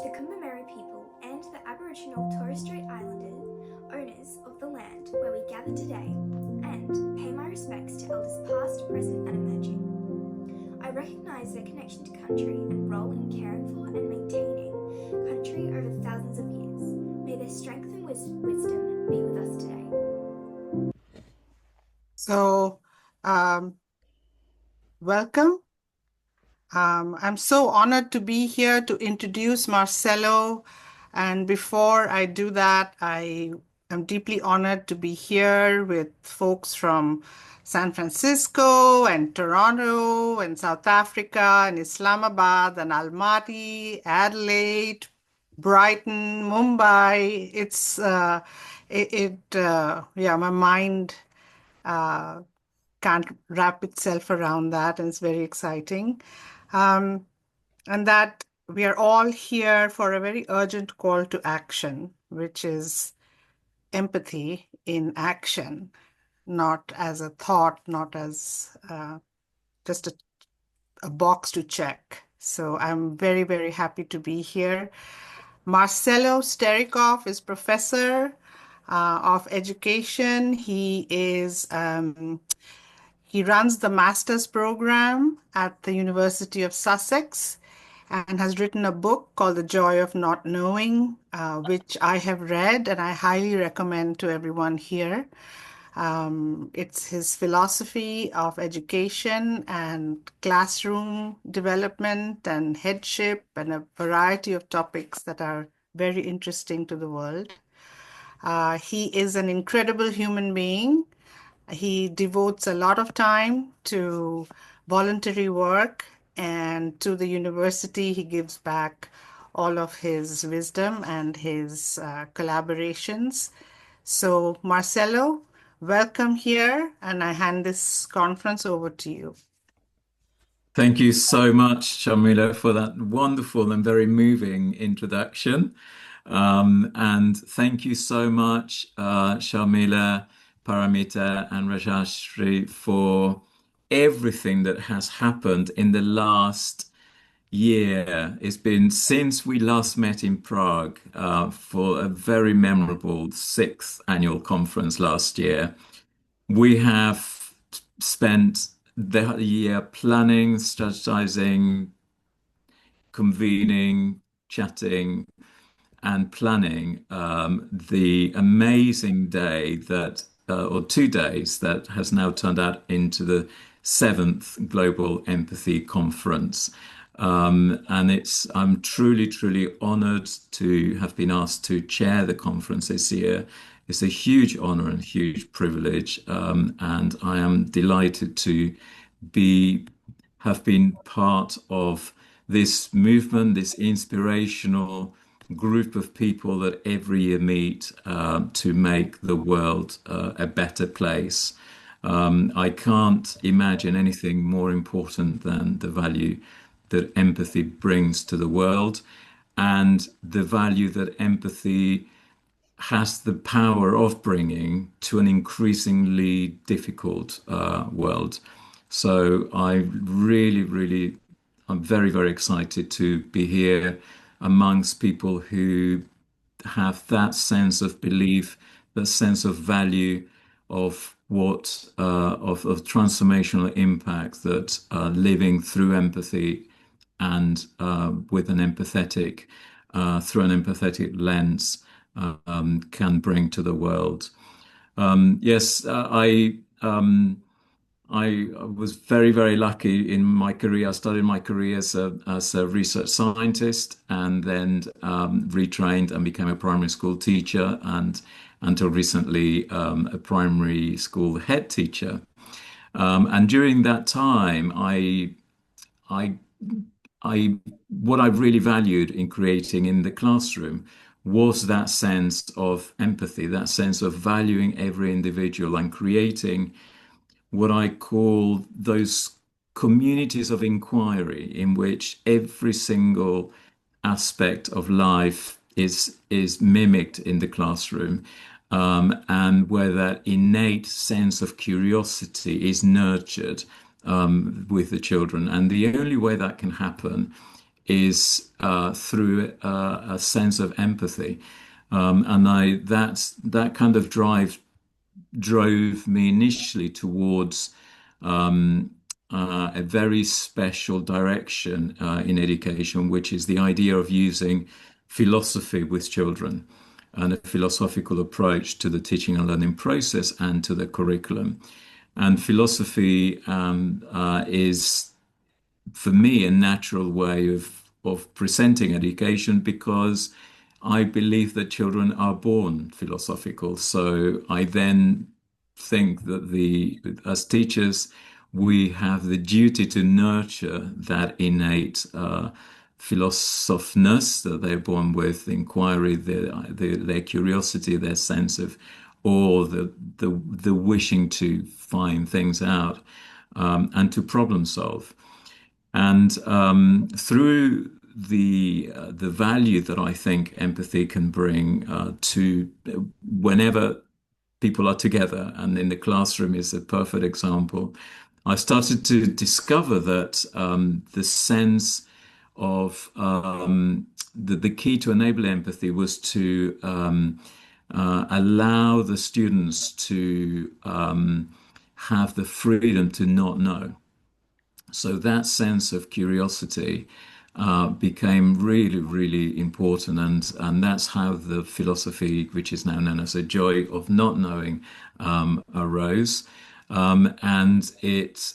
to the Convenor people and the Aboriginal Torres Strait Islander owners of the land where we gather today, and pay my respects to elders past, present, and emerging. I recognise their connection to country and role in caring for and maintaining country over thousands of years. May their strength and wisdom be with us today. So, welcome. I'm so honored to be here to introduce Marcelo. And before I do that, I am deeply honored to be here with folks from San Francisco and Toronto and South Africa and Islamabad and Almaty, Adelaide, Brighton, Mumbai. Yeah, my mind can't wrap itself around that, and it's very exciting. And that we are all here for a very urgent call to action, which is empathy in action, not as a thought, not as just a box to check. So I'm very, very happy to be here. Marcelo Staricoff is professor of education. He runs the master's program at the University of Sussex and has written a book called The Joy of Not Knowing, which I have read and I highly recommend to everyone here. It's his philosophy of education and classroom development and headship and a variety of topics that are very interesting to the world. He is an incredible human being. He devotes a lot of time to voluntary work, and to the university, he gives back all of his wisdom and his collaborations. So, Marcelo, welcome here, and I hand this conference over to you. Thank you so much, Sharmila, for that wonderful and very moving introduction. And thank you so much, Sharmila, Paramita, and Rajashri, for everything that has happened in the last year. It's been since we last met in Prague for a very memorable 6th annual conference last year. We have spent the year planning, strategizing, convening, chatting, and planning the amazing day that, or 2 days, that has now turned out into the 7th Global Empathy Conference. And I'm truly, truly honored to have been asked to chair the conference this year. It's a huge honor and huge privilege, and I am delighted to have been part of this movement, this inspirational group of people that every year meet to make the world a better place. I can't imagine anything more important than the value that empathy brings to the world, and the value that empathy has the power of bringing to an increasingly difficult world. So I'm very, very excited to be here amongst people who have that sense of belief, that sense of value of of transformational impact that living through empathy and with an empathetic through an empathetic lens can bring to the world. Yes, I was very, very lucky in my career. I started my career as a research scientist, and then retrained and became a primary school teacher, and until recently a primary school head teacher. And during that time, what I really valued in creating in the classroom was that sense of empathy, that sense of valuing every individual and creating what I call those communities of inquiry in which every single aspect of life is mimicked in the classroom, and where that innate sense of curiosity is nurtured with the children. And the only way that can happen is through a sense of empathy. And that kind of drove me initially towards a very special direction in education, which is the idea of using philosophy with children and a philosophical approach to the teaching and learning process and to the curriculum. And philosophy is, for me, a natural way of presenting education because I believe that children are born philosophical. So I then think that as teachers, we have the duty to nurture that innate philosophness that they're born with, inquiry, their curiosity, their sense of awe, the wishing to find things out and to problem solve. And through the value that I think empathy can bring to whenever people are together, and in the classroom is a perfect example. I started to discover that the sense of the key to enable empathy was to allow the students to have the freedom to not know. So that sense of curiosity became really, really important, and that's how the philosophy, which is now known as a joy of not knowing, arose, and it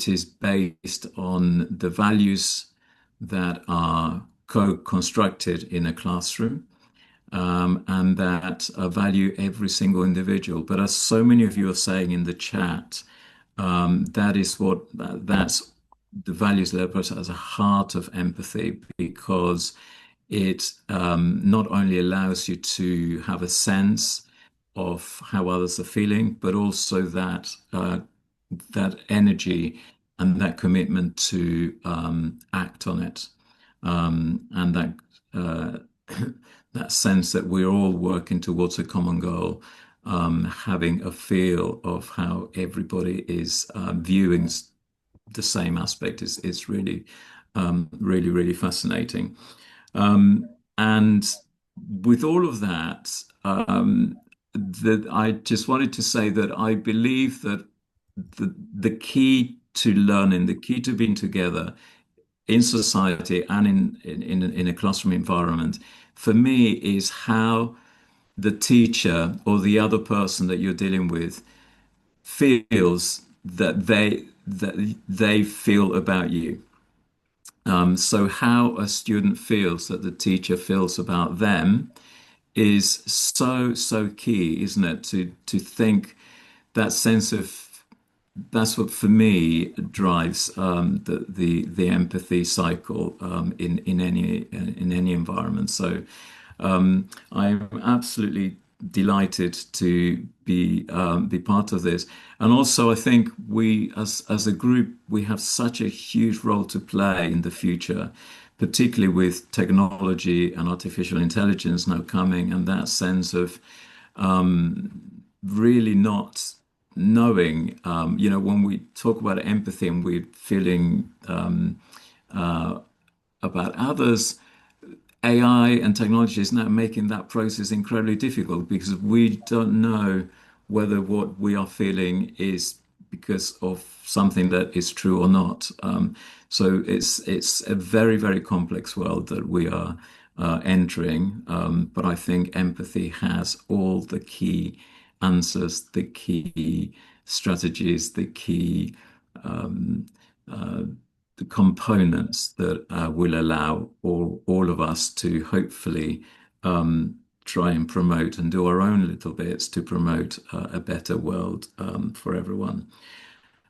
is based on the values that are co-constructed in a classroom. And that value every single individual. But as so many of you are saying in the chat, that's the values level as a heart of empathy, because it not only allows you to have a sense of how others are feeling, but also that energy and that commitment to act on it, and that sense that we're all working towards a common goal, having a feel of how everybody is viewing the same aspect is really, really, really fascinating. And with all of that, I just wanted to say that I believe that the key to learning, the key to being together in society and in a classroom environment, for me, is how the teacher or the other person that you're dealing with feels that they feel about you. So how a student feels that the teacher feels about them is so key, isn't it? To think that sense of that's what for me drives the empathy cycle in any environment. So I'm absolutely delighted to be part of this, and also I think we as a group we have such a huge role to play in the future, particularly with technology and artificial intelligence now coming, and that sense of really not knowing, when we talk about empathy and we're feeling about others, AI and technology is now making that process incredibly difficult because we don't know whether what we are feeling is because of something that is true or not. So it's a very, very complex world that we are entering. But I think empathy has all the key answers, the key strategies, the key the components that will allow all of us to hopefully try and promote and do our own little bits to promote a better world for everyone.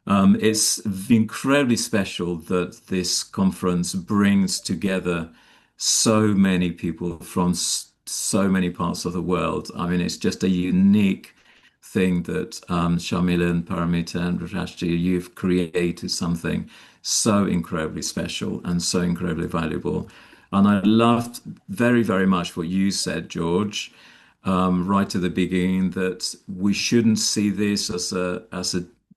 It's incredibly special that this conference brings together so many people from so many parts of the world. I mean, it's just a unique thing that Sharmila and Paramita and Rajashji, you've created something so incredibly special and so incredibly valuable. And I loved very, very much what you said, George, right at the beginning, that we shouldn't see this as a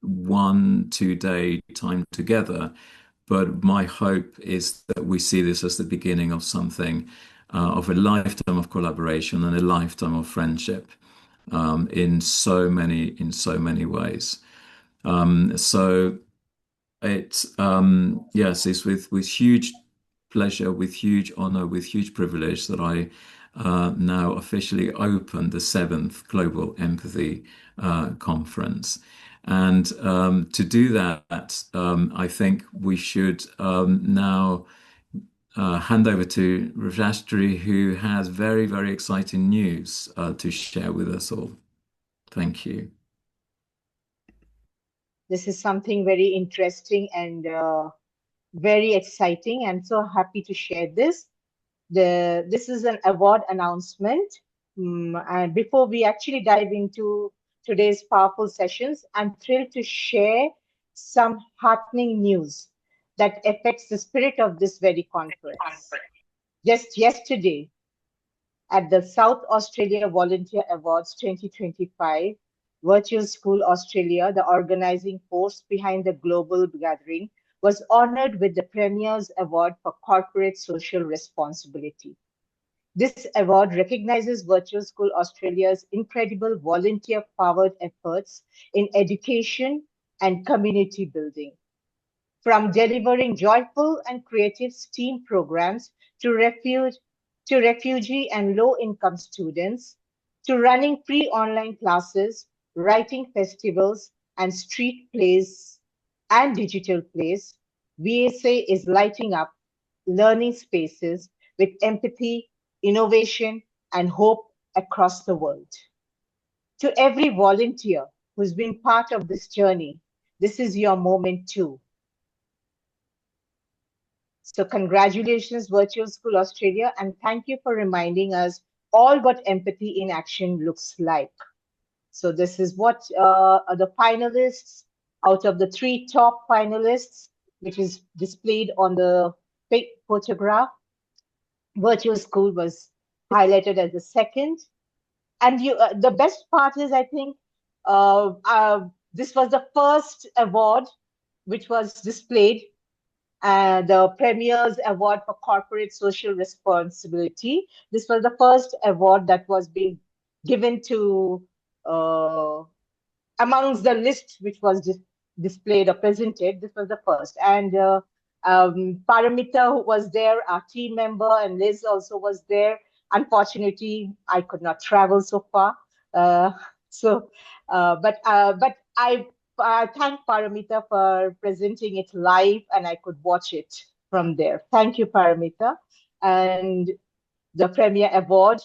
1-2 day time together, but my hope is that we see this as the beginning of something, of a lifetime of collaboration and a lifetime of friendship, in so many ways. So yes, it's with huge pleasure, with huge honor, with huge privilege that I now officially open the seventh Global Empathy Conference. And to do that, I think we should now hand over to Rajastri, who has very, very exciting news to share with us all. Thank you. This is something very interesting and very exciting. I'm so happy to share this. This is an award announcement. And before we actually dive into today's powerful sessions, I'm thrilled to share some heartening news that affects the spirit of this very conference. Just yesterday, at the South Australia Volunteer Awards 2025, Virtual School Australia, the organizing force behind the global gathering, was honored with the Premier's Award for Corporate Social Responsibility. This award recognizes Virtual School Australia's incredible volunteer-powered efforts in education and community building. From delivering joyful and creative STEAM programs to refugee and low-income students, to running free online classes, writing festivals, and street plays and digital plays, VSA is lighting up learning spaces with empathy, innovation, and hope across the world. To every volunteer who's been part of this journey, this is your moment too. So congratulations, Virtual School Australia, and thank you for reminding us all what empathy in action looks like. So this is what the finalists, out of the 3 top finalists, which is displayed on the big photograph, Virtual School was highlighted as the second. And the best part is, I think, this was the first award which was displayed, the Premier's Award for Corporate Social Responsibility. This was the first award that was being given to amongst the list which was displayed or presented. This was the first. And Paramita, who was there, our team member, and Liz also was there. Unfortunately, I could not travel so far. But I thank Paramita for presenting it live, and I could watch it from there. Thank you, Paramita. And the Premier Award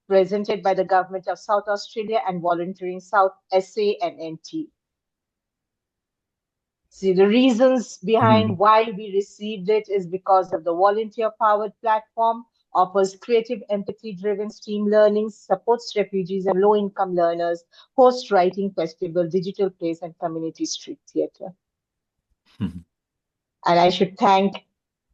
presented by the Government of South Australia and Volunteering South SA and NT. See, the reasons behind why we received it is because of the volunteer-powered platform, offers creative, empathy-driven STEAM learning, supports refugees and low-income learners, hosts writing festival, digital plays, and community street theatre. And I should thank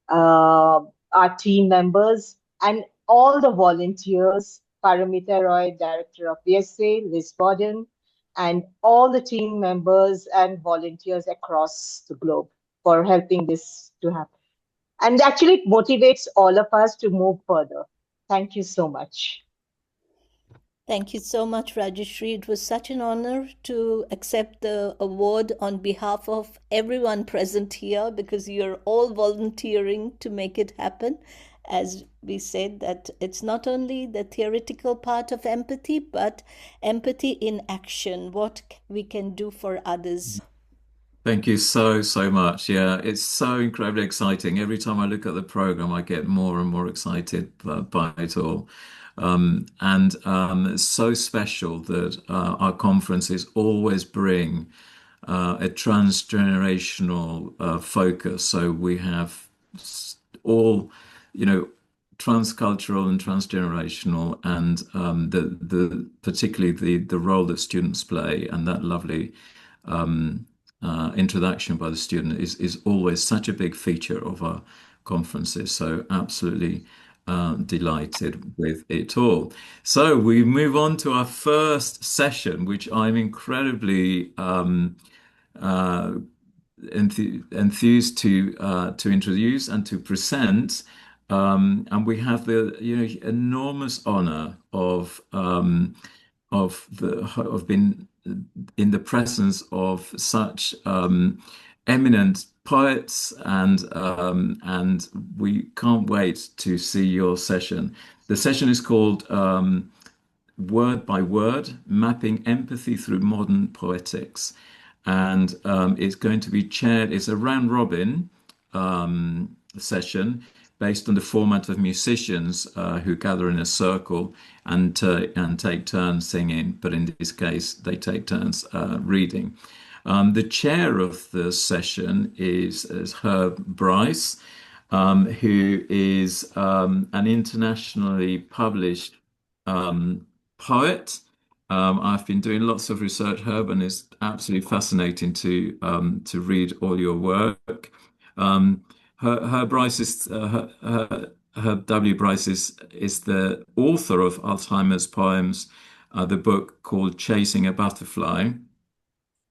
our team members and all the volunteers, Paramita Roy, Director of VSA, Liz Borden, and all the team members and volunteers across the globe for helping this to happen. And actually, it motivates all of us to move further. Thank you so much. Thank you so much, Rajeshri. It was such an honor to accept the award on behalf of everyone present here, because you're all volunteering to make it happen. As we said, that it's not only the theoretical part of empathy, but empathy in action, what we can do for others. Thank you so much. Yeah, it's so incredibly exciting. Every time I look at the program, I get more and more excited by it all. It's so special that our conferences always bring a transgenerational focus. So we have all, transcultural and transgenerational, and the particularly the role that students play, and that lovely introduction by the student is always such a big feature of our conferences. So absolutely delighted with it all. So we move on to our first session, which I'm incredibly enthused to introduce and to present. And we have the enormous honor of being in the presence of such eminent poets, and we can't wait to see your session. The session is called Word by Word: Mapping Empathy Through Modern Poetics, and it's going to be chaired. It's a round robin session based on the format of musicians who gather in a circle and take turns singing, but in this case, they take turns reading. The chair of the session is Herb Bryce, who is an internationally published poet. I've been doing lots of research, Herb, and it's absolutely fascinating to read all your work. Herb Bryce is Herb W. Bryce is the author of Alzheimer's poems, the book called Chasing a Butterfly.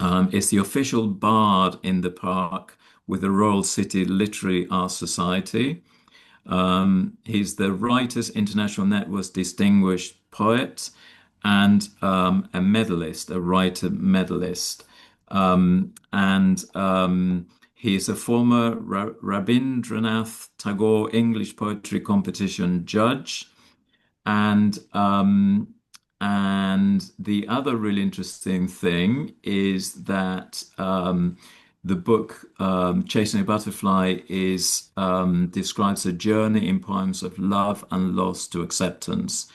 It's the official bard in the park with the Royal City Literary Art Society. He's the Writers International Network's distinguished poet and a medalist, a writer medalist. He's a former Rabindranath Tagore English Poetry Competition judge. And the other really interesting thing is that the book Chasing a Butterfly describes a journey in poems of love and loss to acceptance,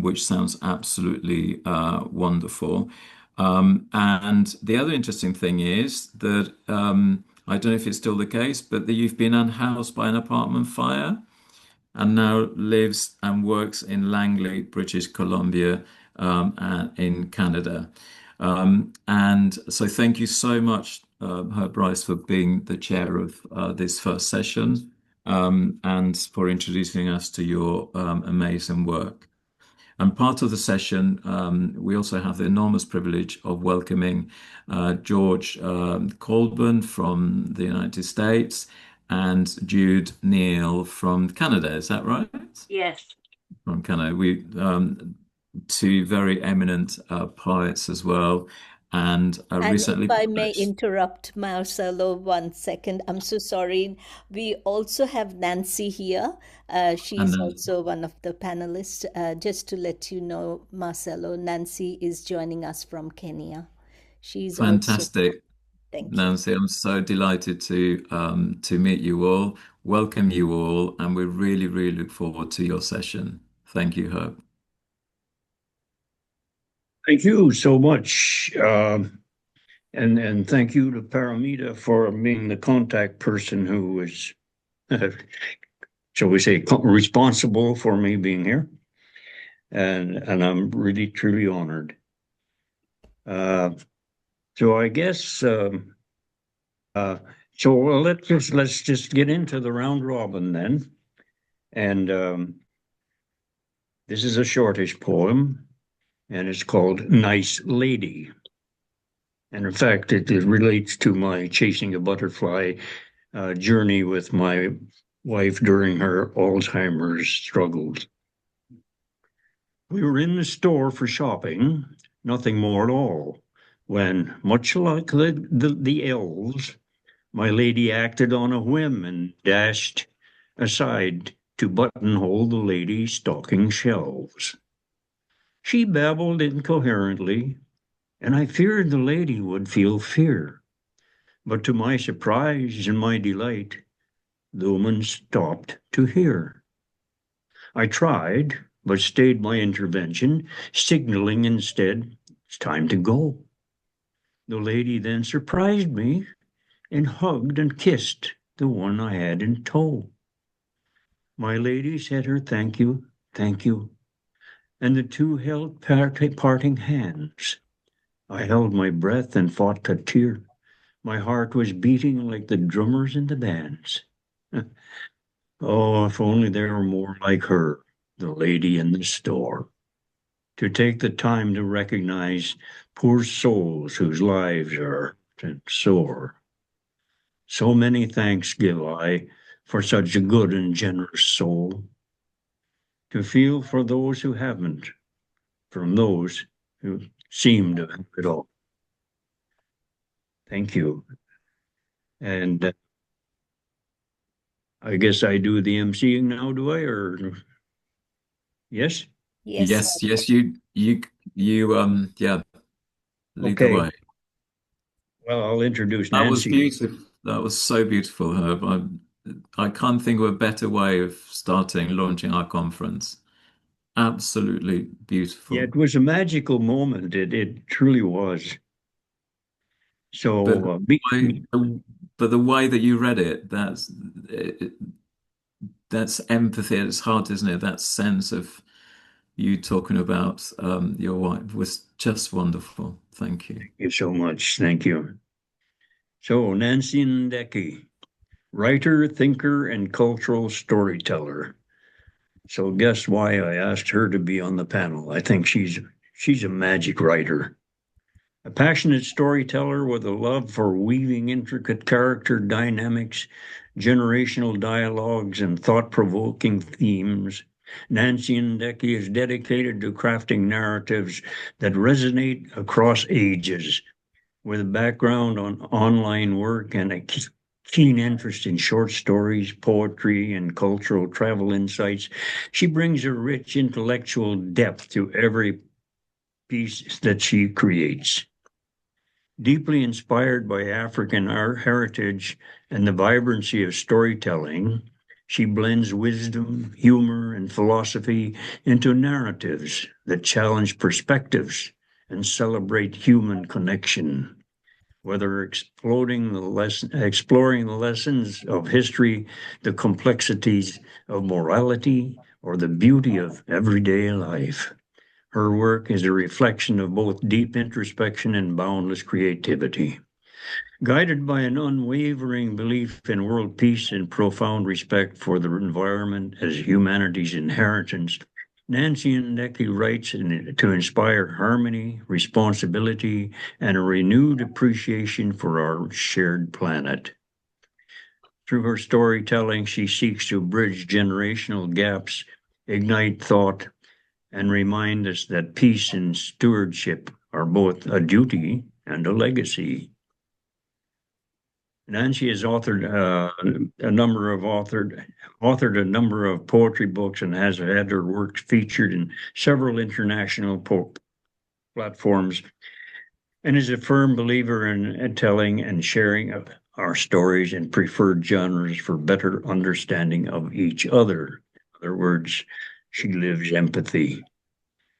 which sounds absolutely wonderful. And the other interesting thing is that I don't know if it's still the case, but that you've been unhoused by an apartment fire and now lives and works in Langley, British Columbia, and in Canada. And so thank you so much, Herb Bryce, for being the chair of this first session, and for introducing us to your amazing work. And part of the session, we also have the enormous privilege of welcoming George Colburn from the United States and Jude Neale from Canada. Is that right? Yes. From Canada. We two very eminent poets as well. And recently if I may published. interrupt Marcelo 1 second, I'm so sorry. We also have Nancy here. She's also one of the panelists. Just to let you know, Marcelo, Nancy is joining us from Kenya. She's fantastic. Thank you. Nancy, I'm so delighted to meet you all, welcome you all, and we really, really look forward to your session. Thank you, Herb. Thank you so much. And thank you to Paramita for being the contact person who is, shall we say, responsible for me being here. And I'm really, truly honored. So I guess, so let's just get into the round robin then. And this is a shortish poem, and it's called Nice Lady. And in fact, it relates to my Chasing a Butterfly journey with my wife during her Alzheimer's struggles. We were in the store for shopping, nothing more at all, when, much like the elves, my lady acted on a whim and dashed aside to buttonhole the lady's stocking shelves. She babbled incoherently, and I feared the lady would feel fear. But to my surprise and my delight, the woman stopped to hear. I tried, but stayed my intervention, signaling instead, it's time to go. The lady then surprised me and hugged and kissed the one I had in tow. My lady said her thank you, and the two held parting hands. I held my breath and fought a tear. My heart was beating like the drummers in the bands. Oh, if only there were more like her, the lady in the store, to take the time to recognize poor souls whose lives are sore. So many thanks give I for such a good and generous soul, to feel for those who haven't, from those who seem to have it all. Thank you. And I guess I do the emceeing now, do I? Or yes? Yes, yes, you yeah, lead the Okay. way. Well, I'll introduce That was Nancy. beautiful. That was so beautiful, Herb. I can't think of a better way of launching our conference. Absolutely beautiful. Yeah, it was a magical moment. It truly was. So, But the way that you read it, that's empathy at its heart, isn't it? That sense of you talking about your wife was just wonderful. Thank you. thank you so much. Thank you. So, Nancy Ndeke, writer, thinker, and cultural storyteller. So, guess why I asked her to be on the panel? I think she's a magic writer. A passionate storyteller with a love for weaving intricate character dynamics, generational dialogues, and thought-provoking themes, Nancy Ndeke is dedicated to crafting narratives that resonate across ages. With a background on online work and a keen interest in short stories, poetry, and cultural travel insights, she brings a rich intellectual depth to every piece that she creates. Deeply inspired by African art heritage and the vibrancy of storytelling, she blends wisdom, humor, and philosophy into narratives that challenge perspectives and celebrate human connection. Whether exploring the lessons of history, the complexities of morality, or the beauty of everyday life. Her work is a reflection of both deep introspection and boundless creativity. Guided by an unwavering belief in world peace and profound respect for the environment as humanity's inheritance, Nancy Ndeke writes to inspire harmony, responsibility, and a renewed appreciation for our shared planet. Through her storytelling, she seeks to bridge generational gaps, ignite thought, and remind us that peace and stewardship are both a duty and a legacy. Nancy has authored a number of poetry books and has had her works featured in several international platforms, and is a firm believer in telling and sharing of our stories in preferred genres for better understanding of each other. In other words, she lives empathy.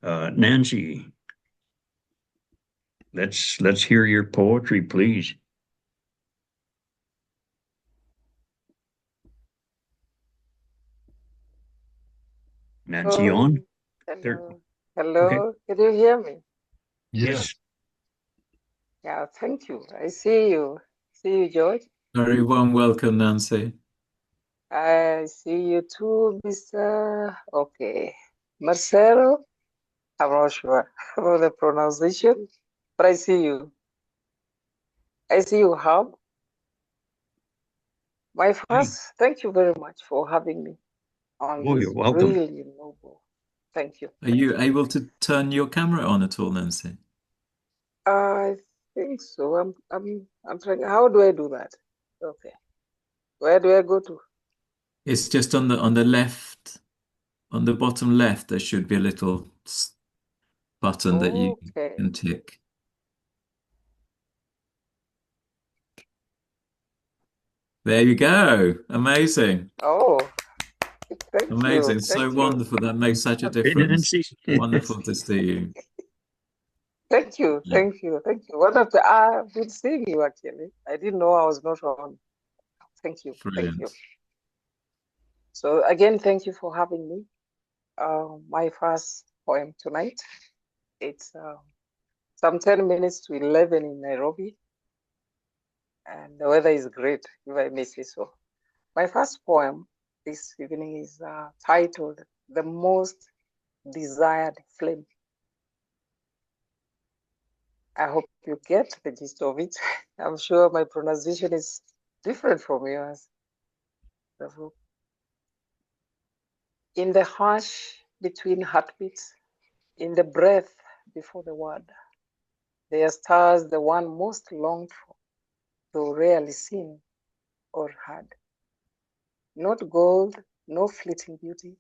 Nancy, let's hear your poetry, please. Nancy on? There. Hello. Okay. Can you hear me? Yes. Yeah, thank you. I see you. See you, George. Very warm welcome, Nancy. I see you too, Mr. Okay. Marcelo. I'm not sure about the pronunciation, but I see you. I see you, Hub. My first, thank you very much for having me on Oh, this you're welcome. really noble. Thank you. Are you able to turn your camera on at all, Nancy? I think so. I'm trying. How do I do that? Okay. Where do I go to? It's just on the left, on the bottom left. There should be a little button that you Okay. can tick. There you go. Amazing. Oh, thank Amazing. you. So Thank you. wonderful. That makes such a Hey, difference. Nancy. Wonderful to see you. Thank you. Yeah. Thank you. Thank you. One of the I've been seeing you actually. I didn't know I was not on. Thank you. Thank you. Brilliant. So again, thank you for having me. My first poem tonight. It's some 10 minutes to 11 in Nairobi, and the weather is great, if I may say so. My first poem this evening is titled "The Most Desired Flame." I hope you get the gist of it. I'm sure my pronunciation is different from yours. In the hush between heartbeats, in the breath before the word, there are stars the one most longed for, though rarely seen or heard. Not gold, no fleeting beauty,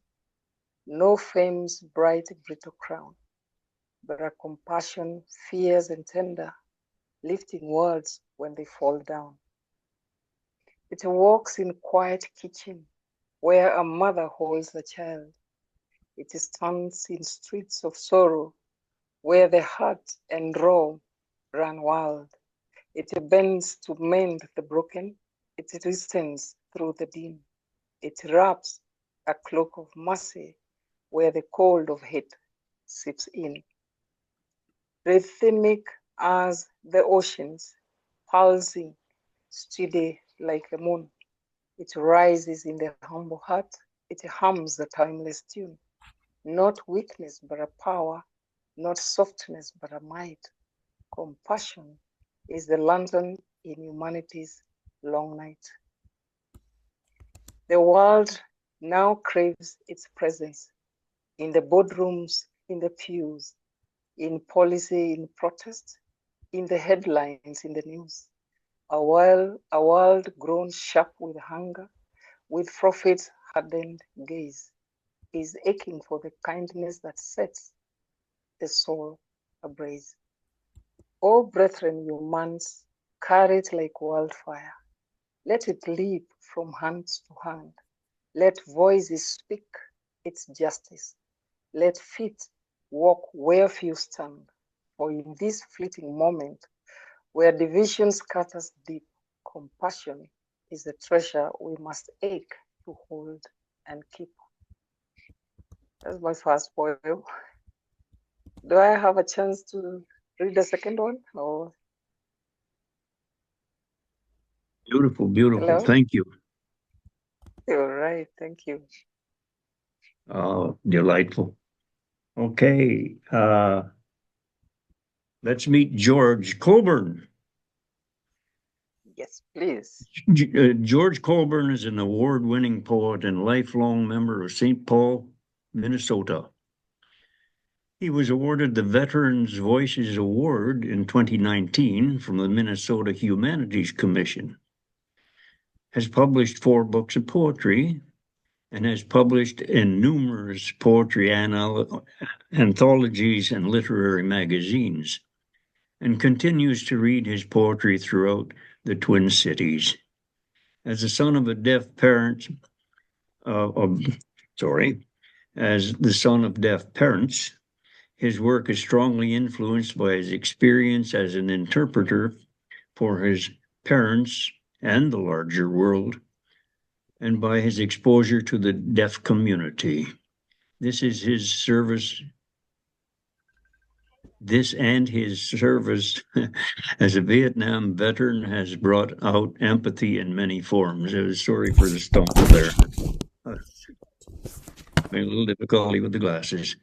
no fame's bright brittle crown, but a compassion fierce and tender, lifting words when they fall down. It walks in quiet kitchen, where a mother holds a child. It stands in streets of sorrow, where the heart and raw run wild. It bends to mend the broken. It listens through the dim. It wraps a cloak of mercy, where the cold of hate seeps in. Rhythmic as the oceans, pulsing, steady like the moon. It rises in the humble heart. It hums the timeless tune. Not weakness, but a power. Not softness, but a might. Compassion is the lantern in humanity's long night. The world now craves its presence in the boardrooms, in the pews, in policy, in protest, in the headlines, in the news. A world grown sharp with hunger, with profit's hardened gaze, is aching for the kindness that sets the soul ablaze. O brethren, you months, carry it like wildfire. Let it leap from hand to hand. Let voices speak its justice. Let feet walk where few stand. For in this fleeting moment, where division scatters deep, compassion is the treasure we must ache to hold and keep. That's my first poem. Do I have a chance to read the second one? Or Beautiful, beautiful. hello? Thank you. You're right. Thank you. Delightful. Okay. Let's meet George Colburn. Yes, please. George Colburn is an award-winning poet and lifelong member of St. Paul, Minnesota. He was awarded the Veterans Voices Award in 2019 from the Minnesota Humanities Commission. Has published 4 books of poetry and has published in numerous poetry anthologies and literary magazines, and continues to read his poetry throughout the Twin Cities. As the son of a deaf parent, as the son of deaf parents, his work is strongly influenced by his experience as an interpreter for his parents and the larger world, and by his exposure to the deaf community. This and his service as a Vietnam veteran has brought out empathy in many forms. I was sorry for the stumble there. Made a little difficulty with the glasses.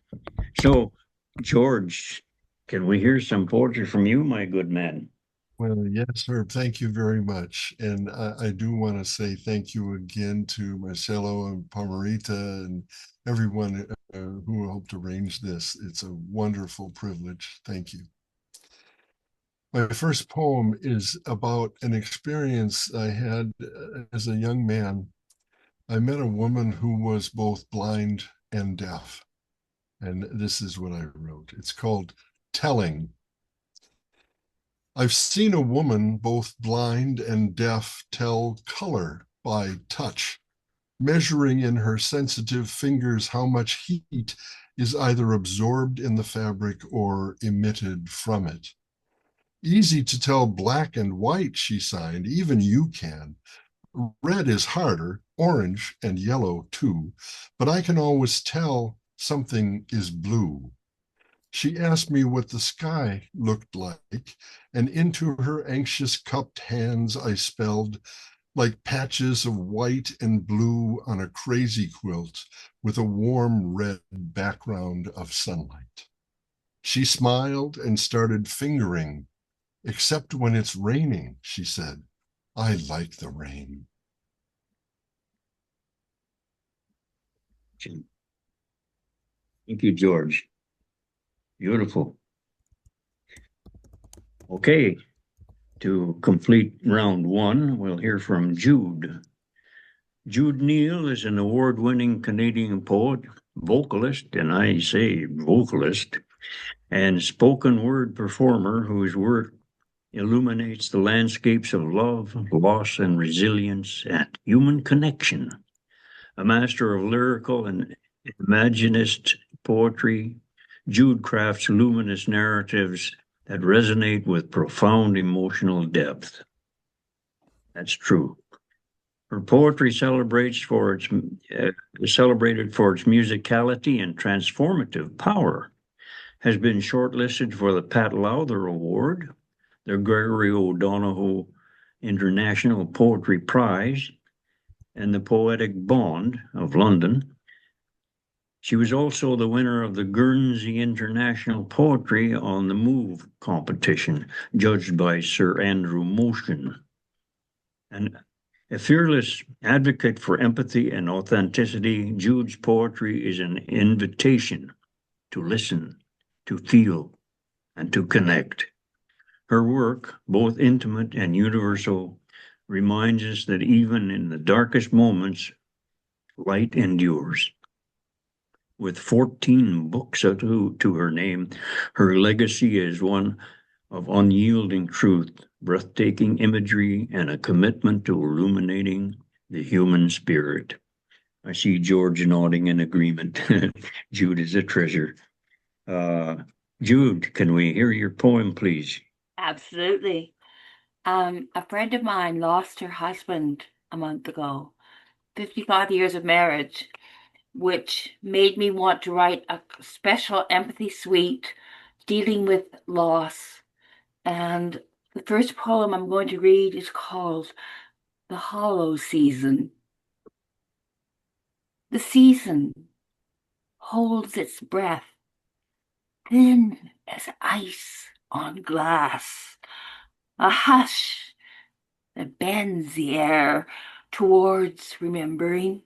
So, George, can we hear some poetry from you, my good man? Well, yes, Herb, thank you very much. And I do want to say thank you again to Marcelo and Palmerita and everyone who helped arrange this. It's a wonderful privilege. Thank you. My first poem is about an experience I had as a young man. I met a woman who was both blind and deaf. And this is what I wrote. It's called Telling. I've seen a woman both blind and deaf tell color by touch, measuring in her sensitive fingers how much heat is either absorbed in the fabric or emitted from it. Easy to tell black and white, she signed, even you can. Red is harder, orange and yellow too, but I can always tell something is blue. She asked me what the sky looked like, and into her anxious cupped hands I spelled, like patches of white and blue on a crazy quilt with a warm red background of sunlight. She smiled and started fingering, except when it's raining, she said. I like the rain. Thank you, George. Beautiful. Okay, to complete round one, we'll hear from Jude. Jude Neale is an award-winning Canadian poet, vocalist, and I say vocalist, and spoken word performer whose work illuminates the landscapes of love, loss, and resilience and human connection. A master of lyrical and imaginist poetry, Jude crafts luminous narratives that resonate with profound emotional depth. That's true. Her poetry celebrated for its musicality and transformative power, has been shortlisted for the Pat Lowther Award, the Gregory O'Donoghue International Poetry Prize, and the Poetic Bond of London. She was also the winner of the Guernsey International Poetry on the Move competition, judged by Sir Andrew Motion. And a fearless advocate for empathy and authenticity, Jude's poetry is an invitation to listen, to feel, and to connect. Her work, both intimate and universal, reminds us that even in the darkest moments, light endures. With 14 books to her name, her legacy is one of unyielding truth, breathtaking imagery, and a commitment to illuminating the human spirit. I see George nodding in agreement. Jude is a treasure. Jude, can we hear your poem, please? Absolutely. A friend of mine lost her husband a month ago, 55 years of marriage, which made me want to write a special empathy suite dealing with loss. And the first poem I'm going to read is called The Hollow Season. The season holds its breath, thin as ice on glass, a hush that bends the air towards remembering.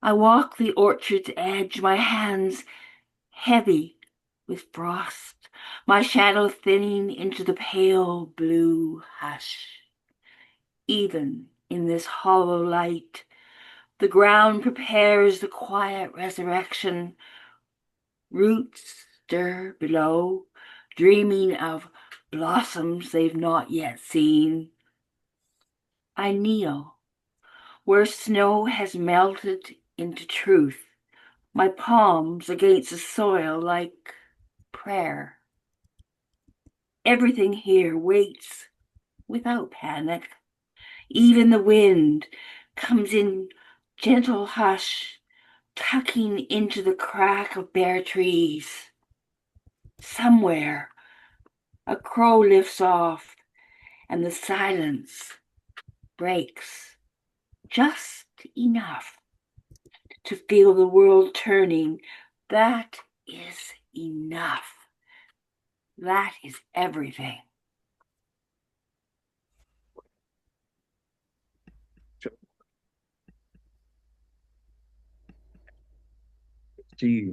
I walk the orchard's edge, my hands heavy with frost, my shadow thinning into the pale blue hush. Even in this hollow light, the ground prepares the quiet resurrection. Roots stir below, dreaming of blossoms they've not yet seen. I kneel where snow has melted into truth, my palms against the soil like prayer. Everything here waits without panic. Even the wind comes in gentle hush, tucking into the crack of bare trees. Somewhere, a crow lifts off, and the silence breaks just enough to feel the world turning. That is enough. That is everything. See,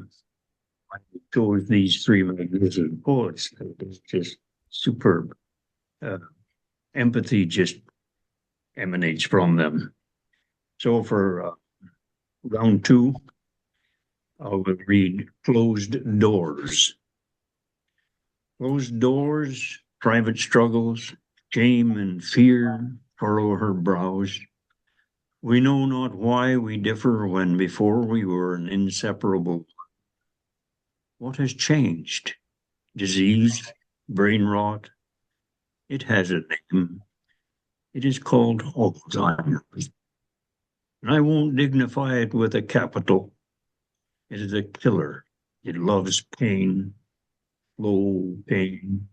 I chose these three magnificent poets. It's just superb. Empathy just emanates from them. So for round two, I will read Closed Doors. Closed doors, private struggles, shame and fear furrow her brows. We know not why we differ when before we were an inseparable. What has changed? Disease, brain rot? It has a name. It is called Alzheimer's. And I won't dignify it with a capital. It is a killer. It loves pain, low pain.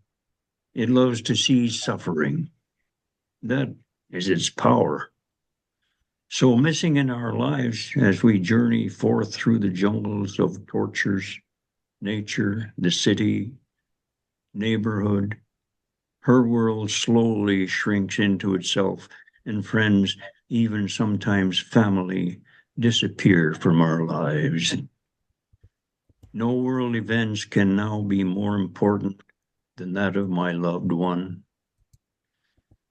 It loves to see suffering. That is its power. So missing in our lives as we journey forth through the jungles of tortures, nature, the city, neighborhood, Her world slowly shrinks into itself, and friends, even sometimes family, disappear from our lives. No world events can now be more important than that of my loved one.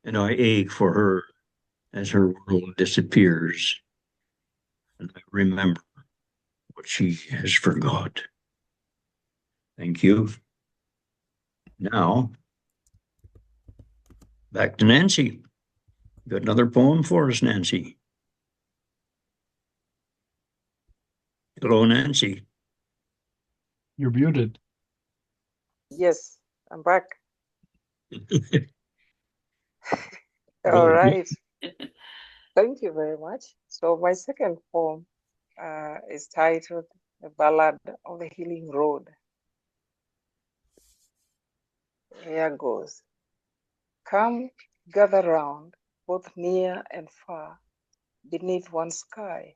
And I ache for her as her world disappears, and I remember what she has forgot. Thank you. Now, back to Nancy. Got another poem for us, Nancy. Hello, Nancy. You're muted. Yes, I'm back. All right. Thank you very much. So my second poem is titled The Ballad of the Healing Road. Here goes. Come, gather round, both near and far, beneath one sky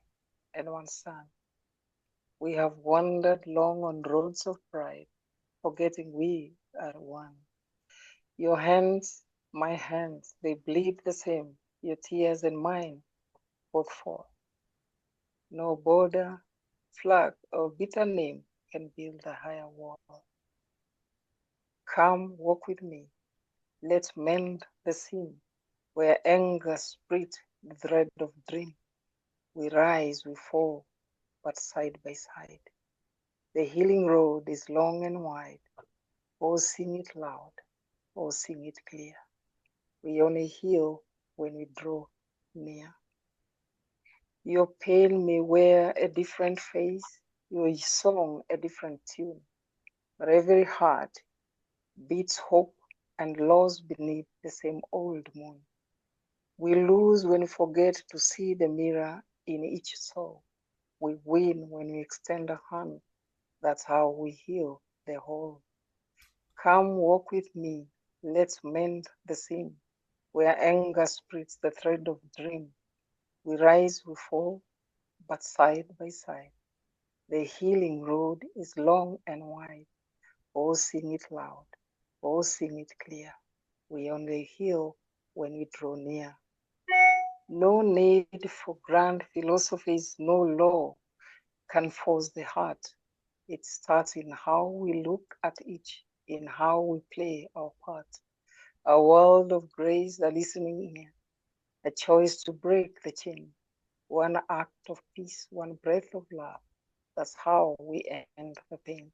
and one sun. We have wandered long on roads of pride, forgetting we are one. Your hands, my hands, they bleed the same, your tears and mine both fall. No border, flag, or bitter name can build a higher wall. Come, walk with me. Let's mend the seam where anger split the thread of dream. We rise, we fall, but side by side. The healing road is long and wide. Oh, sing it loud. Oh, sing it clear. We only heal when we draw near. Your pain may wear a different face, your song a different tune, but every heart beats hope and loss beneath the same old moon. We lose when we forget to see the mirror in each soul. We win when we extend a hand. That's how we heal the whole. Come walk with me, let's mend the seam, where anger splits the thread of dream. We rise, we fall, but side by side. The healing road is long and wide. Oh, sing it loud. Oh, sing it clear. We only heal when we draw near. No need for grand philosophies, no law can force the heart. It starts in how we look at each, in how we play our part. A world of grace, a listening ear, a choice to break the chain. One act of peace, one breath of love. That's how we end the pain.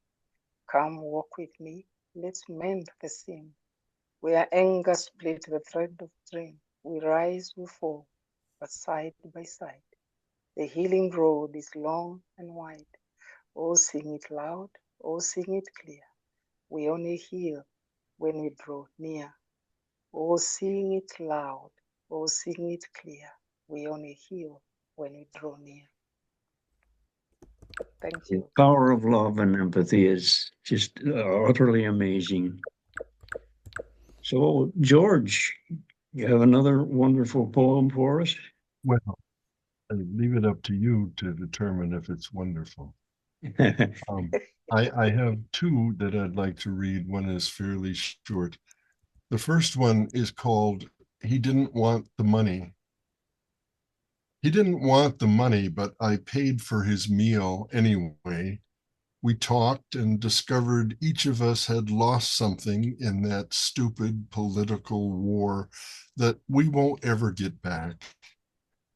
Come walk with me, let's mend the seam. Where anger split the thread of dream, we rise, we fall, but side by side. The healing road is long and wide. Oh, sing it loud, oh, sing it clear. We only heal when we draw near. Oh, sing it loud, oh, sing it clear. We only heal when we draw near. Thank The you. power of love and empathy is just utterly amazing. So, George, you have another wonderful poem for us? Well, I leave it up to you to determine if it's wonderful. I have two that I'd like to read. One is fairly short. The first one is called He Didn't Want the Money. He didn't want the money, but I paid for his meal anyway. We talked and discovered each of us had lost something in that stupid political war that we won't ever get back.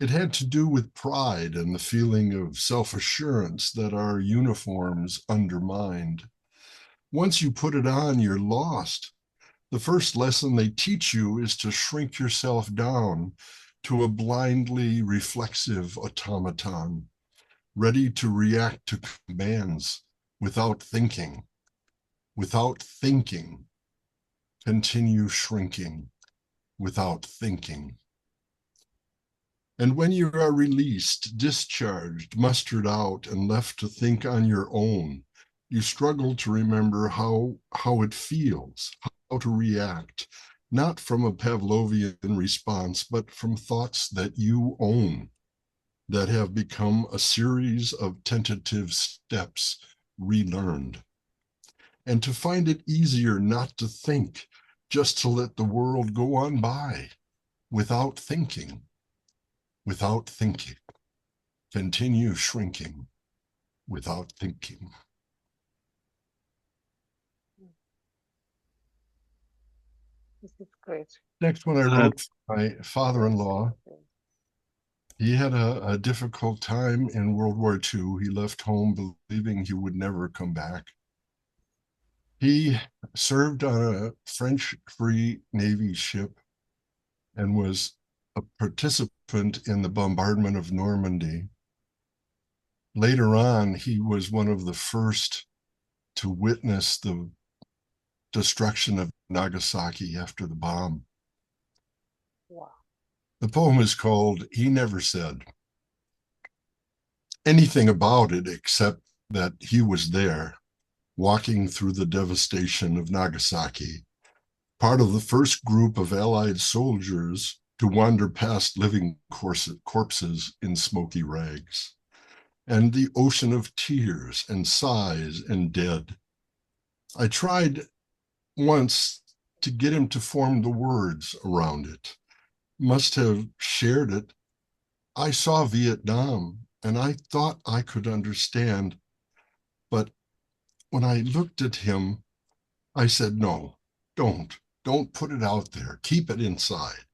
It had to do with pride and the feeling of self-assurance that our uniforms undermined. Once you put it on, you're lost. The first lesson they teach you is to shrink yourself down to a blindly reflexive automaton, ready to react to commands without thinking. Without thinking, continue shrinking without thinking. And when you are released, discharged, mustered out, and left to think on your own, you struggle to remember how it feels, how to react, not from a Pavlovian response, but from thoughts that you own, that have become a series of tentative steps relearned. And to find it easier not to think, just to let the world go on by without thinking, continue shrinking without thinking. This is great. Next one I wrote for my father-in-law. He had a difficult time in World War II. He left home believing he would never come back. He served on a French Free Navy ship and was a participant in the bombardment of Normandy. Later on, he was one of the first to witness the destruction of Nagasaki after the bomb. Wow. The poem is called He Never Said anything about it except that he was there, walking through the devastation of Nagasaki, part of the first group of Allied soldiers to wander past living corpses in smoky rags, and the ocean of tears and sighs and dead. I tried once to get him to form the words around it, must have shared it. I saw Vietnam and I thought I could understand, but when I looked at him, I said, no, don't put it out there. Keep it inside.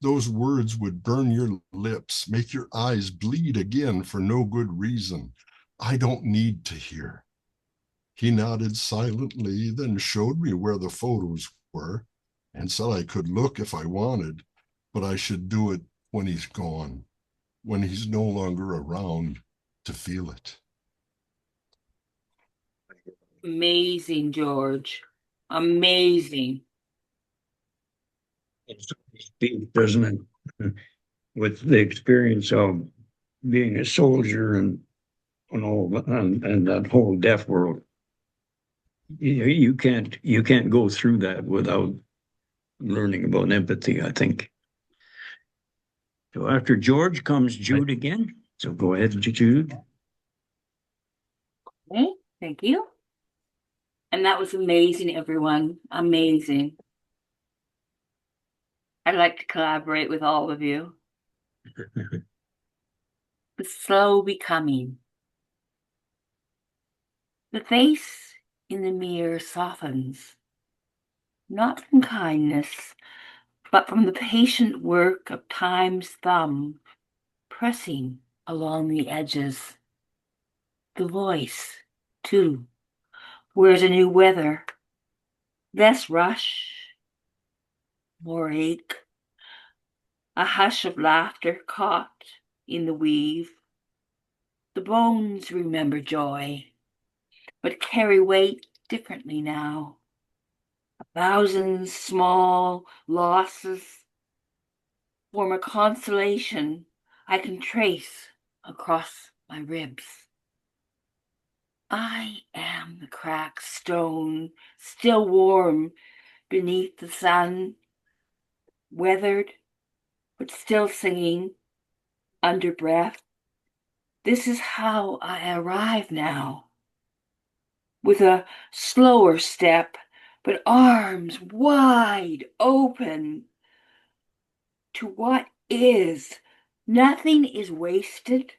Those words would burn your lips, make your eyes bleed again for no good reason. I don't need to hear. He nodded silently, then showed me where the photos were and said I could look if I wanted, but I should do it when he's gone, when he's no longer around to feel it. Amazing, George. Amazing. It's deep, doesn't it? With the experience of being a soldier and all and that whole deaf world. You can't go through that without learning about empathy, I think. So after George comes Jude again. So go ahead, Jude. Okay, thank you. And that was amazing, everyone. Amazing. I'd like to collaborate with all of you. The slow becoming. The face in the mirror softens, not from kindness, but from the patient work of time's thumb pressing along the edges. The voice, too, wears a new weather, less rush, more ache, a hush of laughter caught in the weave. The bones remember joy, but carry weight differently now. 1,000 small losses form a constellation I can trace across my ribs. I am the cracked stone, still warm beneath the sun, weathered, but still singing under breath. This is how I arrive now, with a slower step, but arms wide open to what is. Nothing is wasted.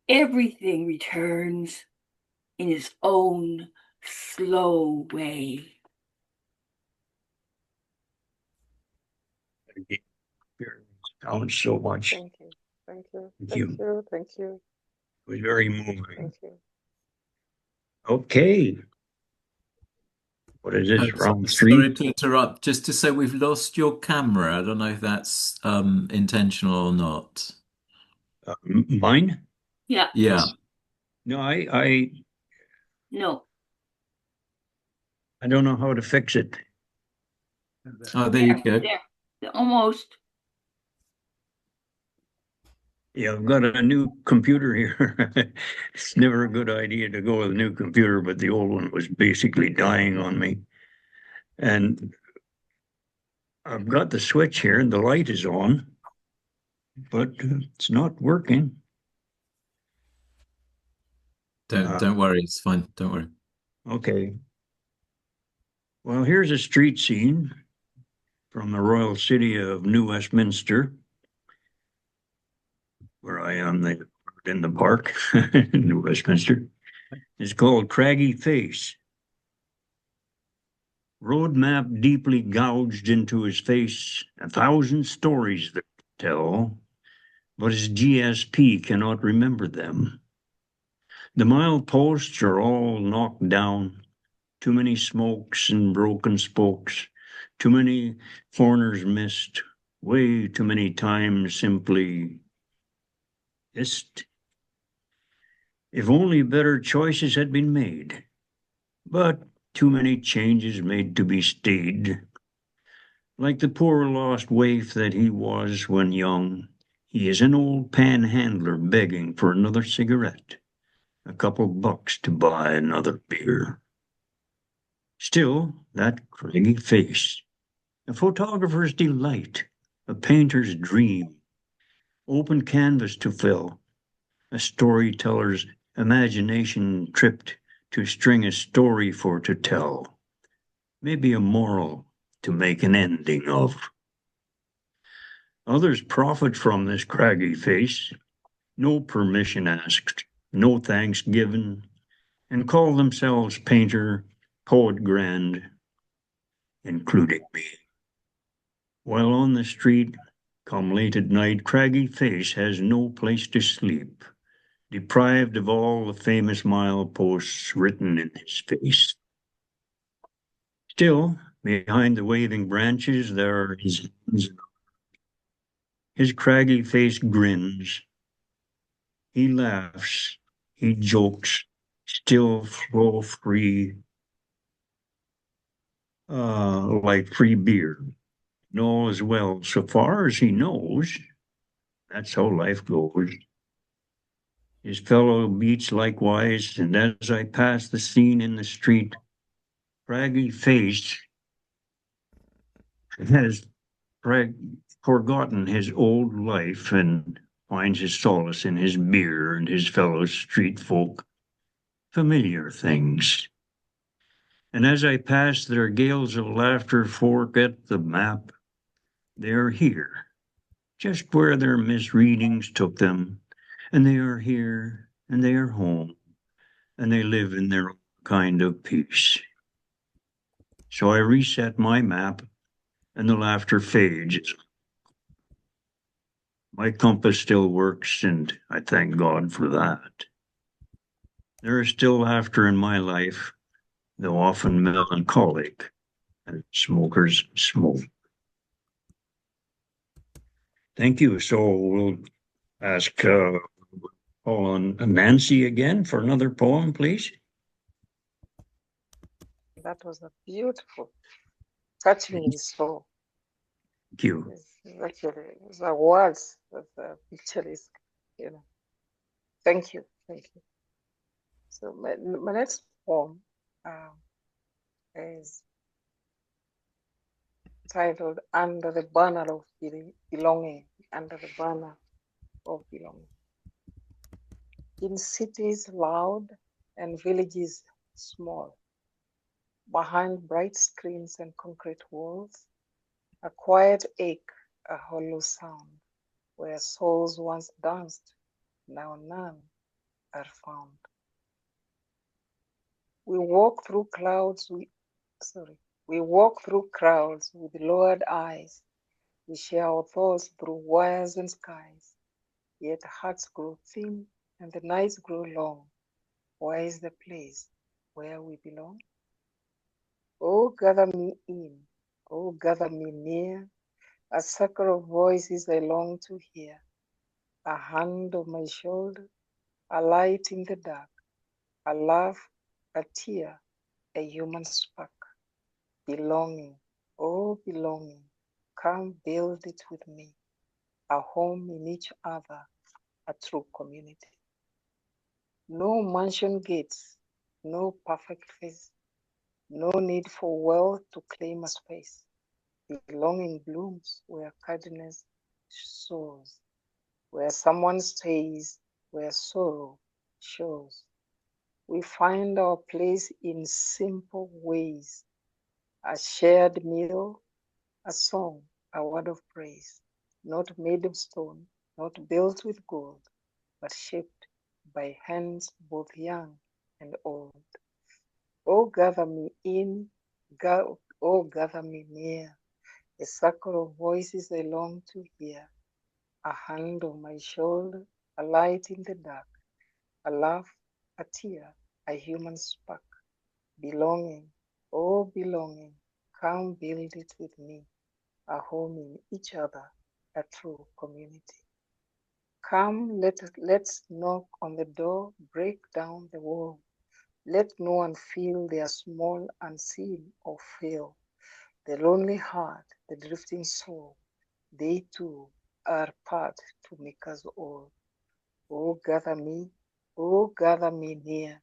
Everything returns in its own slow way. Sounds so much. Thank you. Thank you. Thank Thank you. you. Thank you. It was very moving. Thank you. Okay. What is this, round three? Sorry to interrupt. Just to say, we've lost your camera. I don't know if that's intentional or not. Mine? Yeah. Yeah. No, I No. don't know how to fix it. Oh, there you go. There. Almost. Yeah, I've got a new computer here. It's never a good idea to go with a new computer, but the old one was basically dying on me. And I've got the switch here and the light is on, but it's not working. Don't worry. It's fine. Don't worry. Okay. Well, here's a street scene from the royal city of New Westminster, where I am in the park, New Westminster. It's called Craggy Face. Road map deeply gouged into his face, 1,000 stories to tell, but his GSP cannot remember them. The mile posts are all knocked down, too many smokes and broken spokes, too many foreigners missed, way too many times simply missed. If only better choices had been made, but too many changes made to be stayed. Like the poor lost waif that he was when young, he is an old panhandler begging for another cigarette, a couple bucks to buy another beer. Still, that craggy face, a photographer's delight, a painter's dream, open canvas to fill, a storyteller's imagination tripped to string a story for to tell, maybe a moral to make an ending of. Others profit from this craggy face, no permission asked, no thanks given, and call themselves painter, poet grand, including me. While on the street, come late at night, craggy face has no place to sleep, deprived of all the famous mileposts written in his face. Still, behind the waving branches, there are his hands. His craggy face grins. He laughs. He jokes. Still flow free, like free beer. Know as well, so far as he knows. That's how life goes. His fellow beats likewise, and as I pass the scene in the street, craggy face has forgotten his old life and finds his solace in his beer and his fellow street folk, familiar things. And as I pass, their gales of laughter forget the map. They are here, just where their misreadings took them, and they are here, and they are home, and they live in their own kind of peace. So I reset my map, and the laughter fades. My compass still works, and I thank God for that. There is still laughter in my life, though often melancholic, as smokers smoke. Thank you. So we'll ask Paul and Nancy again for another poem, please. That was a beautiful, touching the soul. Thank you. It's actually, the words that the picture is, you know. Thank you. Thank you. So my next poem is titled Under the Banner of Belonging. Under the Banner of Belonging. In cities loud and villages small, behind bright screens and concrete walls, a quiet ache, a hollow sound, where souls once danced, now none are found. We walk through crowds with lowered eyes. We share our thoughts through wires and skies. Yet hearts grow thin and the nights grow long. Where is the place where we belong? Oh, gather me in. Oh, gather me near. A circle of voices I long to hear. A hand on my shoulder, a light in the dark, a laugh, a tear, a human spark. Belonging, oh belonging, come build it with me. A home in each other, a true community. No mansion gates, no perfect face, no need for wealth to claim a space. Belonging blooms where kindness soars, where someone stays, where sorrow shows. We find our place in simple ways. a shared meal, a song, a word of praise, not made of stone, not built with gold, but shaped by hands both young and old. Oh, gather me in, oh, gather me near, a circle of voices I long to hear, a hand on my shoulder, a light in the dark, a laugh, a tear, a human spark, belonging, oh, belonging, come build it with me, a home in each other, a true community. Come, let's knock on the door, break down the wall. Let no one feel they are small, unseen, or fail. The lonely heart, the drifting soul, they too are part to make us all. Oh, gather me near,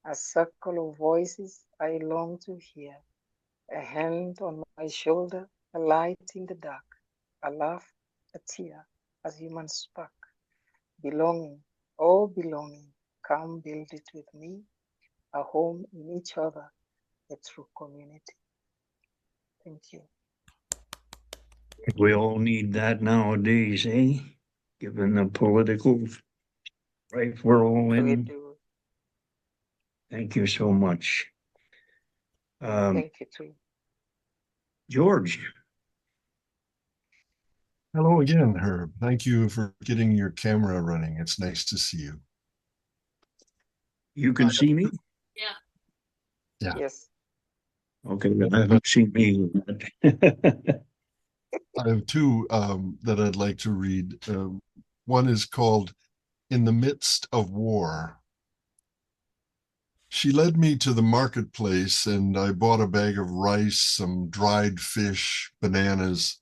a circle of voices I long to hear, a hand on my shoulder, a light in the dark, a laugh, a tear, a human spark. Belonging, oh belonging, come build it with me, a home in each other, a true community. Thank you. We all need that nowadays, eh? Given the political strife we're all We in. do. Thank you so much. Thank you too. George. Hello again, Herb. Thank you for getting your camera running. It's nice to see you. You can see me? Yeah. Yes. Okay, but I haven't seen me yet. I have two that I'd like to read. One is called In the Midst of War. She led me to the marketplace and I bought a bag of rice, some dried fish, bananas.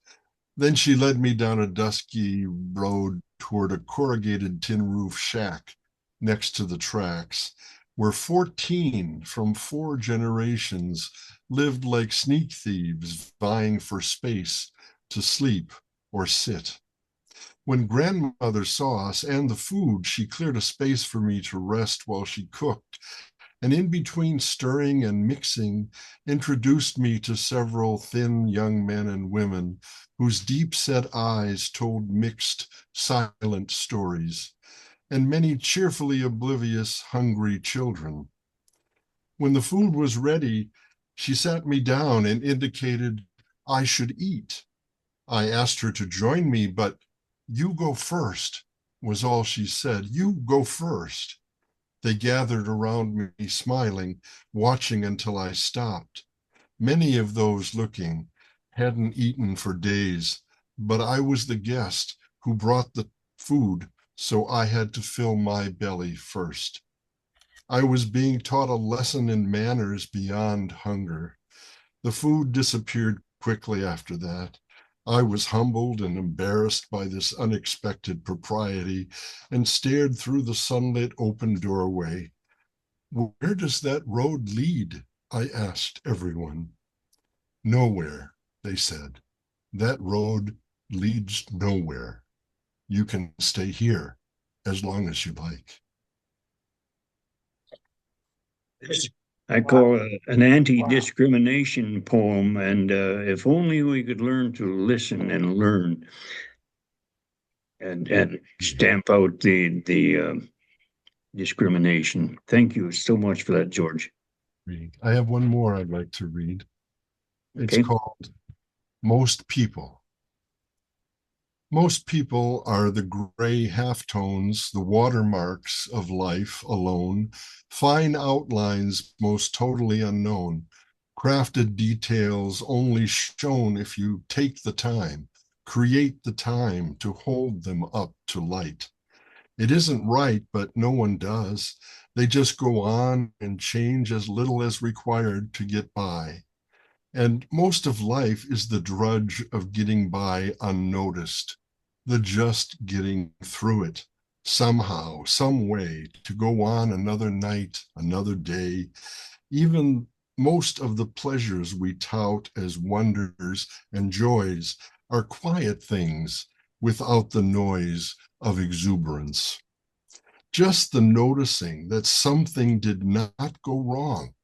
Then she led me down a dusky road toward a corrugated tin roof shack next to the tracks, where 14 from 4 generations lived like sneak thieves vying for space to sleep or sit. When grandmother saw us and the food, she cleared a space for me to rest while she cooked, and in between stirring and mixing, introduced me to several thin young men and women whose deep-set eyes told mixed, silent stories, and many cheerfully oblivious, hungry children. When the food was ready, she sat me down and indicated I should eat. I asked her to join me, but "You go first," was all she said. "You go first." They gathered around me, smiling, watching until I stopped. Many of those looking hadn't eaten for days, but I was the guest who brought the food, so I had to fill my belly first. I was being taught a lesson in manners beyond hunger. The food disappeared quickly after that. I was humbled and embarrassed by this unexpected propriety and stared through the sunlit open doorway. "Where does that road lead?" I asked everyone. "Nowhere," they said. "That road leads nowhere. You can stay here as long as you like." I call it an anti-discrimination poem, and if only we could learn to listen and learn, and stamp out the discrimination. Thank you so much for that, George. I have one more I'd like to read. It's Okay. called Most People. Most people are the gray halftones, the watermarks of life alone, fine outlines most totally unknown, crafted details only shown if you take the time, create the time to hold them up to light. It isn't right, but no one does. They just go on and change as little as required to get by. And most of life is the drudge of getting by unnoticed, the just getting through it, somehow, some way, to go on another night, another day. Even most of the pleasures we tout as wonders and joys are quiet things without the noise of exuberance. Just the noticing that something did not go wrong,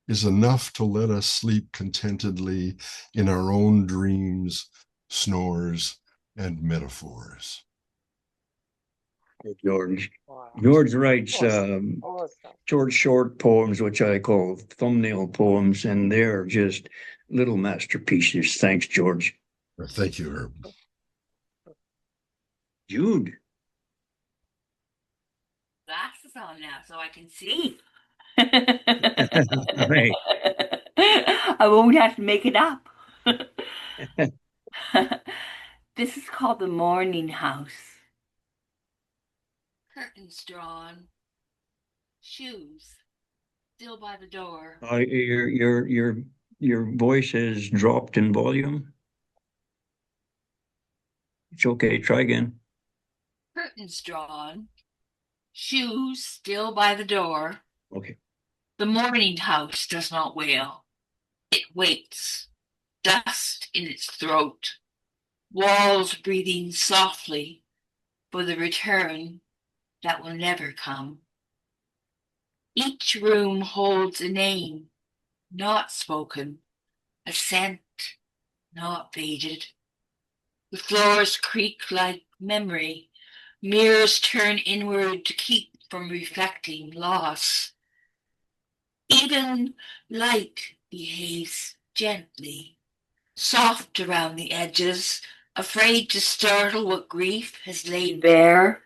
is enough to let us sleep contentedly in our own dreams, snores, and metaphors. George. Wow. George writes Awesome. Awesome. short poems, which I call thumbnail poems, and they're just little masterpieces. Thanks, George. Thank you, Herb. Jude. Glasses on now so I can see. Right. I won't have to make it up. This is called The Morning House. Curtains drawn, shoes still by the door. Your voice has dropped in volume. It's okay. Try again. Curtains drawn, shoes still by the door. Okay. The morning house does not wail. It waits, dust in its throat, walls breathing softly for the return that will never come. Each room holds a name, not spoken, a scent, not faded. The floors creak like memory, mirrors turn inward to keep from reflecting loss. Even light behaves gently, soft around the edges, afraid to startle what grief has laid bare.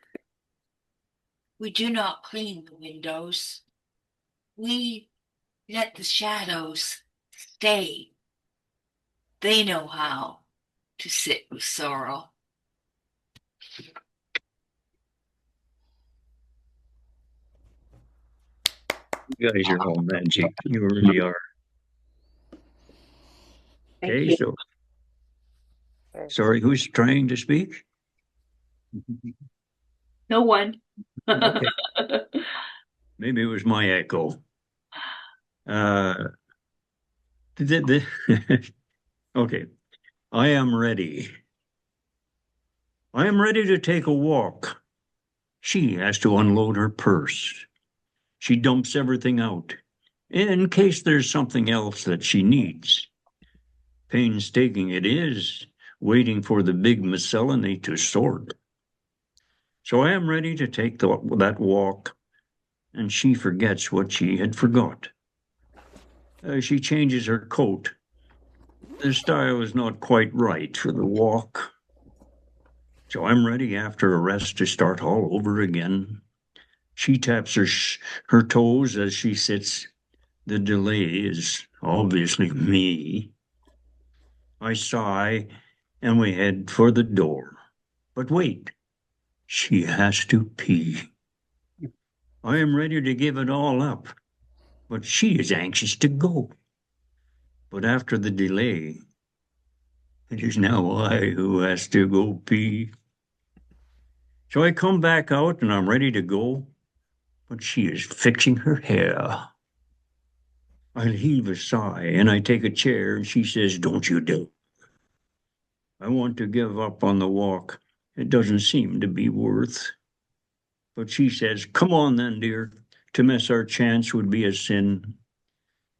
We do not clean the windows. We let the shadows stay. They know how to sit with sorrow. You guys are all magic. You really are. Thank Okay, you. so sorry, who's trying to speak? No one. Okay. Maybe it was my echo. Okay. I am ready. I am ready to take a walk. She has to unload her purse. She dumps everything out in case there's something else that she needs. Painstaking it is, waiting for the big miscellany to sort. So I am ready to take that walk, and she forgets what she had forgot. She changes her coat. The style is not quite right for the walk. So I'm ready after a rest to start all over again. She taps her toes as she sits. The delay is obviously me. I sigh, and we head for the door. But wait, she has to pee. I am ready to give it all up, but she is anxious to go. But after the delay, it is now I who has to go pee. So I come back out and I'm ready to go, but she is fixing her hair. I heave a sigh and I take a chair and she says, "Don't you do." I want to give up on the walk. It doesn't seem to be worth. But she says, "Come on then, dear. To miss our chance would be a sin.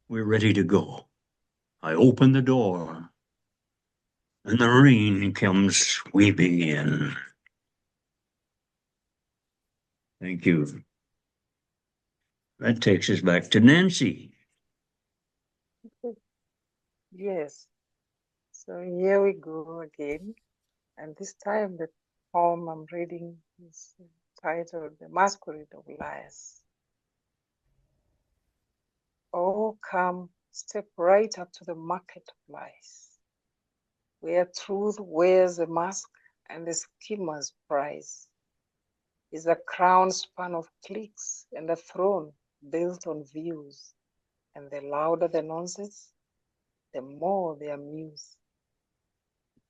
We're ready to go." I open the door and the rain comes sweeping in. Thank you. That takes us back to Nancy. Yes. So here we go again. And this time the poem I'm reading is titled The Masquerade of Liars. Oh, come, step right up to the market of lies, where truth wears a mask and the schemer's prize is a crown span of clicks and a throne built on views. And the louder the nonsense, the more they amuse.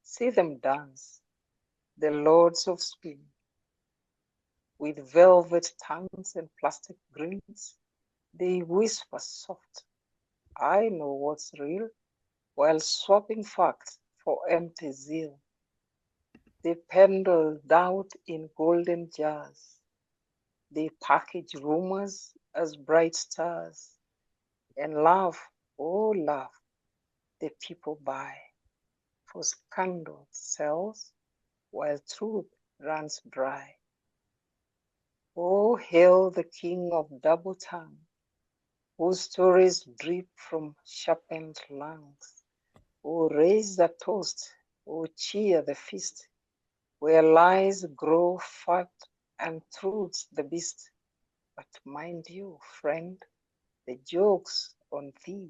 See them dance, the lords of spin, with velvet tongues and plastic grins. They whisper soft, "I know what's real," while swapping facts for empty zeal. They peddle doubt in golden jars. They package rumors as bright stars. And love, oh love, the people buy, for scandal sells while truth runs dry. Oh, hail the king of double tongue, whose stories drip from sharpened lungs. Oh, raise the toast, oh, cheer the feast, where lies grow fat and truth's the beast. But mind you, friend, the joke's on thee,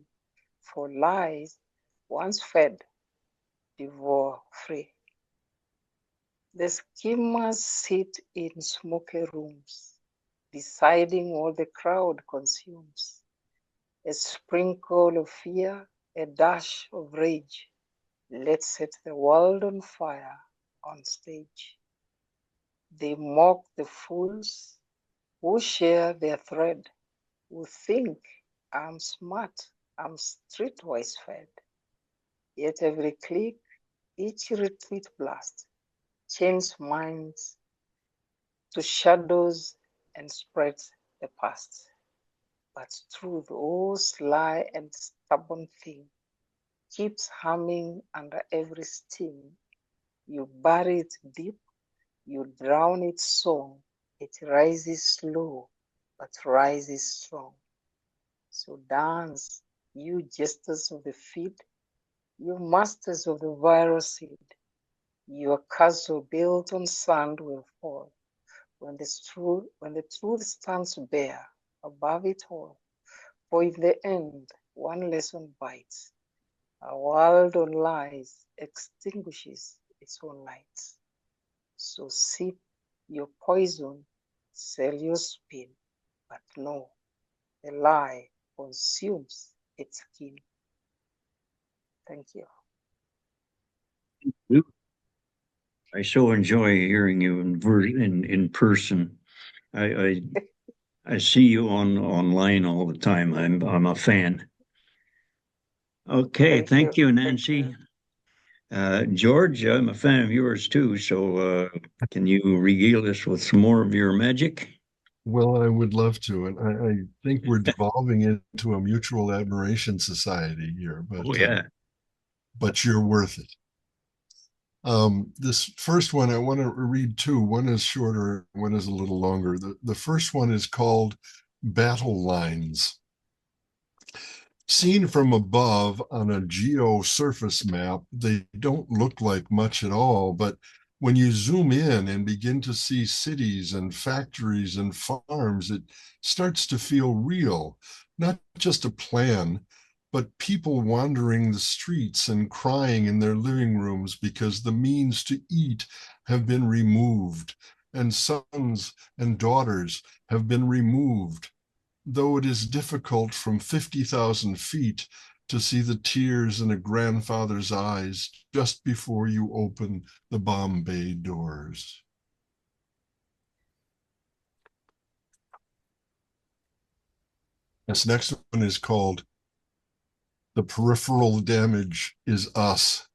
for lies, once fed, devour free. The schemers sit in smoky rooms, deciding all the crowd consumes. A sprinkle of fear, a dash of rage. Let's set the world on fire on stage. They mock the fools who share their thread, who think I'm smart, I'm streetwise fed. Yet every click, each retweet blast, changes minds to shadows and spreads the past. But truth, oh sly and stubborn thing, keeps humming under every steam. You bury it deep, you drown its song. It rises slow, but rises strong. So dance, you jesters of the feed, you masters of the viral seed. Your castle built on sand will fall when the truth stands bare above it all. For in the end, one lesson bites. A world on lies extinguishes its own lights. So sip your poison, sell your spin, but no, the lie consumes its skin. Thank you. I so enjoy hearing you in person. I see you online all the time. I'm a fan. Okay, thank you, Nancy. George, I'm a fan of yours too. So can you regale us with some more of your magic? Well, I would love to, and I think we're devolving into a mutual admiration society here. But Oh yeah. But you're worth it. This first one, I want to read two. One is shorter, one is a little longer. The first one is called Battle Lines. Seen from above on a geo-surface map, they don't look like much at all, but when you zoom in and begin to see cities and factories and farms, it starts to feel real, not just a plan, but people wandering the streets and crying in their living rooms because the means to eat have been removed, and sons and daughters have been removed, though it is difficult from 50,000 feet to see the tears in a grandfather's eyes just before you open the bomb bay doors. This next one is called The Peripheral Damage is Us.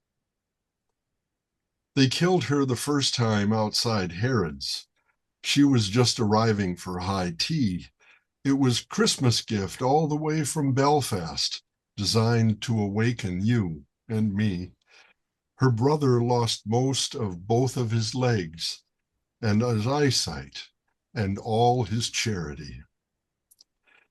They killed her the first time outside Harrods. She was just arriving for high tea. It was Christmas gift all the way from Belfast, designed to awaken you and me. Her brother lost most of both of his legs and his eyesight and all his charity.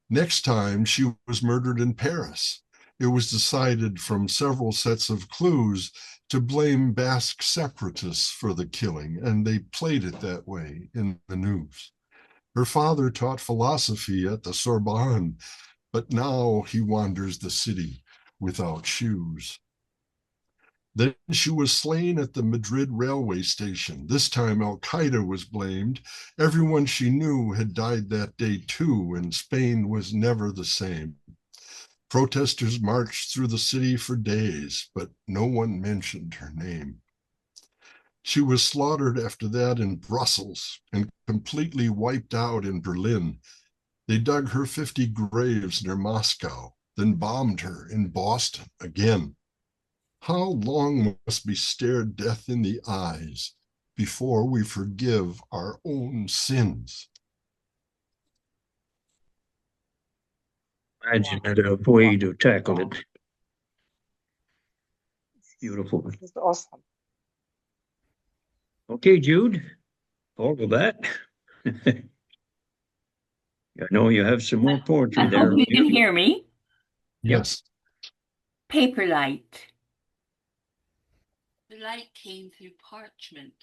Next time, she was murdered in Paris. It was decided from several sets of clues to blame Basque separatists for the killing, and they played it that way in the news. Her father taught philosophy at the Sorbonne, but now he wanders the city without shoes. Then she was slain at the Madrid railway station. This time Al-Qaeda was blamed. Everyone she knew had died that day too, and Spain was never the same. Protesters marched through the city for days, but no one mentioned her name. She was slaughtered after that in Brussels and completely wiped out in Berlin. They dug her 50 graves near Moscow, then bombed her in Boston again. How long must we stare death in the eyes before we forgive our own sins? imaginative way to tackle it. Beautiful. It's awesome. Okay, Jude, all of that. I know you have some more poetry I there. hope you can hear me. Yes. Paper light. The light came through parchment.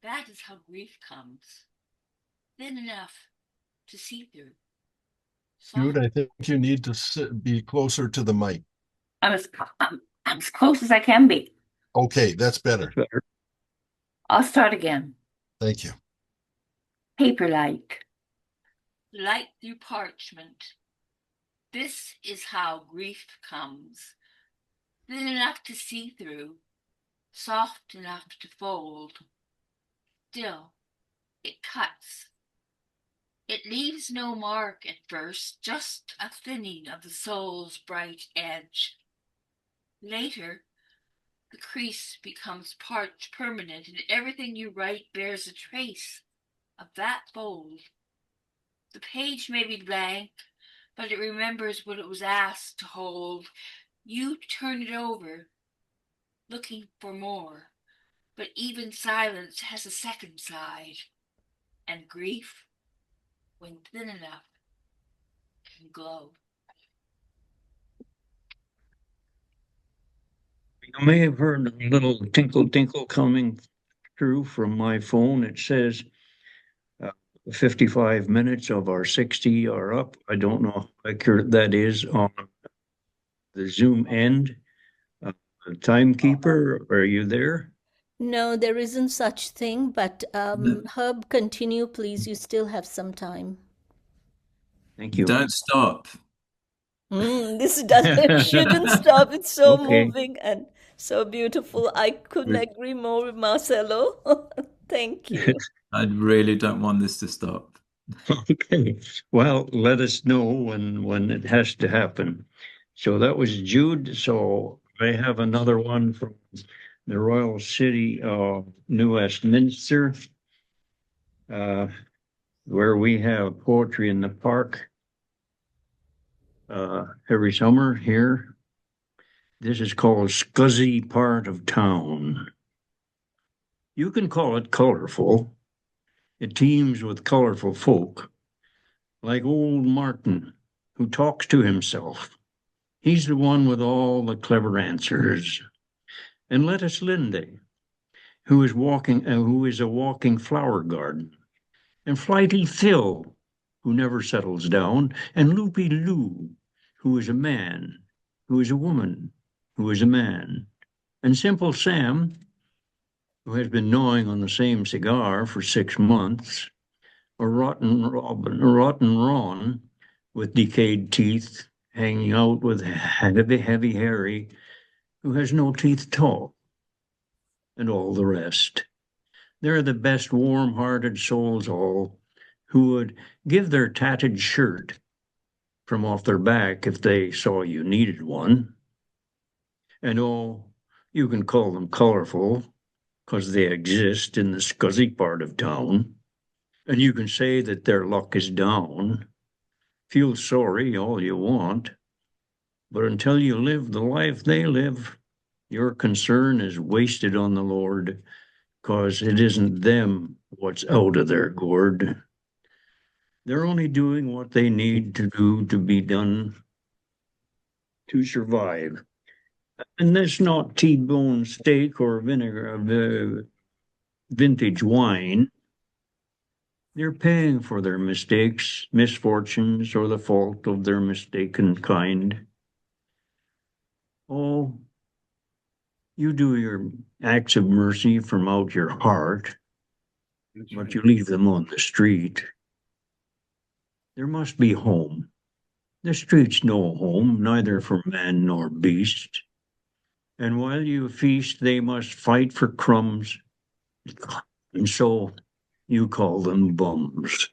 That is how grief comes. Thin enough to see through. Jude, I think you need to be closer to the mic. I'm as close as I can be. Okay, that's better. I'll start again. Thank you. Paper light. Light through parchment. This is how grief comes. Thin enough to see through, soft enough to fold. Still, it cuts. It leaves no mark at first, just a thinning of the soul's bright edge. Later, the crease becomes permanent, and everything you write bears a trace of that fold. The page may be blank, but it remembers what it was asked to hold. You turn it over, looking for more, but even silence has a second side, and grief, when thin enough, can glow. You may have heard a little tinkle tinkle coming through from my phone. It says 55 minutes of our 60 are up. I don't know how accurate that is on the Zoom end. Timekeeper, are you there? No, there isn't such thing, but Herb, continue, please. You still have some time. Thank you. Don't stop. This shouldn't stop. It's so Okay. moving and so beautiful. I couldn't agree more with Marcelo. Thank you. I really don't want this to stop. Okay. Well, let us know when it has to happen. So that was Jude. So I have another one from the Royal City of New Westminster, where we have poetry in the park every summer here. This is called Scuzzy Part of Town. You can call it colorful. It teems with colorful folk, like old Martin, who talks to himself. He's the one with all the clever answers. And lettuce Linde, who is a walking flower garden. And Flighty Phil, who never settles down. And Loopy Lou, who is a man, who is a woman, who is a man. And Simple Sam, who has been gnawing on the same cigar for 6 months. Or Rotten Ron, with decayed teeth, hanging out with heavy Harry, who has no teeth at all, and all the rest. They're the best warm-hearted souls all, who would give their tatted shirt from off their back if they saw you needed one. And oh, you can call them colorful, 'cause they exist in the scuzzy part of town. And you can say that their luck is down. Feel sorry all you want, but until you live the life they live, your concern is wasted on the Lord, 'cause it isn't them what's out of their gourd. They're only doing what they need to do to be done to survive. And that's not T-bone steak or vinegar, vintage wine. They're paying for their mistakes, misfortunes, or the fault of their mistaken kind. Oh, you do your acts of mercy from out your heart, but you leave them on the street. There must be home. The street's no home, neither for man nor beast. And while you feast, they must fight for crumbs. And so you call them bums.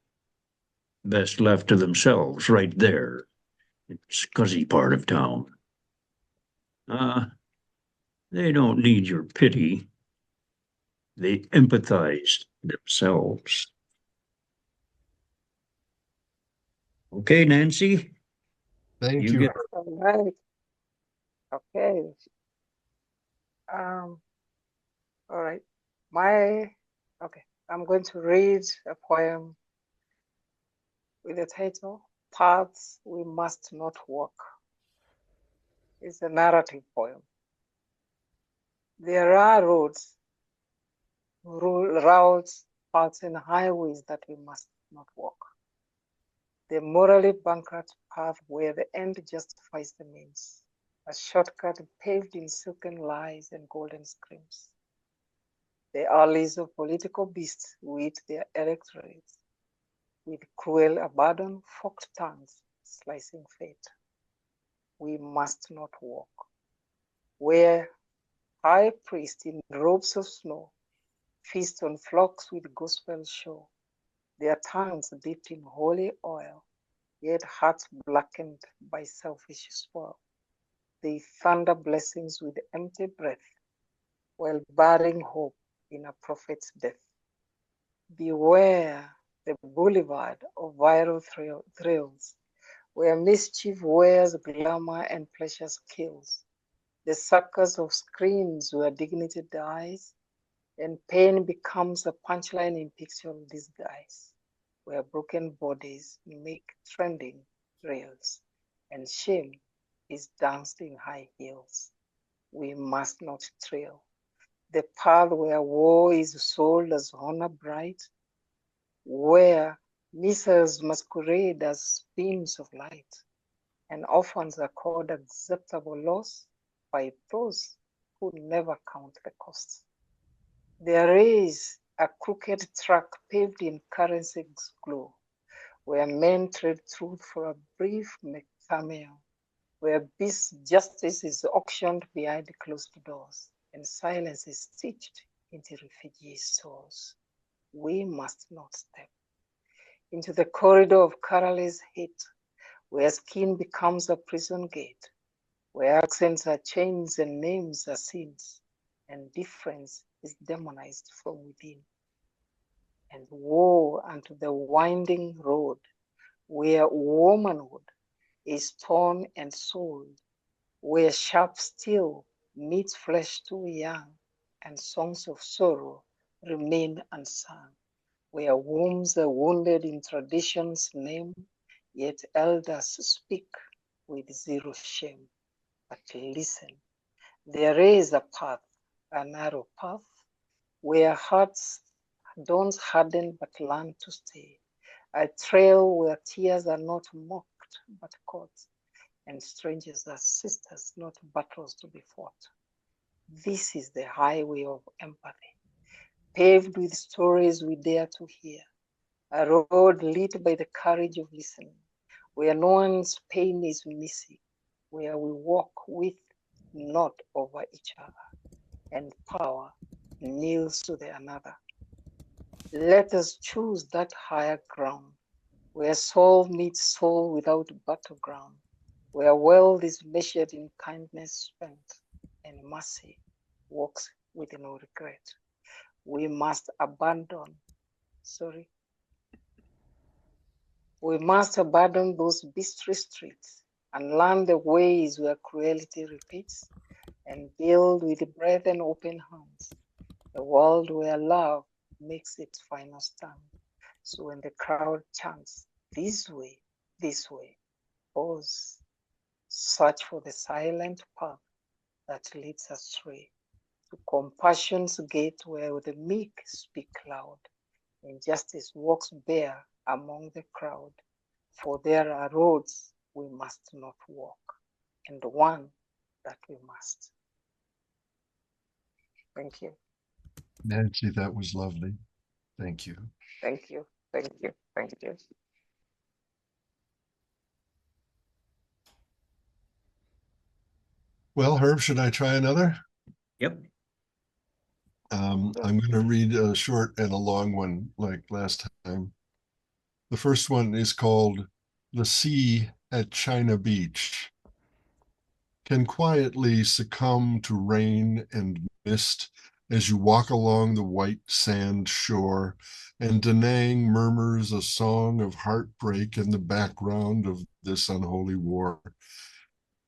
Best left to themselves right there, in the scuzzy part of town. They don't need your pity. They empathize themselves. Okay, Nancy, Thank You you. get All right. Okay. All right. Okay. I'm going to read a poem with the title, Paths We Must Not Walk. It's a narrative poem. There are roads, routes, paths, and highways that we must not walk. The morally bankrupt path where the end justifies the means, a shortcut paved in silken lies and golden screams. The alleys of political beasts with their electorates, with cruel abandon, forked tongues, slicing fate. We must not walk. Where high priests in robes of snow feast on flocks with gospel show, their tongues dipped in holy oil, yet hearts blackened by selfish spoil. They thunder blessings with empty breath, while burying hope in a prophet's death. Beware the boulevard of viral thrills, where mischief wears glamour and pleasure kills. The circus of screens where dignity dies, and pain becomes a punchline in picture disguise, where broken bodies make trending reels, and shame is danced in high heels. We must not trail the path where war is sold as honor bright, where missiles masquerade as beams of light, and orphans are called acceptable loss by those who never count the cost. There is a crooked track paved in currency's glow, where men trade truth for a brief cameo, where justice is auctioned behind closed doors, and silence is stitched into refugee souls. We must not step into the corridor of colorless hate, where skin becomes a prison gate, where accents are chains and names are sins, and difference is demonized from within. And woe unto the winding road, where womanhood is torn and sold, where sharp steel meets flesh too young, and songs of sorrow remain unsung, where wombs are wounded in tradition's name, yet elders speak with zero shame. But listen, there is a path, a narrow path, where hearts don't harden but learn to stay, a trail where tears are not mocked but caught, and strangers are sisters, not battles to be fought. This is the highway of empathy, paved with stories we dare to hear, a road lit by the courage of listening, where no one's pain is missing, where we walk with, not over each other, and power kneels to the another. Let us choose that higher ground, where soul meets soul without battleground, where wealth is measured in kindness spent, and mercy walks with no regret. We must abandon those beastly streets and learn the ways where cruelty repeats, and build with breath and open hands a world where love makes its final stand. So when the crowd chants, this way, pause, search for the silent path that leads astray, to compassion's gate where the meek speak loud, and justice walks bare among the crowd. For there are roads we must not walk, and one that we must. Thank you. Nancy, that was lovely. Thank you. Thank you. Thank you. Thank you. Well, Herb, should I try another? Yep. I'm going to read a short and a long one like last time. The first one is called The Sea at China Beach. Can quietly succumb to rain and mist as you walk along the white sand shore, and Da Nang murmurs a song of heartbreak in the background of this unholy war.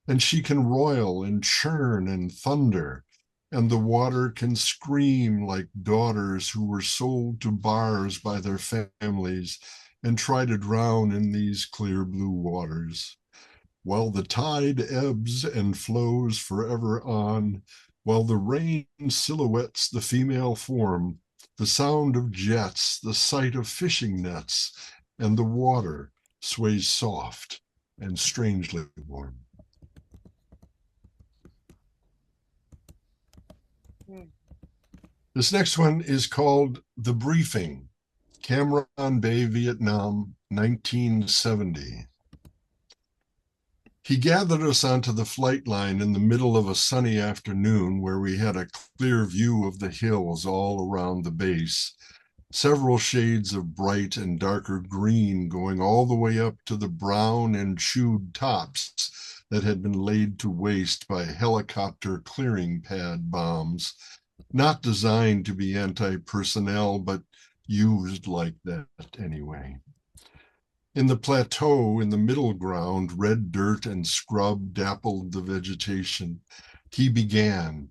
And she can roil and churn and thunder, and the water can scream like daughters who were sold to bars by their families and try to drown in these clear blue waters. While the tide ebbs and flows forever on, while the rain silhouettes the female form, the sound of jets, the sight of fishing nets, and the water sways soft and strangely warm. This next one is called The Briefing, Cam Bay, Vietnam, 1970. He gathered us onto the flight line in the middle of a sunny afternoon where we had a clear view of the hills all around the base, several shades of bright and darker green going all the way up to the brown and chewed tops that had been laid to waste by helicopter clearing pad bombs, not designed to be anti-personnel, but used like that anyway. In the plateau, in the middle ground, red dirt and scrub dappled the vegetation. He began.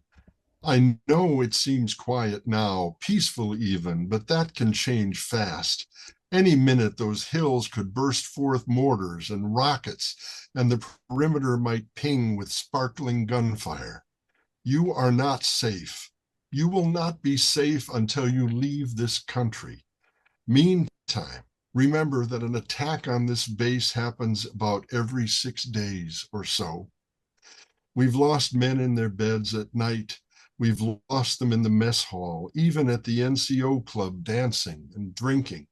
I know it seems quiet now, peaceful even, but that can change fast. Any minute, those hills could burst forth mortars and rockets, and the perimeter might ping with sparkling gunfire. You are not safe. You will not be safe until you leave this country. Meantime, remember that an attack on this base happens about every 6 days or so. We've lost men in their beds at night. We've lost them in the mess hall, even at the NCO club dancing and drinking.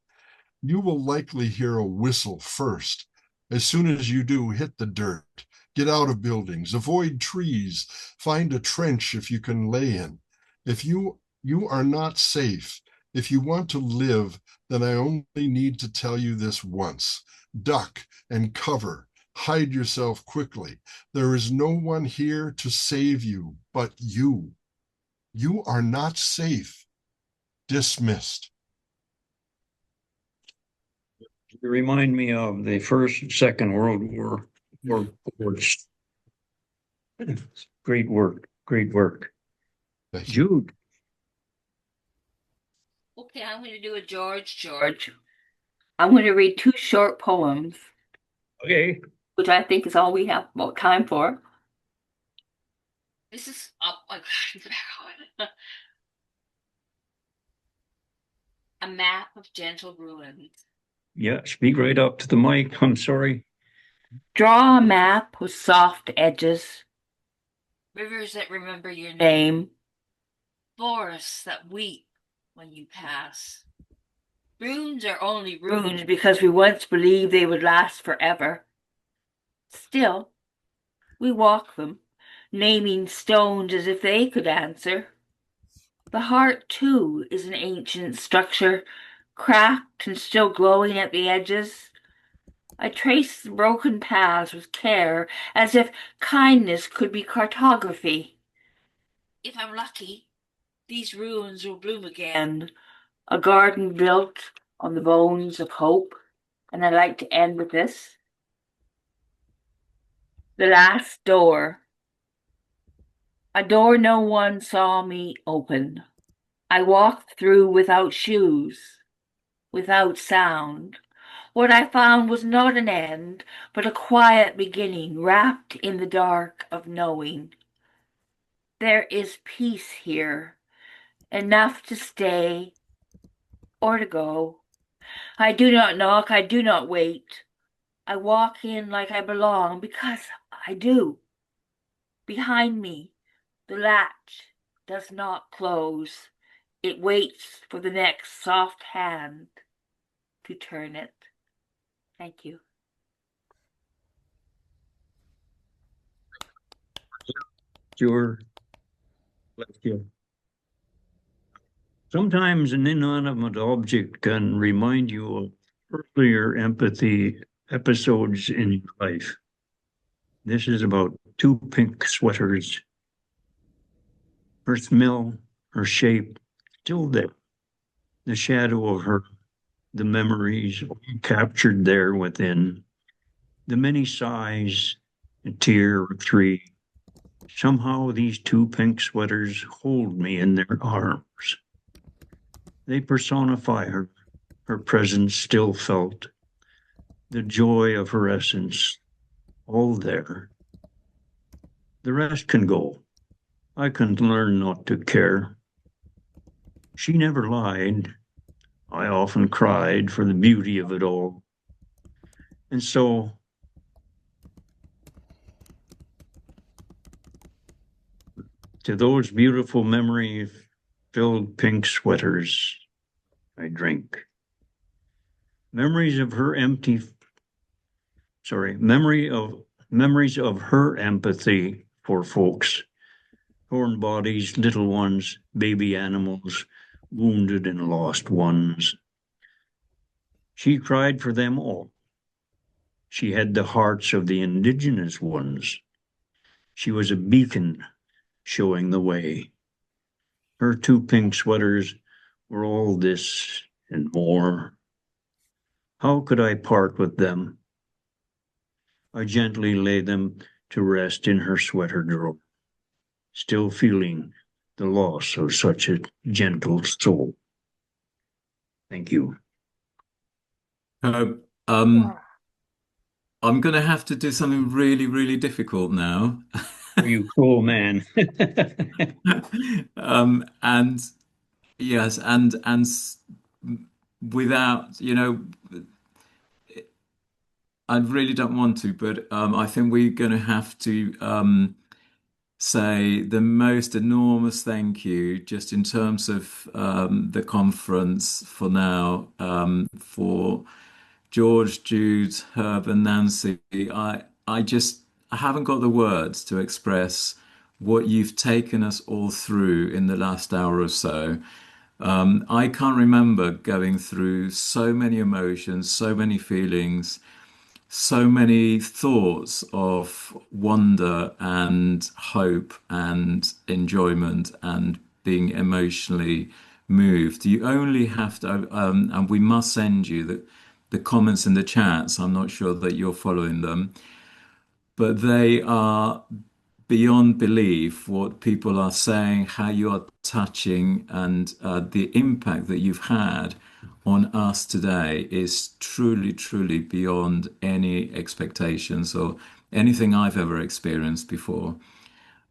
You will likely hear a whistle first. As soon as you do, hit the dirt. Get out of buildings, avoid trees, find a trench if you can lay in. If you are not safe, if you want to live, then I only need to tell you this once. Duck and cover. Hide yourself quickly. There is no one here to save you but you. You are not safe. Dismissed. You remind me of the First, Second World War reports. Great work. Great work. Thank you. Jude. Okay, I'm going to do a George. I'm going to read 2 short poems, Okay. which I think is all we have about time for. This is a map of gentle ruins. Yeah, speak right up to the mic. I'm sorry. Draw a map with soft edges, rivers that remember your name, forests that weep when you pass. Runes are only runes because we once believed they would last forever. Still, we walk them, naming stones as if they could answer. The heart, too, is an ancient structure, cracked and still glowing at the edges. I trace the broken paths with care, as if kindness could be cartography. If I'm lucky, these ruins will bloom again, a garden built on the bones of hope. And I'd like to end with this. The last door. A door no one saw me open. I walked through without shoes, without sound. What I found was not an end, but a quiet beginning wrapped in the dark of knowing. There is peace here, enough to stay or to go. I do not knock, I do not wait. I walk in like I belong because I do. Behind me, the latch does not close. It waits for the next soft hand to turn it. Thank you. Sure. Bless you. Sometimes an inanimate object can remind you of earlier empathy episodes in your life. This is about 2 pink sweaters. Her smell, her shape still there, the shadow of her, the memories captured there within, the many sighs, a tear or three. Somehow these two pink sweaters hold me in their arms. They personify her presence still felt, the joy of her essence, all there. The rest can go. I can learn not to care. She never lied. I often cried for the beauty of it all. And so, to those beautiful memory-filled pink sweaters, I drink. Memories of her memories of her empathy for folks, torn bodies, little ones, baby animals, wounded and lost ones. She cried for them all. She had the hearts of the indigenous ones. She was a beacon showing the way. Her two pink sweaters were all this and more. How could I part with them? I gently lay them to rest in her sweater drawer, still feeling the loss of such a gentle soul. Thank you. I'm going to have to do something really, really difficult now. You cool man. And yes, and without, I really don't want to, but I think we're going to have to say the most enormous thank you, just in terms of the conference for now, for George, Jude, Herb, and Nancy. I haven't got the words to express what you've taken us all through in the last hour or so. I can't remember going through so many emotions, so many feelings, so many thoughts of wonder and hope and enjoyment and being emotionally moved. You only have to, and we must send you the comments in the chats. I'm not sure that you're following them, but they are beyond belief what people are saying, how you are touching, and the impact that you've had on us today is truly, truly beyond any expectations or anything I've ever experienced before.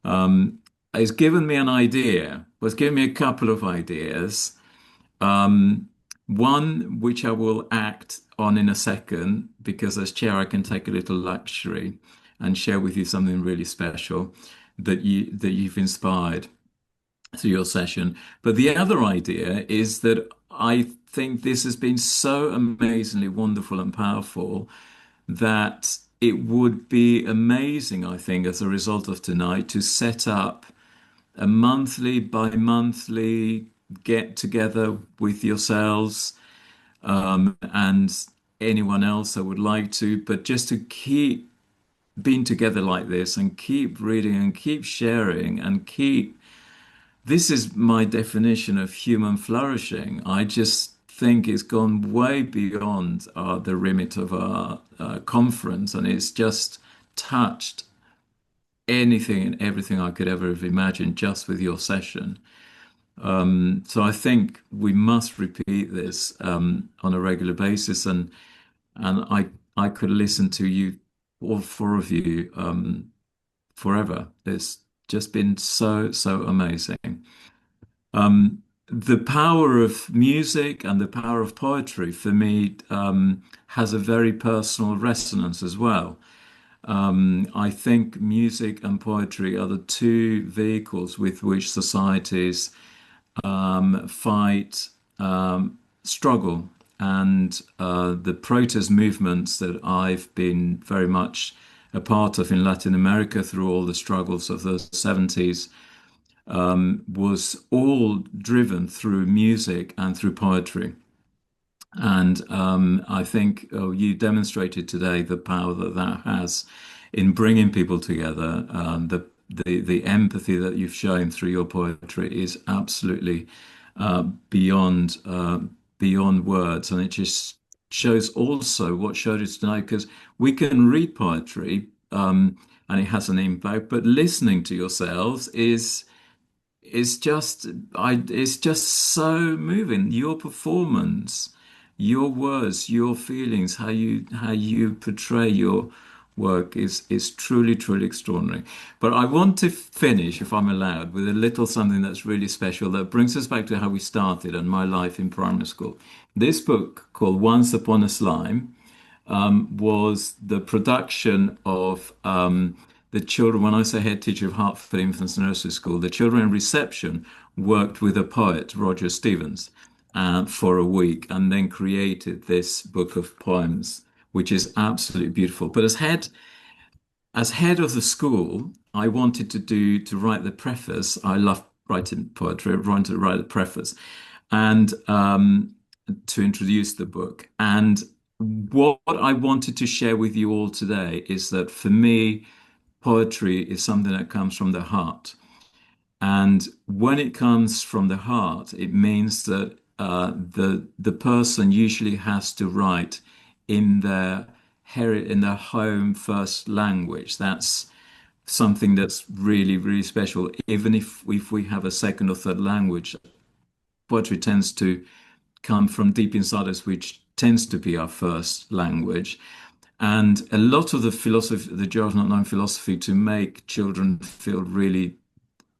It's given me an idea, well, it's given me a couple of ideas. One which I will act on in a second, because as chair I can take a little luxury and share with you something really special that you've inspired through your session. But the other idea is that I think this has been so amazingly wonderful and powerful that it would be amazing, I think, as a result of tonight, to set up a monthly, bi-monthly get together with yourselves and anyone else that would like to, but just to keep being together like this and keep reading and keep sharing and keep. This is my definition of human flourishing. I just think it's gone way beyond the remit of our conference, and it's just touched anything and everything I could ever have imagined just with your session. So I think we must repeat this on a regular basis, and I could listen to you, all four of you, forever. It's just been so amazing. The power of music and the power of poetry for me has a very personal resonance as well. I think music and poetry are the two vehicles with which societies fight, struggle, and the protest movements that I've been very much a part of in Latin America through all the struggles of the 70s was all driven through music and through poetry. And I think you demonstrated today the power that has in bringing people together, the empathy that you've shown through your poetry is absolutely beyond beyond words, and it just shows also what showed us tonight, because we can read poetry and it has an impact, but listening to yourselves is just it's just so moving. Your performance, your words, your feelings, how you portray your work is truly, truly extraordinary. But I want to finish, if I'm allowed, with a little something that's really special that brings us back to how we started and my life in primary school. This book, called Once Upon a Slime, was the production of the children. When I say head teacher of Hertford Infants Nursery School, the children in reception worked with a poet, Roger Stevens, for a week, and then created this book of poems, which is absolutely beautiful. But as head of the school, I wanted to write the preface. I love writing poetry. I wanted to write the preface, and to introduce the book. And what I wanted to share with you all today is that for me, poetry is something that comes from the heart. And when it comes from the heart, it means that the person usually has to write in their home first language. That's something that's really, really special. Even if we have a second or third language, poetry tends to come from deep inside us, which tends to be our first language. And a lot of the philosophy, the Joy of Not Knowing philosophy, to make children feel really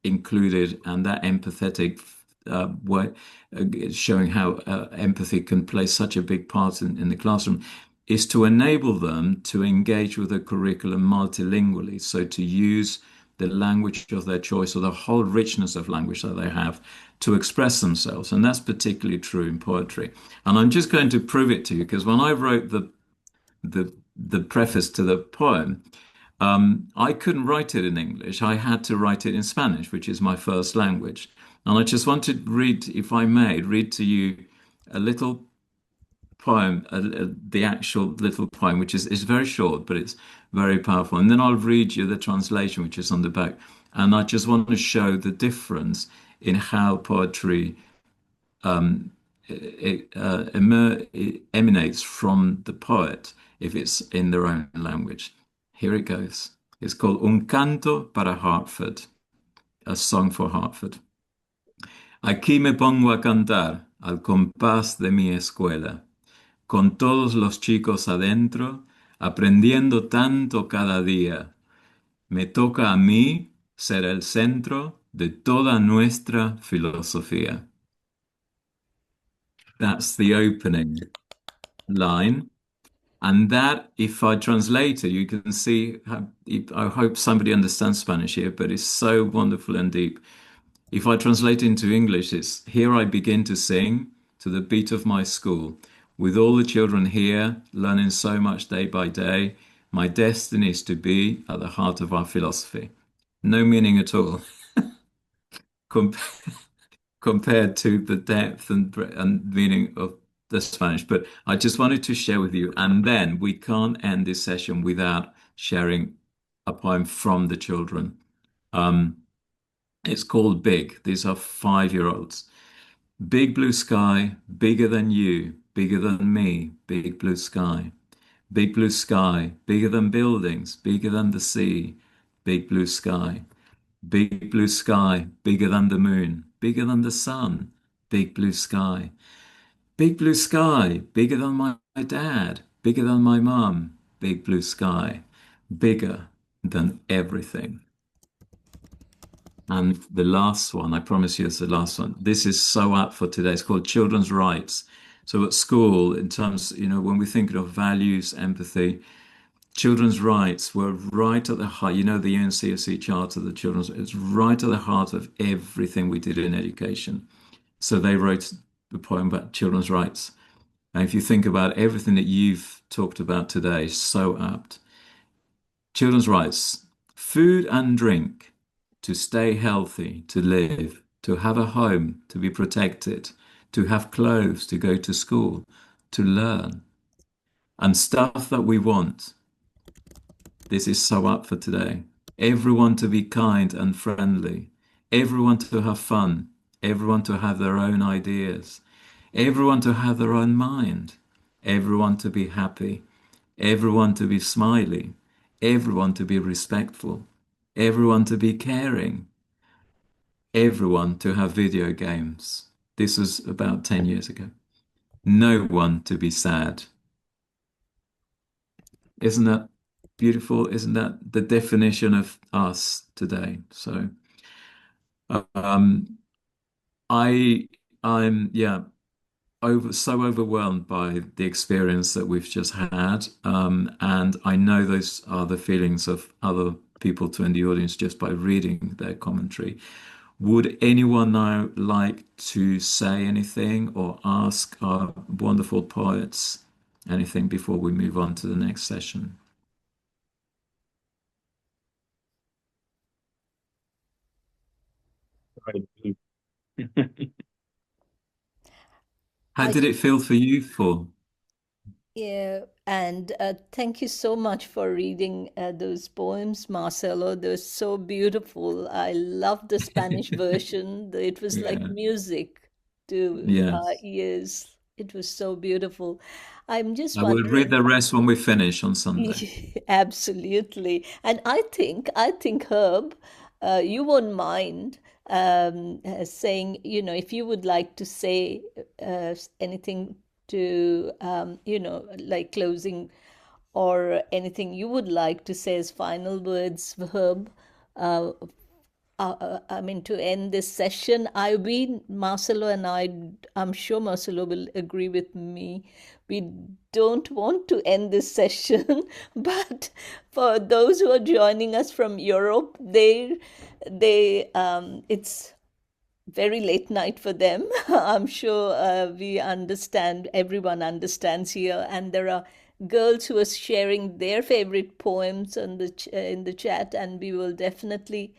included and that empathetic way, showing how empathy can play such a big part in the classroom, is to enable them to engage with the curriculum multilingually. So to use the language of their choice, or the whole richness of language that they have, to express themselves. And that's particularly true in poetry. And I'm just going to prove it to you, because when I wrote the preface to the poem, I couldn't write it in English. I had to write it in Spanish, which is my first language. And I just want to read, if I may, read to you a little poem, the actual little poem, which is very short, but it's very powerful. And then I'll read you the translation, which is on the back. And I just want to show the difference in how poetry it emanates from the poet if it's in their own language. Here it goes. It's called Un Canto para Hartford, a song for Hartford. Aquí me pongo a cantar al compás de mi escuela, con todos los chicos adentro, aprendiendo tanto cada día. Me toca a mí ser el centro de toda nuestra filosofía. That's the opening line. And that, if I translate it, you can see how, I hope somebody understands Spanish here, but it's so wonderful and deep. If I translate into English, it's here I begin to sing to the beat of my school. With all the children here, learning so much day by day, my destiny is to be at the heart of our philosophy. No meaning at all compared to the depth and meaning of the Spanish. But I just wanted to share with you. And then we can't end this session without sharing a poem from the children. It's called Big. These are 5-year-olds. Big blue sky, bigger than you, bigger than me, big blue sky. Big blue sky, bigger than buildings, bigger than the sea, big blue sky. Big blue sky, bigger than the moon, bigger than the sun, big blue sky. Big blue sky, bigger than my dad, bigger than my mum, big blue sky, bigger than everything. And the last one, I promise you, it's the last one. This is so apt for today. It's called Children's Rights. So at school, in terms, when we think of values, empathy, children's rights were right at the heart. The UNCSC Charter, the children's, it's right at the heart of everything we did in education. So they wrote the poem about children's rights. And if you think about everything that you've talked about today, so apt. Children's rights, food and drink, to stay healthy, to live, to have a home, to be protected, to have clothes, to go to school, to learn, and stuff that we want. This is so up for today. everyone to be kind and friendly, everyone to have fun, everyone to have their own ideas, everyone to have their own mind, everyone to be happy, everyone to be smiley, everyone to be respectful, everyone to be caring, everyone to have video games. This was about 10 years ago. No one to be sad. Isn't that beautiful? Isn't that the definition of us today? So, um, I'm yeah so overwhelmed by the experience that we've just had, and I know those are the feelings of other people too in the audience just by reading their commentary. Would anyone now like to say anything or ask our wonderful poets anything before we move on to the next session? How did it feel for you, for? Yeah, and thank you so much for reading those poems, Marcelo. They're so beautiful. I love the Spanish version. It was like Yeah. music to our Yes. ears. It was so beautiful. I'm just I will read wondering. the rest when we finish on Sunday. Absolutely. And I think, Herb, you won't mind saying, if you would like to say anything to, like closing or anything you would like to say as final words, Herb, uh, I mean, to end this session, Marcelo and I'm sure Marcelo will agree with me. We don't want to end this session, but for those who are joining us from Europe, it's very late night for them. I'm sure everyone understands here, and there are girls who are sharing their favorite poems in the chat, and we will definitely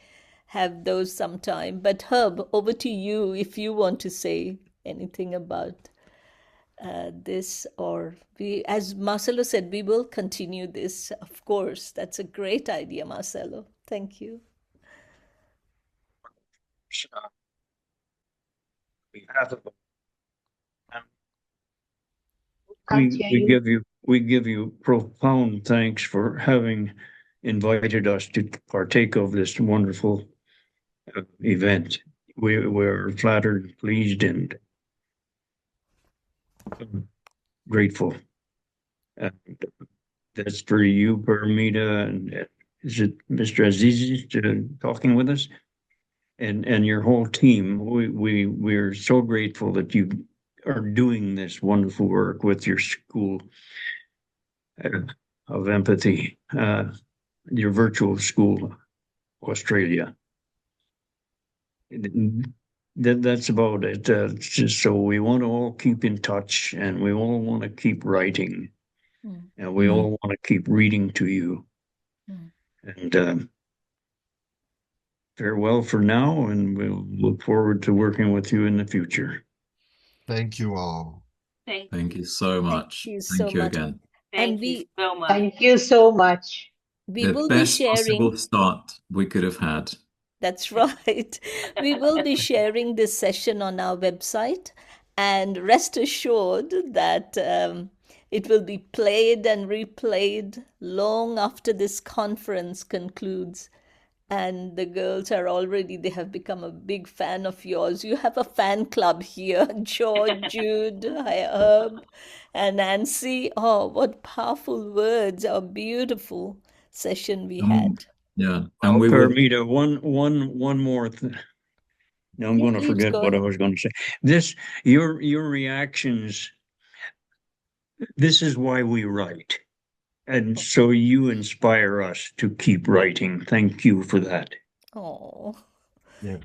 have those sometime. But Herb, over to you if you want to say anything about this, or as Marcelo said, we will continue this, of course. That's a great idea, Marcelo. Thank you. We give you profound thanks for having invited us to partake of this wonderful event. We're flattered, pleased, and grateful. And that's for you, Paramita, and is it Mr. Azizi talking with us? And your whole team. We're so grateful that you are doing this wonderful work with your school of empathy, your virtual school, Australia. That's about it. Just so we want to all keep in touch, and we all want to keep writing, and we all want to keep reading to you. And farewell for now, and we'll look forward to working with you in the future. Thank you all. Thank you so much. Thank you so Thank you much. again. And Thank you so much. Thank you so much. we The will be best possible sharing. start we could have had. That's right. We will be sharing this session on our website, and rest assured that it will be played and replayed long after this conference concludes. And the girls they have become a big fan of yours. You have a fan club here. George, Jude, Herb, and Nancy. Oh, what powerful words. A beautiful session we had. Yeah, and we would. Paramita, one more thing. Now I'm Yeah, going to please forget go what I ahead. was going to say. Your reactions. This is why we write, and so you inspire us to keep writing. Thank you for that. Oh, Yeah.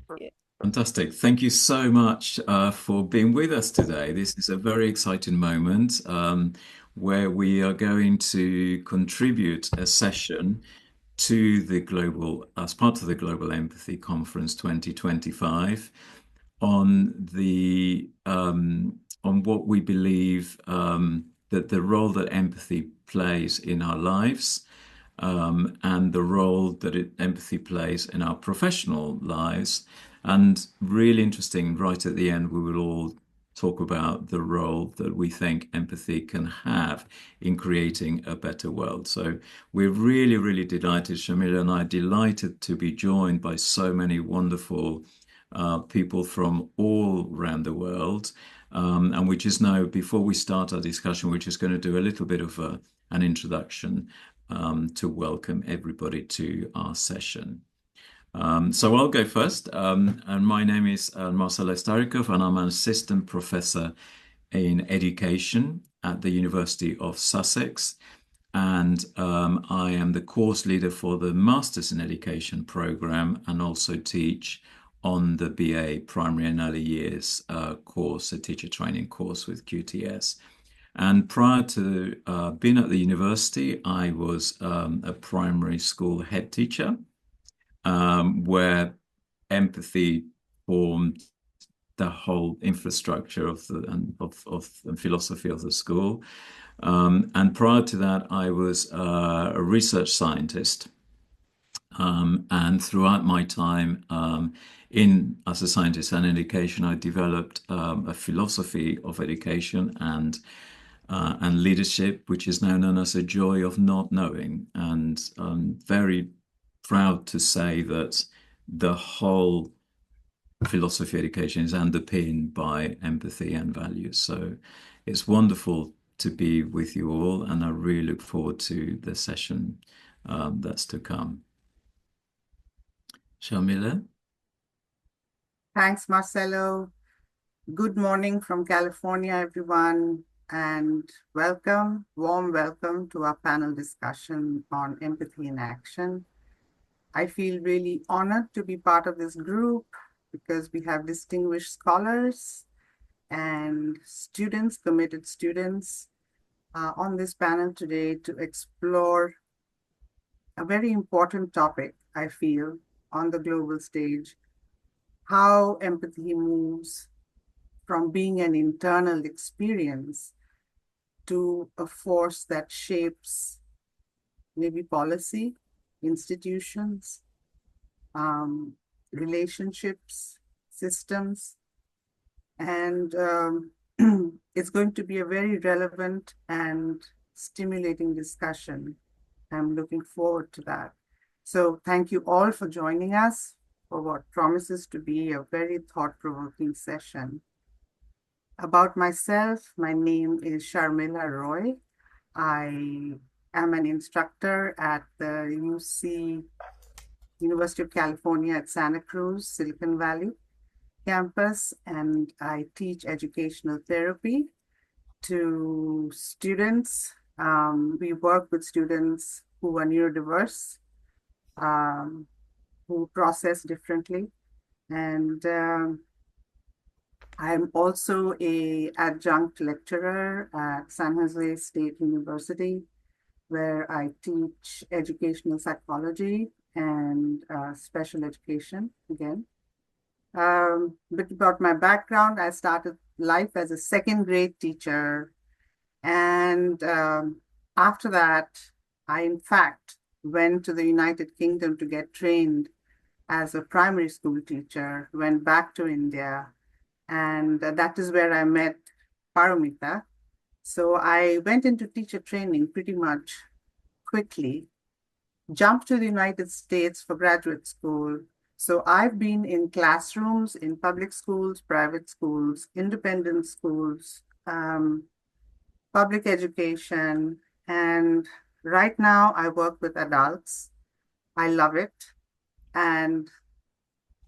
Fantastic. Thank you so much for being with us today. This is a very exciting moment where we are going to contribute a session to the as part of the Global Empathy Conference 2025 on what we believe that the role that empathy plays in our lives, and the role that empathy plays in our professional lives. And really interesting, right at the end, we will all talk about the role that we think empathy can have in creating a better world. So we're really, really delighted, Sharmila and I, delighted to be joined by so many wonderful people from all around the world. And we just know, before we start our discussion, we're just going to do a little bit of an introduction to welcome everybody to our session. So I'll go first. And my name is Marcelo Staricoff, and I'm an assistant professor in education at the University of Sussex. And I am the course leader for the Masters in Education program, and also teach on the BA Primary and Early Years course, a teacher training course with QTS. And prior to being at the university, I was a primary school head teacher, where empathy formed the whole infrastructure of the philosophy of the school. And prior to that, I was a research scientist. And throughout my time as a scientist and education, I developed a philosophy of education and leadership, which is now known as a joy of not knowing. And I'm very proud to say that the whole philosophy of education is underpinned by empathy and values. So it's wonderful to be with you all, and I really look forward to the session that's to come. Sharmila? Thanks, Marcelo. Good morning from California, everyone, and welcome, warm welcome to our panel discussion on empathy in action. I feel really honored to be part of this group because we have distinguished scholars and students, committed students, on this panel today to explore a very important topic, I feel, on the global stage: how empathy moves from being an internal experience to a force that shapes maybe policy, institutions, relationships, systems. And it's going to be a very relevant and stimulating discussion. I'm looking forward to that. So thank you all for joining us for what promises to be a very thought-provoking session. About myself, my name is Sharmila Roy. I am an instructor at the University of California at Santa Cruz, Silicon Valley campus, and I teach educational therapy to students. We work with students who are neurodiverse, who process differently. And I'm also an adjunct lecturer at San Jose State University, where I teach educational psychology and special education again. Bit about my background: I started life as a second grade teacher. And after that, I in fact went to the United Kingdom to get trained as a primary school teacher, went back to India, and that is where I met Paramita. So I went into teacher training pretty much quickly, jumped to the United States for graduate school. So I've been in classrooms in public schools, private schools, independent schools, public education, and right now I work with adults. I love it. And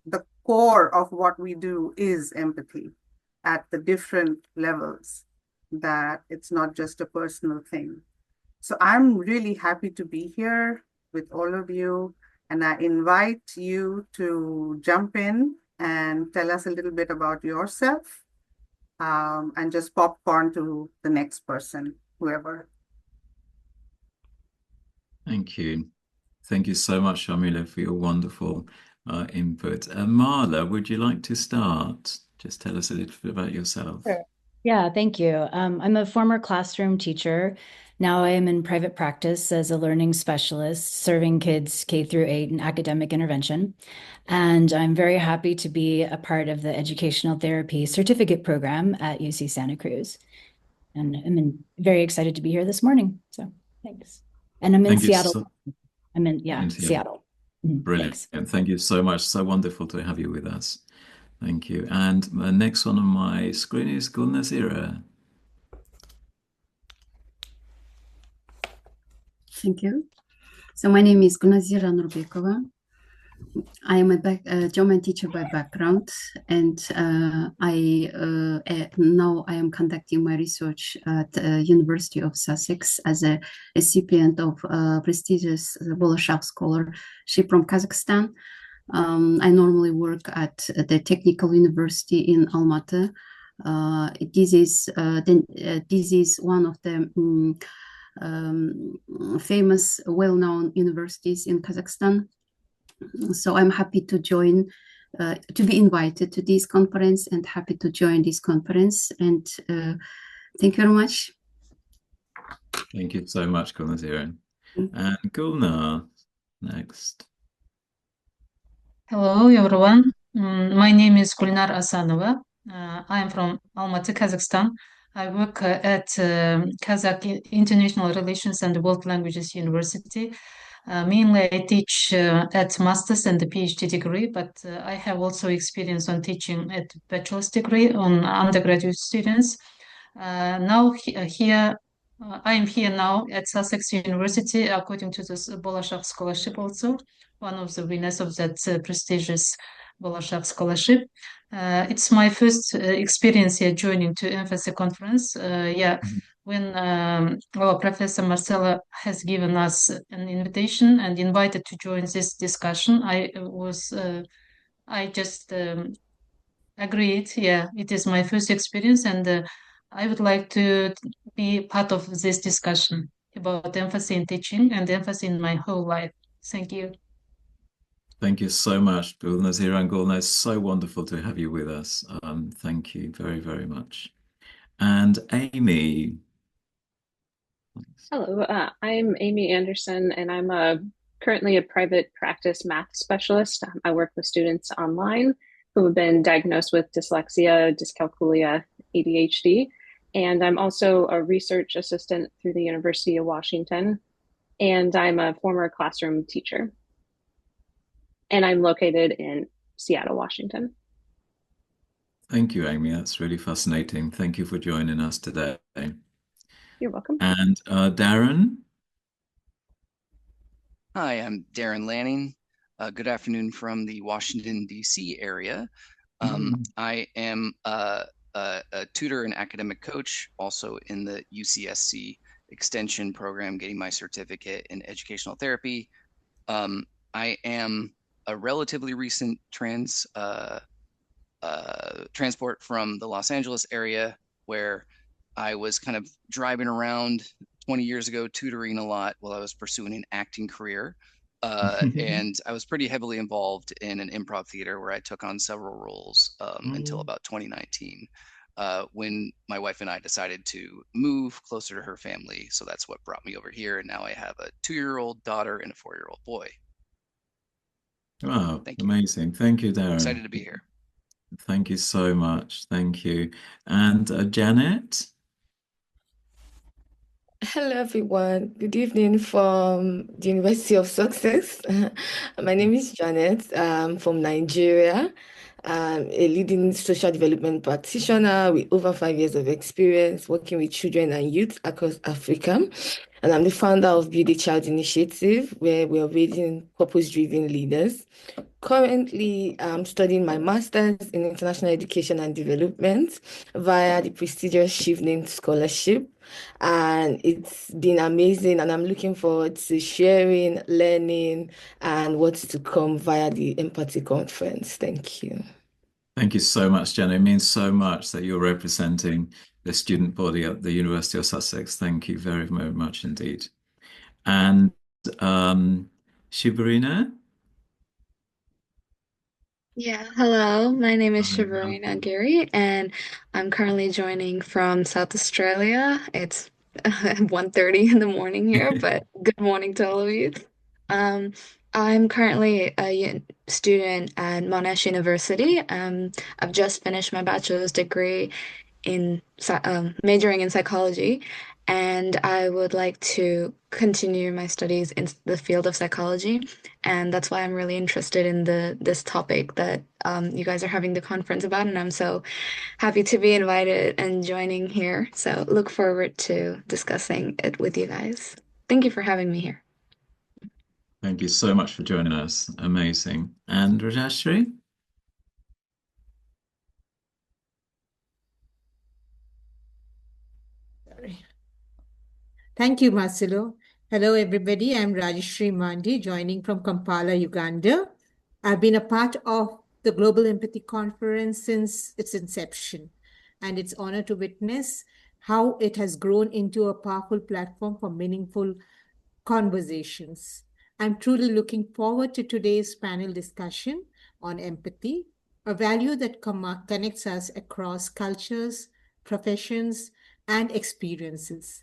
the core of what we do is empathy at the different levels, that it's not just a personal thing. So I'm really happy to be here with all of you, and I invite you to jump in and tell us a little bit about yourself, and just popcorn to the next person, whoever. Thank you. Thank you so much, Sharmila, for your wonderful input. Marla, would you like to start? Just tell us a little bit about yourself. Sure. Yeah, thank you. I'm a former classroom teacher, Now I am in private practice as a learning specialist, serving kids K through 8 in academic intervention. And I'm very happy to be a part of the Educational Therapy Certificate Program at UC Santa Cruz. And very excited to be here this morning. So thanks. And I'm in Thank you Seattle. I'm in Seattle. Brilliant. Thanks. Thank you so much. So wonderful to have you with us. Thank you. And the next one on my screen is Gulnazira. Thank you. So my name is Gulnazira Nurbekova. I am a German teacher by background, and now I am conducting my research at the University of Sussex as a recipient of prestigious Bolashov Scholarship from Kazakhstan. I normally work at the Technical University in Almaty. This is one of the famous, well-known universities in Kazakhstan. So I'm happy to join, to be invited to this conference, and happy to join this conference. And thank you very much. Thank you so much, Gulnazira. And Gulnar, next. Hello, everyone. My name is Gulnar Asanova. I am from Almaty, Kazakhstan. I work at Kazakh International Relations and World Languages University. Mainly, I teach at master's and the PhD degree, but I have also experience on teaching at bachelor's degree on undergraduate students. I am here now at Sussex University, according to this Bolashov Scholarship also, one of the winners of that prestigious Bolashov Scholarship. It's my first experience here joining to Empathy Conference. When our Professor Marcelo has given us an invitation and invited to join this discussion, I just agreed. Yeah, it is my first experience, and I would like to be part of this discussion about empathy in teaching and empathy in my whole life. Thank you. Thank you so much, Gulnazira and Gulnar. It's so wonderful to have you with us. Thank you very, very much. And Amy. Hello, I'm Amy Anderson, and I'm currently a private practice math specialist. I work with students online who have been diagnosed with dyslexia, dyscalculia, ADHD, and I'm also a research assistant through the University of Washington, and I'm a former classroom teacher. And I'm located in Seattle, Washington. Thank you, Amy. That's really fascinating. Thank you for joining us today. You're welcome. And Darren? Hi, I'm Darren Lanning. Good afternoon from the Washington, D.C. area. I am a tutor and academic coach, also in the UCSC extension program, getting my certificate in educational therapy. I am a relatively recent transport from the Los Angeles area, where I was kind of driving around 20 years ago, tutoring a lot while I was pursuing an acting career. And I was pretty heavily involved in an improv theater where I took on several roles until about 2019, when my wife and I decided to move closer to her family. So that's what brought me over here. And now I have a 2-year-old daughter and a 4-year-old boy. Oh, amazing. Thank you, Darren. Excited to be here. Thank you so much. Thank you. And Janet? Hello, everyone. Good evening from the University of Sussex. My name is Janet. I'm from Nigeria. I'm a leading social development practitioner with over 5 years of experience working with children and youth across Africa. And I'm the founder of Build a Child Initiative, where we are raising purpose-driven leaders. Currently, I'm studying my master's in international education and development via the prestigious Chevening Scholarship. And it's been amazing, and I'm looking forward to sharing, learning, and what's to come via the Empathy Conference. Thank you. Thank you so much, Janet. It means so much that you're representing the student body at the University of Sussex. Thank you very, very much indeed. And Shibarina? Yeah, hello. My name is Shivarina Giri, and I'm currently joining from South Australia. It's 1:30 in the morning here, but good morning to all of you. Um, I'm currently a student at Monash University. I've just finished my bachelor's degree in majoring in psychology, and I would like to continue my studies in the field of psychology, and that's why I'm really interested in this topic that you guys are having the conference about, and I'm so happy to be invited and joining here. So look forward to discussing it with you guys. Thank you for having me here. Thank you so much for joining us. Amazing. And Rajashri? Sorry. Thank you, Marcelo. Hello, everybody. I'm Rajashri Mandi, joining from Kampala, Uganda. I've been a part of the Global Empathy Conference since its inception, and it's an honor to witness how it has grown into a powerful platform for meaningful conversations. I'm truly looking forward to today's panel discussion on empathy, a value that connects us across cultures, professions, and experiences.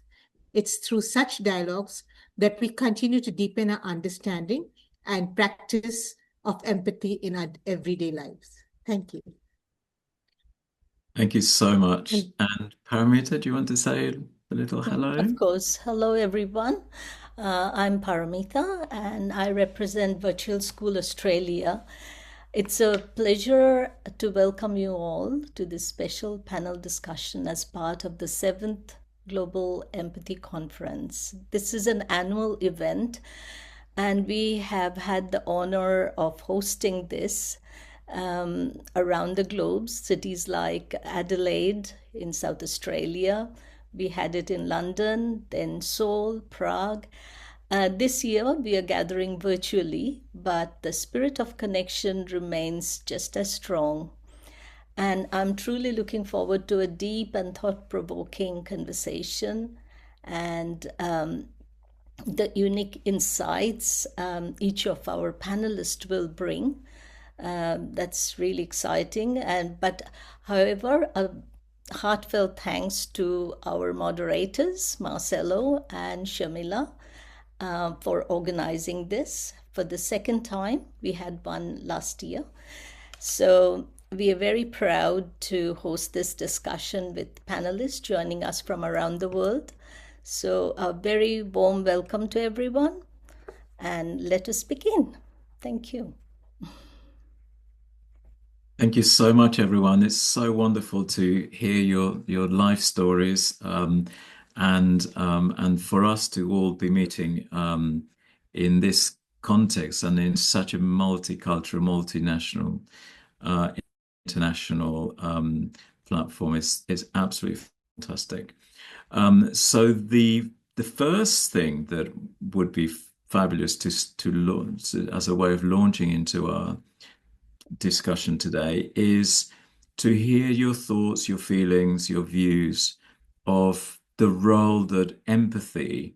It's through such dialogues that we continue to deepen our understanding and practice of empathy in our everyday lives. Thank you. Thank you so much. And Paramita, do you want to say a little hello? Of course. Hello, everyone. I'm Paramita, and I represent Virtual School Australia. It's a pleasure to welcome you all to this special panel discussion as part of the 7th Global Empathy Conference. This is an annual event, and we have had the honor of hosting this around the globe, cities like Adelaide in South Australia. We had it in London, then Seoul, Prague. This year, we are gathering virtually, but the spirit of connection remains just as strong. And I'm truly looking forward to a deep and thought-provoking conversation and the unique insights each of our panelists will bring. That's really exciting. But however, a heartfelt thanks to our moderators, Marcelo and Sharmila, for organizing this for the second time. We had one last year. So we are very proud to host this discussion with panelists joining us from around the world. So a very warm welcome to everyone, and let us begin. Thank you. Thank you so much, everyone. It's so wonderful to hear your life stories, and for us to all be meeting in this context and in such a multicultural, multinational, international platform is absolutely fantastic. So the first thing that would be fabulous to launch as a way of launching into our discussion today is to hear your thoughts, your feelings, your views of the role that empathy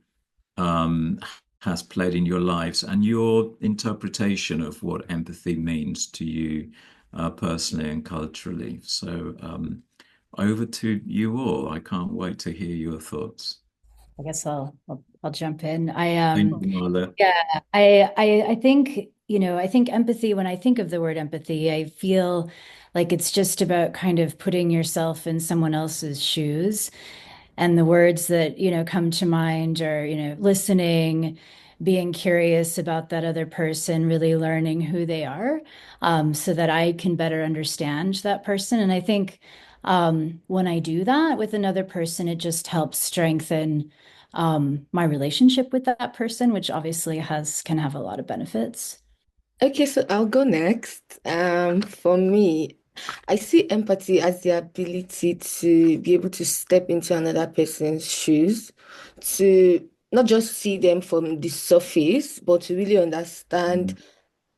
has played in your lives and your interpretation of what empathy means to you personally and culturally. So over to you all. I can't wait to hear your thoughts. I guess I'll jump in. Thank you, Marla. Yeah, I think, I think empathy, when I think of the word empathy, I feel like it's just about kind of putting yourself in someone else's shoes. And the words that, come to mind are, listening, being curious about that other person, really learning who they are, so that I can better understand that person. And I think when I do that with another person, it just helps strengthen my relationship with that person, which obviously can have a lot of benefits. Okay, so I'll go next. For me, I see empathy as the ability to be able to step into another person's shoes, to not just see them from the surface, but to really understand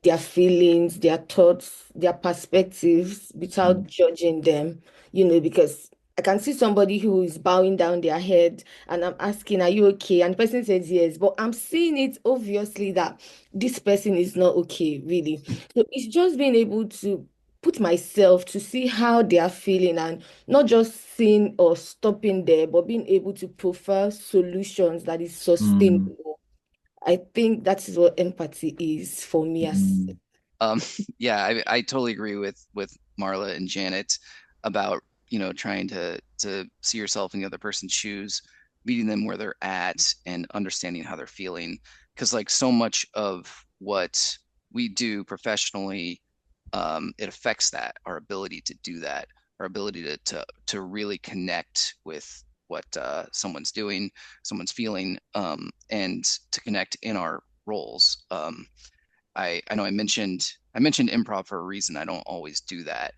their feelings, their thoughts, their perspectives without judging them, because I can see somebody who is bowing down their head and I'm asking, are you okay? And the person says yes, but I'm seeing it obviously that this person is not okay, really. So it's just being able to put myself to see how they are feeling, and not just seeing or stopping there, but being able to prefer solutions that is sustainable. I think that is what empathy is for me as Yeah, I totally agree with Marla and Janet about, trying to see yourself in the other person's shoes, meeting them where they're at and understanding how they're feeling. Because like so much of what we do professionally, it affects that, our ability to do that, our ability to really connect with what someone's doing, someone's feeling, and to connect in our roles. I know I mentioned improv for a reason. I don't always do that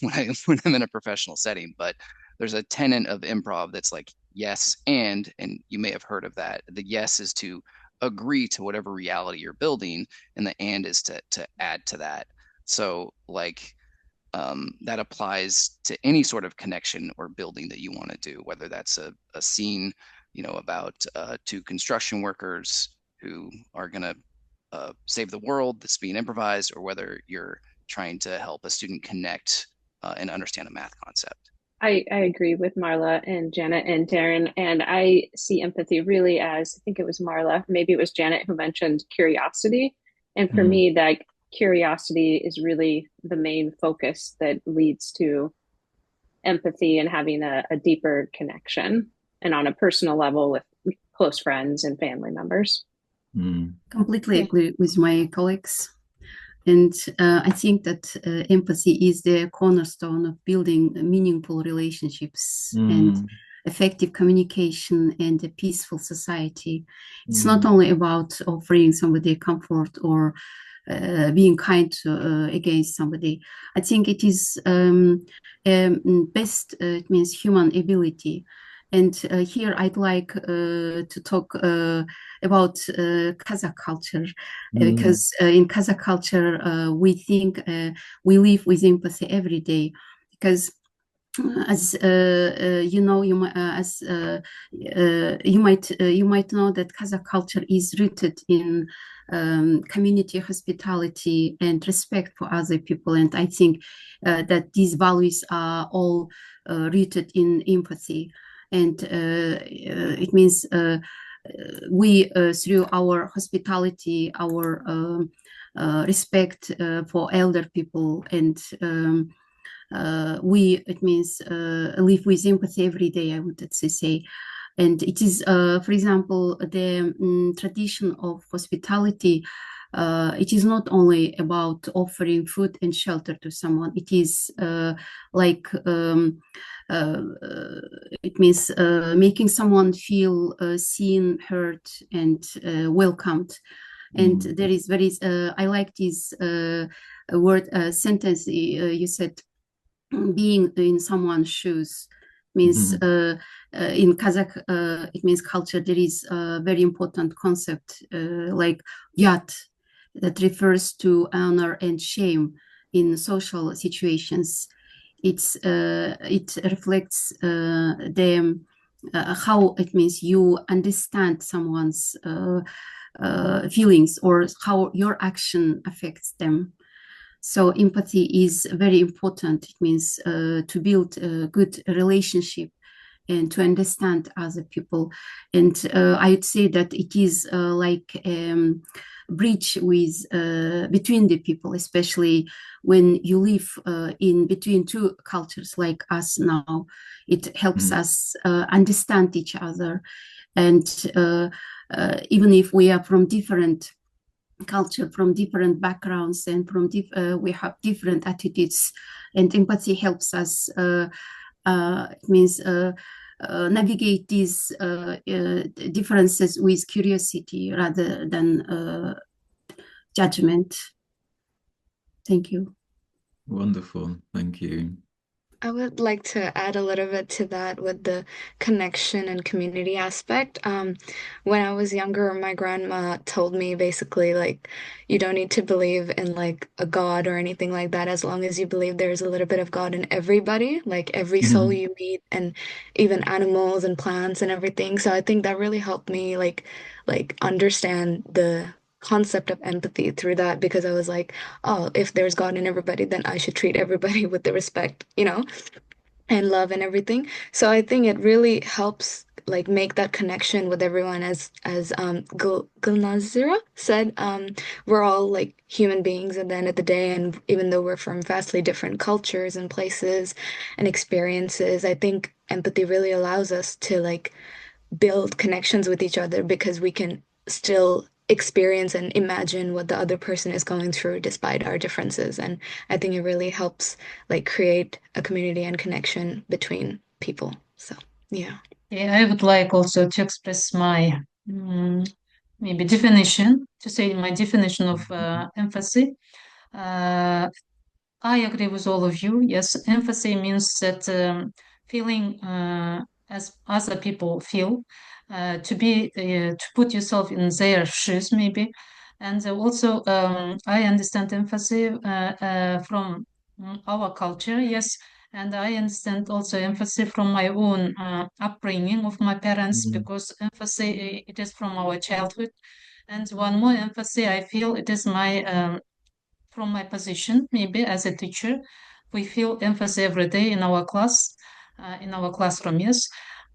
when I'm in a professional setting, but there's a tenet of improv that's like yes and you may have heard of that. The yes is to agree to whatever reality you're building, and the and is to add to that. So like that applies to any sort of connection or building that you want to do, whether that's a scene, about two construction workers who are going to save the world that's being improvised, or whether you're trying to help a student connect and understand a math concept. I agree with Marla and Janet and Darren, and I see empathy really as, I think it was Marla, maybe it was Janet who mentioned curiosity. And for me, that curiosity is really the main focus that leads to empathy and having a deeper connection and on a personal level with close friends and family members. Completely agree with my colleagues. And I think that empathy is the cornerstone of building meaningful relationships and effective communication and a peaceful society. It's not only about offering somebody comfort or being kind against somebody. I think it is best, it means human ability. And here I'd like to talk about Kazakh culture, because in Kazakh culture, we think we live with empathy every day, because as you know, you might know that Kazakh culture is rooted in community hospitality and respect for other people, and I think that these values are all rooted in empathy. And it means we, through our hospitality, our respect for elder people, and it means live with empathy every day, I would say. And it is, for example, the tradition of hospitality. It is not only about offering food and shelter to someone. It is like it means making someone feel seen, heard, and welcomed. And there is I like this word sentence you said, being in someone's shoes means in Kazakh it means culture. There is a very important concept like yat, that refers to honor and shame in social situations. It reflects how it means you understand someone's feelings, or how your action affects them. So empathy is very important. It means to build a good relationship and to understand other people. And I would say that it is like bridge with between the people, especially when you live in between two cultures like us now. It helps us understand each other, and even if we are from different culture, from different backgrounds, and from we have different attitudes, and empathy helps us it means navigate these differences with curiosity rather than judgment. Thank you. Wonderful. Thank you. I would like to add a little bit to that with the connection and community aspect. When I was younger, my grandma told me basically, like, you don't need to believe in like a God or anything like that, as long as you believe there's a little bit of God in everybody, like every soul you meet, and even animals and plants and everything. So I think that really helped me like understand the concept of empathy through that, because I was like, oh, if there's God in everybody, then I should treat everybody with the respect, and love and everything. So I think it really helps like make that connection with everyone, as Gulnazira said, we're all like human beings at the end of the day, and even though we're from vastly different cultures and places and experiences, I think empathy really allows us to like build connections with each other, because we can still experience and imagine what the other person is going through despite our differences. And I think it really helps like create a community and connection between people. So yeah. Yeah, I would like also to express my maybe definition, to say my definition of empathy. I agree with all of you. Yes, empathy means that feeling as other people feel, to put yourself in their shoes, maybe. And also, I understand empathy from our culture, yes, and I understand also empathy from my own upbringing of my parents, because empathy it is from our childhood. And one more empathy, I feel it is my from my position, maybe as a teacher, we feel empathy every day in our class, in our classroom. Yes,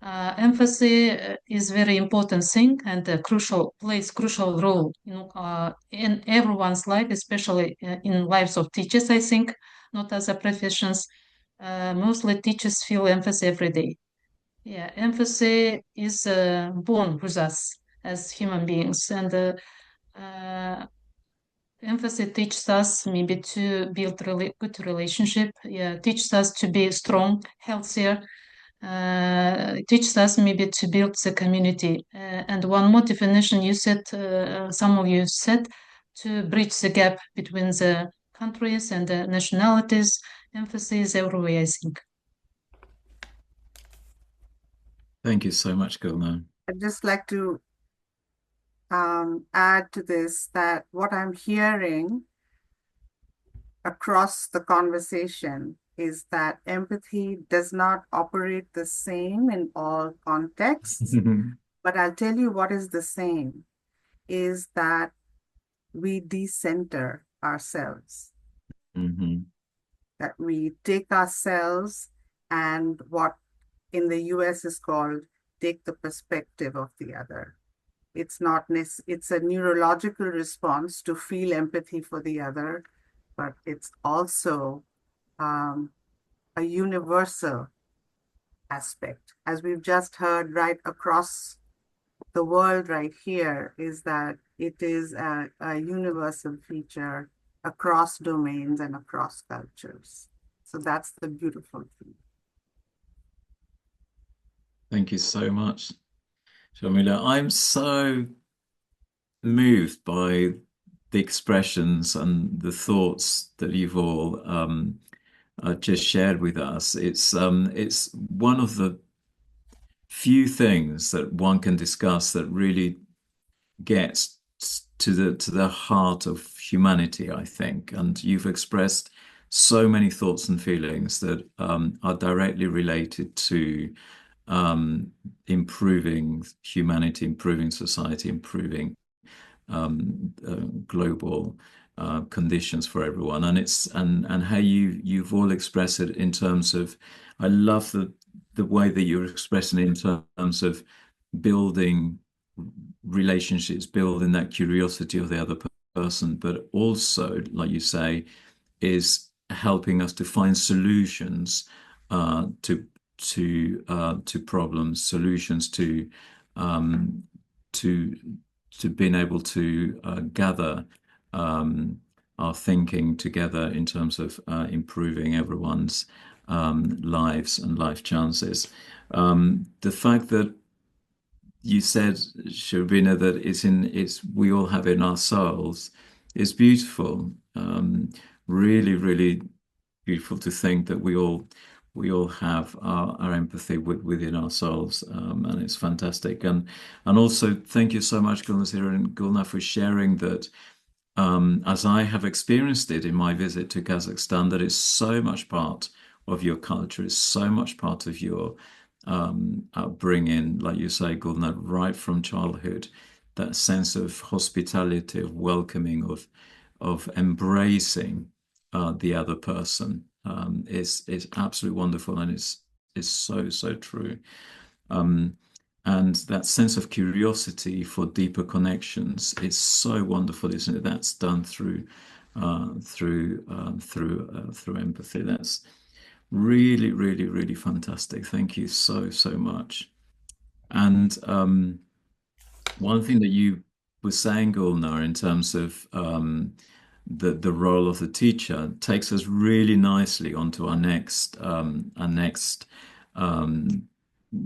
empathy is very important thing, and plays crucial role, in everyone's life, especially in lives of teachers. I think not other professions. Mostly teachers feel empathy every day. Yeah, empathy is born with us as human beings, and empathy teaches us maybe to build really good relationship. Yeah, teaches us to be strong, healthier. Teaches us maybe to build the community. And one more definition you said, some of you said, to bridge the gap between the countries and the nationalities. Empathy is everywhere, I think. Thank you so much, Gulna. I'd just like to add to this that what I'm hearing across the conversation is that empathy does not operate the same in all contexts. But I'll tell you what is the same is that we decenter ourselves, that we take ourselves and what in the US is called take the perspective of the other. It's not it's a neurological response to feel empathy for the other, but it's also a universal aspect. As we've just heard right across the world right here, is that it is a universal feature across domains and across cultures. So that's the beautiful thing. Thank you so much, Sharmila. I'm so moved by the expressions and the thoughts that you've all just shared with us. It's one of the few things that one can discuss that really gets to the heart of humanity, I think. And you've expressed so many thoughts and feelings that are directly related to improving humanity, improving society, improving global conditions for everyone. And it's and how you've all expressed it in terms of, I love the way that you're expressing it in terms of building relationships, building that curiosity of the other person, but also, like you say, is helping us to find solutions to problems, solutions to being able to gather our thinking together in terms of improving everyone's lives and life chances. The fact that you said, Sharmila, that we all have in ourselves is beautiful. Really, really beautiful to think that we all have our empathy within ourselves, and it's fantastic. And also thank you so much, Gulnazira and Gulna, for sharing that. As I have experienced it in my visit to Kazakhstan, that is so much part of your culture, is so much part of your upbringing, like you say, Gulna, right from childhood, that sense of hospitality, of welcoming, of embracing the other person is absolutely wonderful, and is so true. And that sense of curiosity for deeper connections is so wonderful, isn't it? That's done through empathy. That's really fantastic. Thank you so much. And one thing that you were saying, Gulnar, in terms of the role of the teacher, takes us really nicely onto our next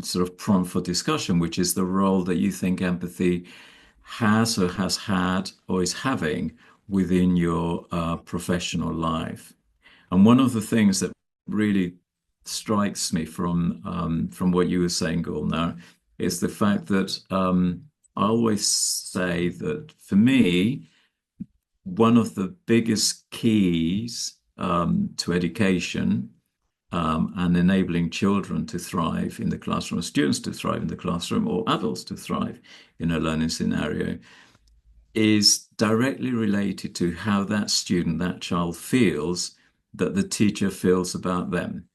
sort of prompt for discussion, which is the role that you think empathy has or has had or is having within your professional life. And one of the things that really strikes me from what you were saying, Gulnar, is the fact that I always say that for me, one of the biggest keys to education and enabling children to thrive in the classroom, or students to thrive in the classroom, or adults to thrive in a learning scenario, is directly related to how that student, that child feels that the teacher feels about them.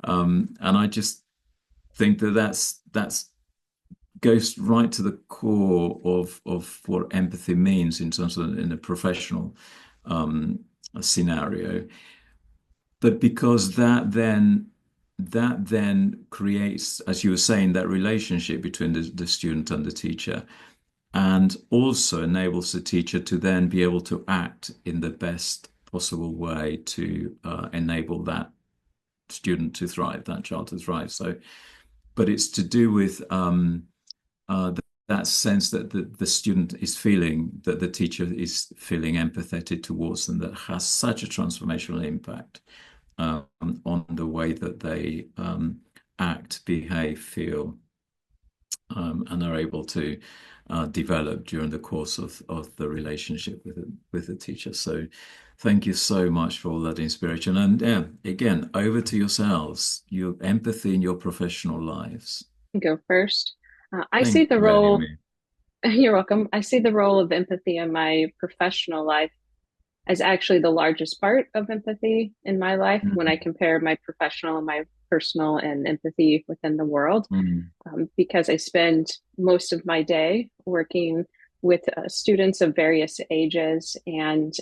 And I just think that that's goes right to the core of what empathy means in terms of in a professional scenario. But because that then creates, as you were saying, that relationship between the student and the teacher, and also enables the teacher to then be able to act in the best possible way to enable that student to thrive, that child to thrive. So, but it's to do with that sense that the student is feeling, that the teacher is feeling empathetic towards them, that has such a transformational impact on the way that they act, behave, feel, and are able to develop during the course of the relationship with the teacher. So thank you so much for all that inspiration. And again, over to yourselves, your empathy in your professional lives. Go first. I Thank see the you, role. Amy. You're welcome. I see the role of empathy in my professional life as actually the largest part of empathy in my life when I compare my professional and my personal and empathy within the world, because I spend most of my day working with students of various ages, and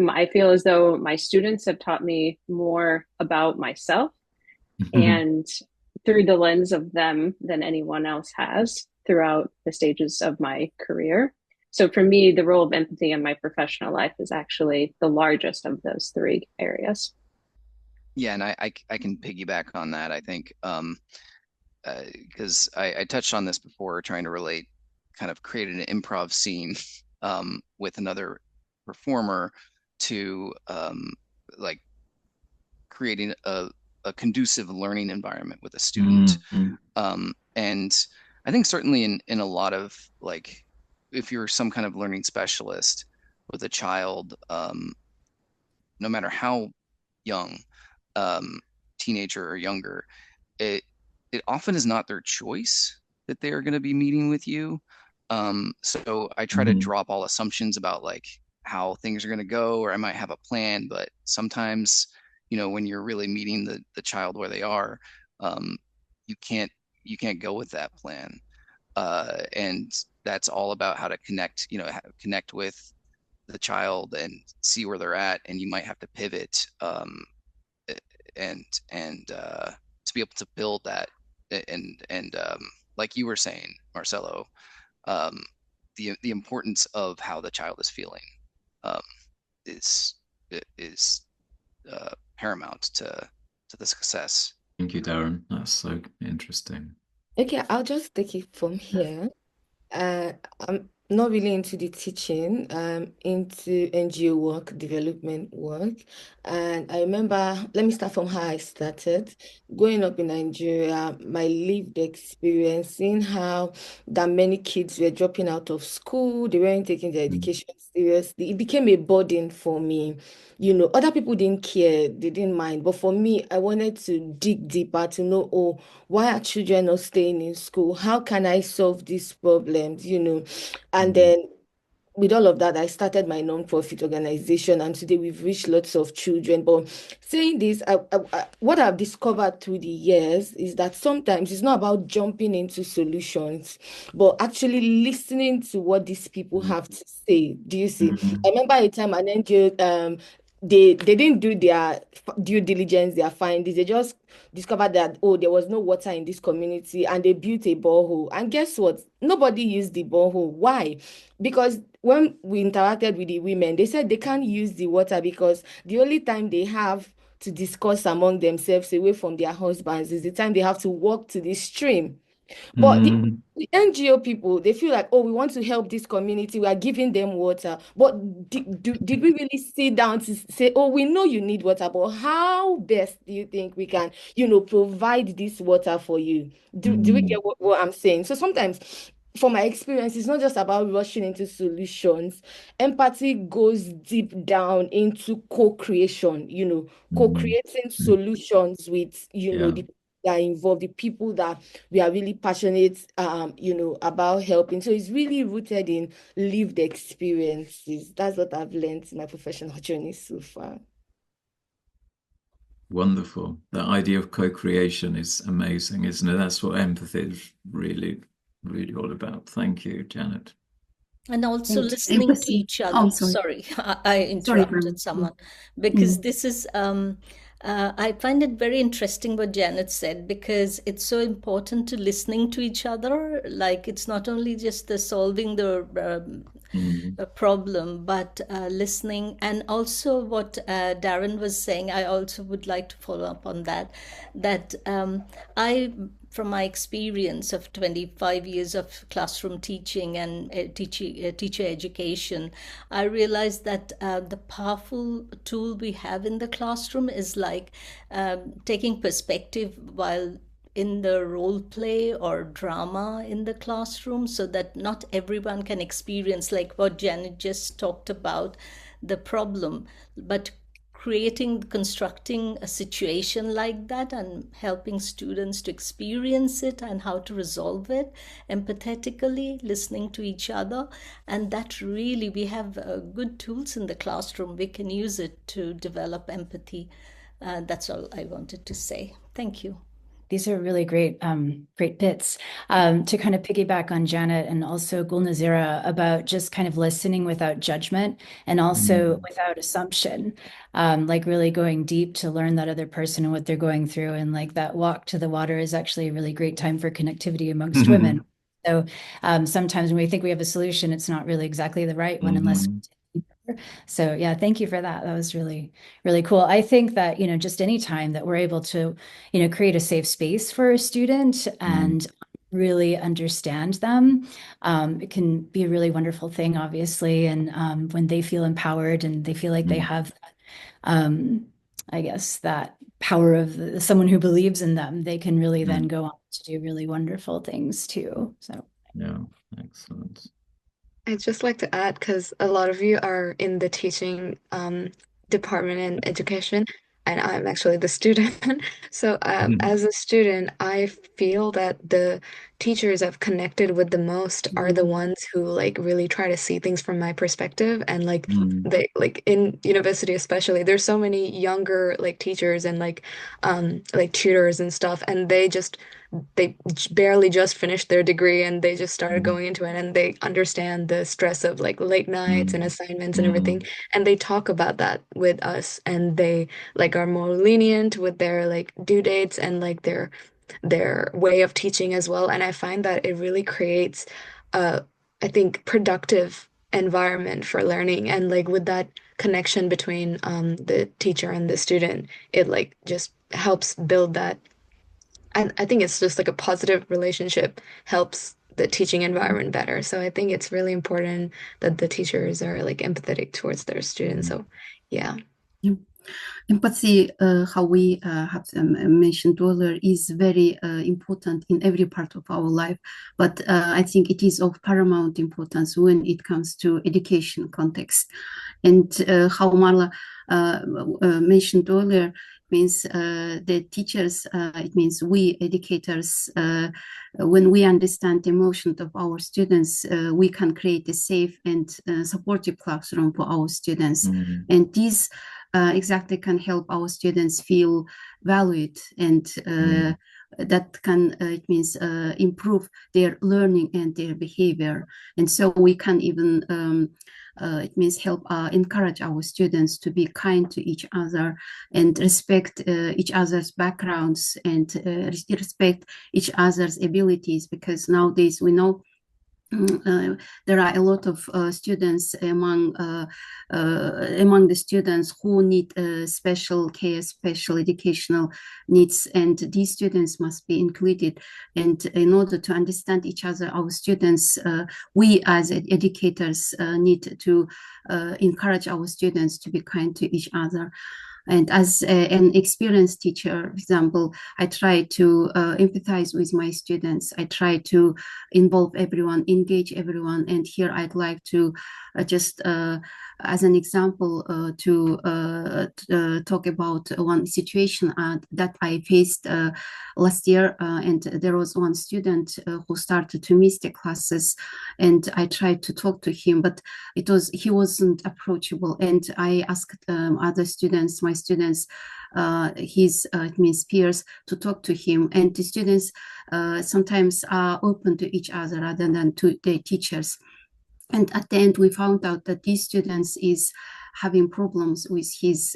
I feel as though my students have taught me more about myself and through the lens of them than anyone else has throughout the stages of my career. So for me, the role of empathy in my professional life is actually the largest of those three areas. Yeah, and I can piggyback on that. I think because I touched on this before, trying to relate, kind of create an improv scene with another performer to like creating a conducive learning environment with a student. And I think certainly in a lot of, like, if you're some kind of learning specialist with a child, no matter how young, teenager or younger, it often is not their choice that they are going to be meeting with you. So I try to drop all assumptions about like how things are going to go, or I might have a plan, but sometimes, when you're really meeting the child where they are, you can't go with that plan. And that's all about how to connect with the child and see where they're at, and you might have to pivot and to be able to build that, and like you were saying, Marcelo, the importance of how the child is feeling is paramount to the success. Thank you, Darren. That's so interesting. Okay, I'll just take it from here. I'm not really into the teaching, into NGO work, development work. And I remember, let me start from how I started. Growing up in Nigeria, my lived experience, seeing how that many kids were dropping out of school, they weren't taking their education seriously. It became a burden for me. Other people didn't care, they didn't mind. But for me, I wanted to dig deeper to know, oh, why are children not staying in school? How can I solve these problems? And then with all of that, I started my non-profit organization, and today we've reached lots of children. But saying this, what I've discovered through the years is that sometimes it's not about jumping into solutions, but actually listening to what these people have to say. Do you see? I remember a time an NGO, they didn't do their due diligence, their findings. They just discovered that, oh, there was no water in this community, and they built a borehole. And guess what? Nobody used the borehole. Why? Because when we interacted with the women, they said they can't use the water because the only time they have to discuss among themselves away from their husbands is the time they have to walk to the stream. But the NGO people, they feel like, oh, we want to help this community. We are giving them water. But did we really sit down to say, oh, we know you need water, but how best do you think we can, provide this water for you? Do we get what I'm saying? So sometimes, from my experience, it's not just about rushing into solutions. Empathy goes deep down into co-creation, co-creating solutions with, Yeah. the that are involved, the people that we are really passionate, about helping. So it's really rooted in lived experiences. That's what I've learned in my professional journey so far. Wonderful. The idea of co-creation is amazing, isn't it? That's what empathy is really, really all about. Thank you, Janet. And also And listening to empathy. each other. Oh, sorry. Sorry, I Sorry, interrupted Pam. someone because Mm. this is, I find it very interesting what Janet said, because it's so important to listening to each other. Like, it's not only just the solving the problem, but listening. And also what Darren was saying, I also would like to follow up on that, from my experience of 25 years of classroom teaching and teacher education, I realized that the powerful tool we have in the classroom is like taking perspective while in the role play or drama in the classroom, so that not everyone can experience, like what Janet just talked about, the problem, but constructing a situation like that and helping students to experience it and how to resolve it empathetically, listening to each other. And that really, we have good tools in the classroom. We can use it to develop empathy. That's all I wanted to say. Thank you. These are really great bits to kind of piggyback on Janet and also Gulnazira about just kind of listening without judgment and also without assumption, like really going deep to learn that other person and what they're going through. And like that walk to the water is actually a really great time for connectivity amongst women. So sometimes when we think we have a solution, it's not really exactly the right one unless so yeah, thank you for that. That was really, really cool. I think that, just any time that we're able to, create a safe space for a student and really understand them, it can be a really wonderful thing, obviously. And when they feel empowered and they feel like they have, I guess, that power of someone who believes in them, they can really then go on to do really wonderful things too. So yeah, excellent. I'd just like to add, because a lot of you are in the teaching department in education, and I'm actually the student. So as a student, I feel that the teachers I've connected with the most are the ones who like really try to see things from my perspective. And like they like in university especially, there's so many younger like teachers and like tutors and stuff, and they barely just finished their degree and they just started going into it, and they understand the stress of like late nights and assignments and everything, and they talk about that with us, and they like are more lenient with their like due dates and like their way of teaching as well. And I find that it really creates I think productive environment for learning, and like with that connection between the teacher and the student, it like just helps build that. And I think it's just like a positive relationship helps the teaching environment better. So I think it's really important that the teachers are like empathetic towards their students. So yeah. Empathy, how we have mentioned earlier, is very important in every part of our life. But I think it is of paramount importance when it comes to education context. And how Marla mentioned earlier, means the teachers, it means we educators, when we understand the emotions of our students, we can create a safe and supportive classroom for our students. And this exactly can help our students feel valued, and that can, it means, improve their learning and their behavior. And so we can even it means help encourage our students to be kind to each other and respect each other's backgrounds and respect each other's abilities, because nowadays we know there are a lot of students among the students who need special care, special educational needs, and these students must be included. And in order to understand each other, our students, we as educators need to encourage our students to be kind to each other. And as an experienced teacher, for example, I try to empathize with my students. I try to involve everyone, engage everyone. And here I'd like to just, as an example, to talk about one situation that I faced last year. And there was one student who started to miss the classes, and I tried to talk to him, but he wasn't approachable. And I asked other students, my students, his it means peers, to talk to him. And the students sometimes are open to each other rather than to their teachers. And at the end, we found out that these students is having problems with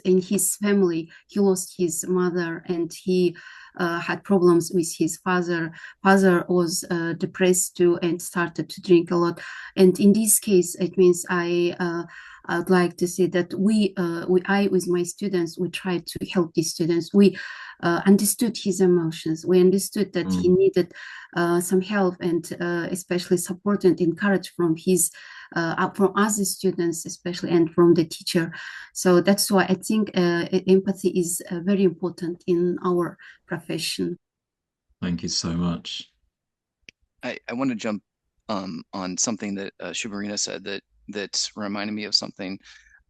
in his family. He lost his mother, and he had problems with his father. Father was depressed too and started to drink a lot. And in this case, it means I'd like to say that I, with my students, we tried to help these students. We understood his emotions. We understood that he needed some help, and especially support and encouragement from other students, especially, and from the teacher. So that's why I think empathy is very important in our profession. Thank you so much. I want to jump on something that Sharmila said that reminded me of something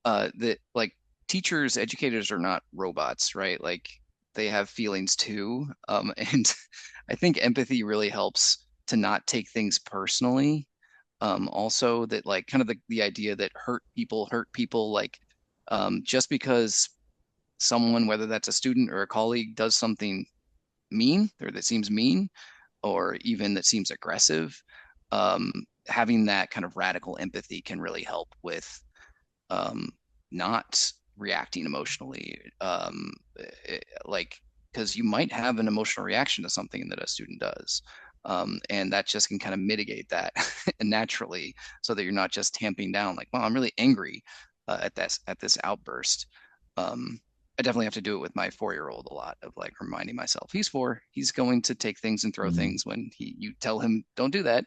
that, like, teachers, educators are not robots, right? Like, they have feelings too. And I think empathy really helps to not take things personally. Also, that, like, kind of the idea that hurt people, like, just because someone, whether that's a student or a colleague, does something mean, or that seems mean, or even that seems aggressive, having that kind of radical empathy can really help with not reacting emotionally, like, because you might have an emotional reaction to something that a student does, and that just can kind of mitigate that naturally, so that you're not just tamping down, like, well, I'm really angry at this outburst. I definitely have to do it with my 4-year-old a lot, of, like, reminding myself he's 4, he's going to take things and throw things when you tell him don't do that.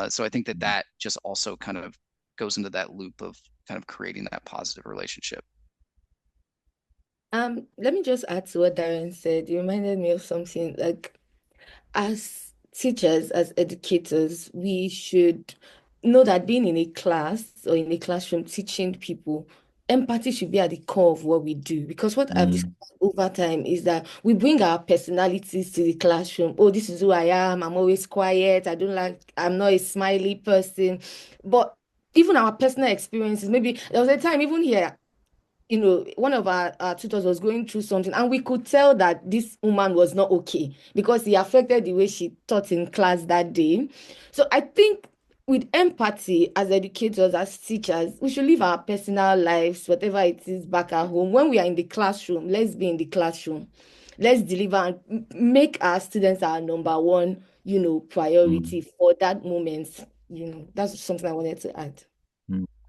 So I think that just also kind of goes into that loop of kind of creating that positive relationship. Let me just add to what Darren said. You reminded me of something. Like, as teachers, as educators, we should know that being in a class or in a classroom teaching people, empathy should be at the core of what we do. Because what I've discovered over time is that we bring our personalities to the classroom. Oh, this is who I am. I'm always quiet. I'm not a smiley person. But even our personal experiences, maybe there was a time even here, one of our tutors was going through something, and we could tell that this woman was not okay because it affected the way she taught in class that day. So I think with empathy, as educators, as teachers, we should live our personal lives, whatever it is, back at home. When we are in the classroom, let's be in the classroom. Let's deliver and make our students our number one, priority for that moment. That's something I wanted to add.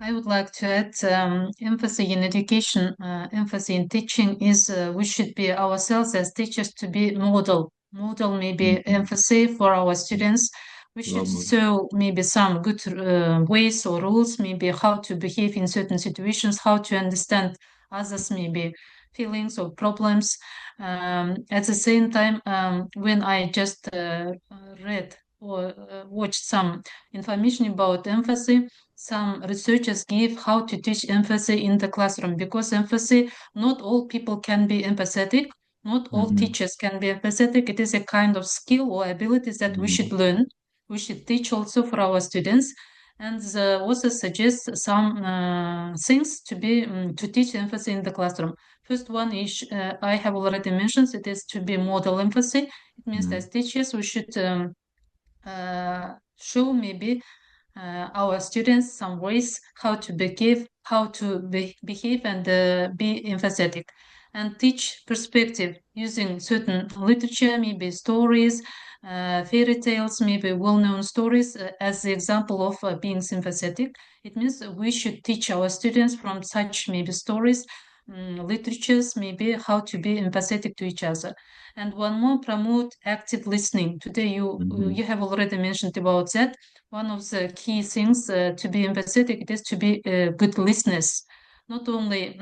I would like to add empathy in education, empathy in teaching is we should be ourselves as teachers to be model maybe empathy for our students. We should show maybe some good ways or rules, maybe how to behave in certain situations, how to understand others maybe feelings or problems. At the same time, when I just read or watched some information about empathy, some researchers give how to teach empathy in the classroom, because empathy, not all people can be empathetic, not all teachers can be empathetic. It is a kind of skill or abilities that we should learn, we should teach also for our students. And the author suggests some things to be to teach empathy in the classroom. First one is, I have already mentioned, it is to be model empathy. It means as teachers we should show maybe our students some ways how to behave, and be empathetic, and teach perspective using certain literature, maybe stories, fairy tales, maybe well-known stories as the example of being sympathetic. It means we should teach our students from such maybe stories, literatures, maybe how to be empathetic to each other. And one more, promote active listening. Today you have already mentioned about that. One of the key things to be empathetic, it is to be good listeners. Not only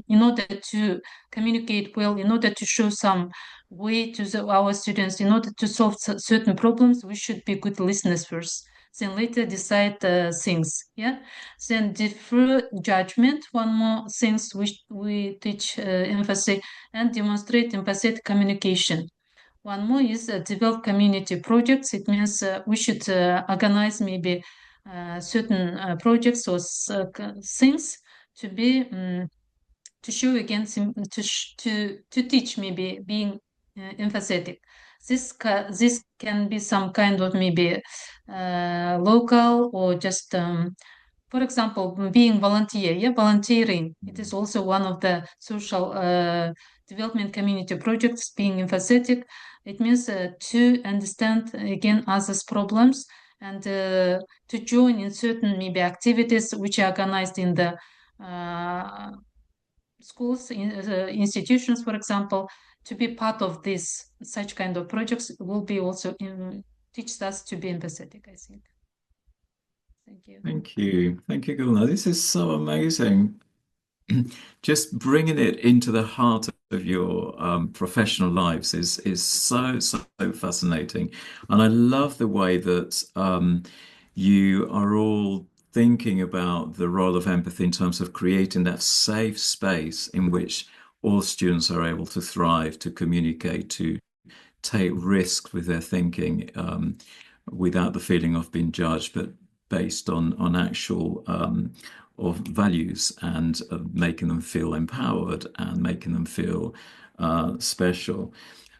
in order to communicate well, in order to show some way to our students, in order to solve certain problems, we should be good listeners first. Then later decide things. Yeah. Then defer judgment. One more things we teach empathy, and demonstrate empathetic communication. One more is develop community projects. It means we should organize maybe certain projects or things to be to show again to teach maybe being empathetic. This can be some kind of maybe local or just for example, being volunteer, volunteering. It is also one of the social development community projects, being empathetic. It means to understand again others' problems, and to join in certain maybe activities which are organized in the schools, institutions, for example. To be part of this such kind of projects will be also teach us to be empathetic, I think. Thank you. Thank you, Gulna. This is so amazing. Just bringing it into the heart of your professional lives is so fascinating, and I love the way that you are all thinking about the role of empathy in terms of creating that safe space in which all students are able to thrive, to communicate, to take risks with their thinking without the feeling of being judged, but based on actual of values, and making them feel empowered and making them feel special.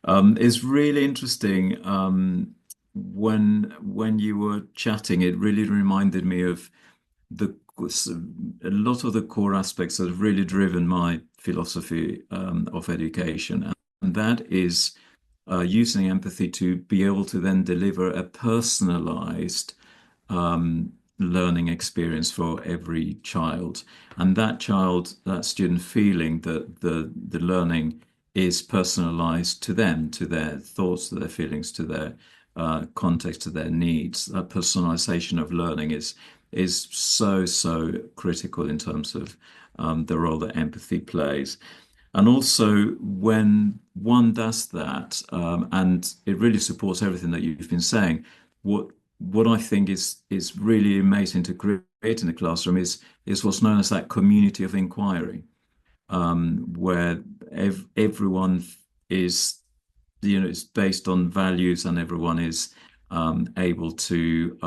It's really interesting. When you were chatting, it really reminded me of a lot of the core aspects that have really driven my philosophy of education, and that is using empathy to be able to then deliver a personalized learning experience for every child, and that student feeling that the learning is personalized to them, to their thoughts, to their feelings, to their context, to their needs. That personalization of learning is so critical in terms of the role that empathy plays. And also, when one does that, and it really supports everything that you've been saying, what I think is really amazing to create in the classroom is what's known as that community of inquiry, where everyone is, it's based on values, and everyone is able to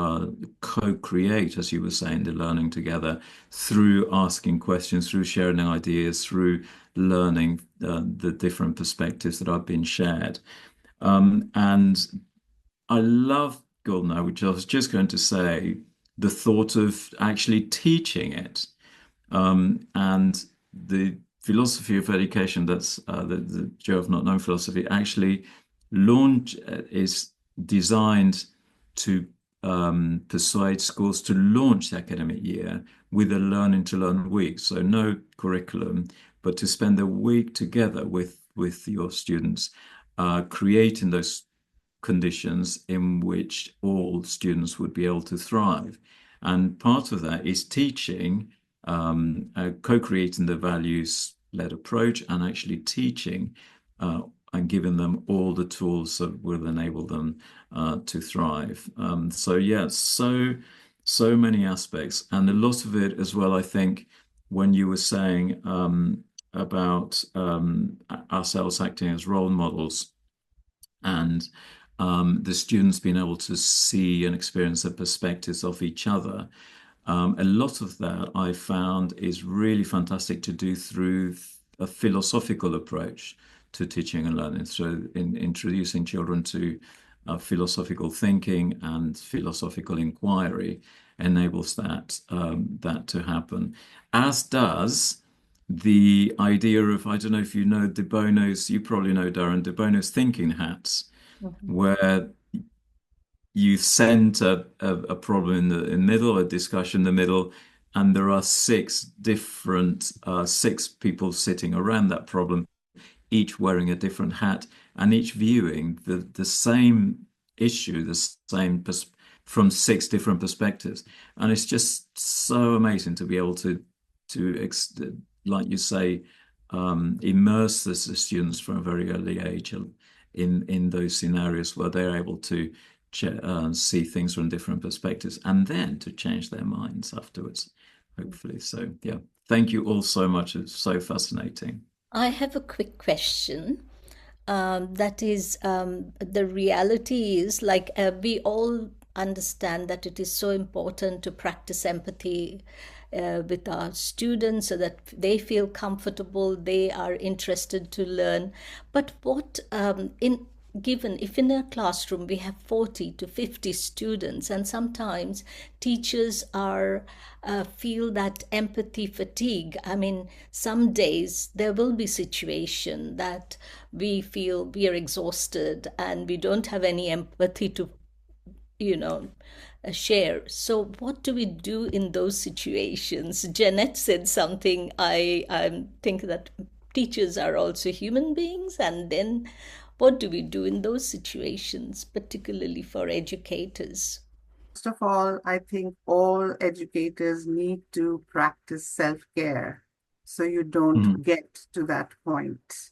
co-create, as you were saying, the learning together through asking questions, through sharing ideas, through learning the different perspectives that have been shared. And I love, Gulna, which I was just going to say, the thought of actually teaching it. And the philosophy of education, that's the Joy of Not Knowing philosophy, actually is designed to persuade schools to launch the academic year with a Learning to Learn week. So no curriculum, but to spend a week together with your students, creating those conditions in which all students would be able to thrive. And part of that is teaching, co-creating the values led approach and actually teaching and giving them all the tools that will enable them to thrive. So yeah, so many aspects, and a lot of it as well, I think, when you were saying about ourselves acting as role models and the students being able to see and experience the perspectives of each other. A lot of that I found is really fantastic to do through a philosophical approach to teaching and learning, so in introducing children to philosophical thinking and philosophical inquiry enables that to happen, as does the idea of, I don't know if you know De Bono's, you probably know, Darren, De Bono's thinking hats, where you center a problem in the middle, a discussion in the middle, and there are six people sitting around that problem, each wearing a different hat and each viewing the same issue, from six different perspectives. And it's just so amazing to be able to like you say, immerse the students from a very early age in those scenarios where they're able to see things from different perspectives and then to change their minds afterwards, hopefully. So yeah, thank you all so much. It's so fascinating. I have a quick question. That is, the reality is, like, we all understand that it is so important to practice empathy with our students so that they feel comfortable, they are interested to learn. But what, if in a classroom we have 40 to 50 students, and sometimes teachers feel that empathy fatigue. I mean, some days there will be situation that we feel we are exhausted and we don't have any empathy to share. So what do we do in those situations? Jeanette said something. I think that teachers are also human beings, and then what do we do in those situations, particularly for educators? First of all, I think all educators need to practice self-care so you don't get to that point.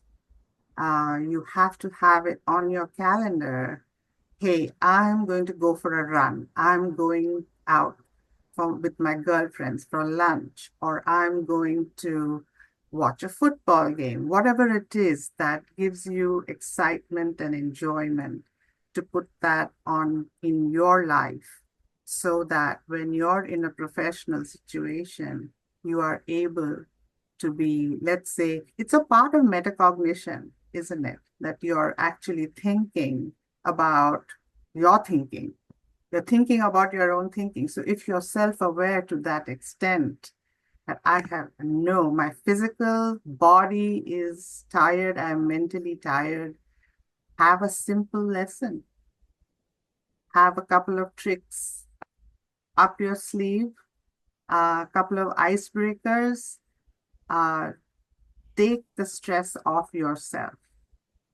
You have to have it on your calendar. Hey, I'm going to go for a run. I'm going out with my girlfriends for lunch, or I'm going to watch a football game, whatever it is that gives you excitement and enjoyment, to put that on in your life so that when you're in a professional situation, you are able to be, let's say, it's a part of metacognition, isn't it? That you're actually thinking about your thinking. You're thinking about your own thinking. So if you're self-aware to that extent, that my physical body is tired, I'm mentally tired, have a simple lesson. Have a couple of tricks up your sleeve, a couple of icebreakers, take the stress off yourself.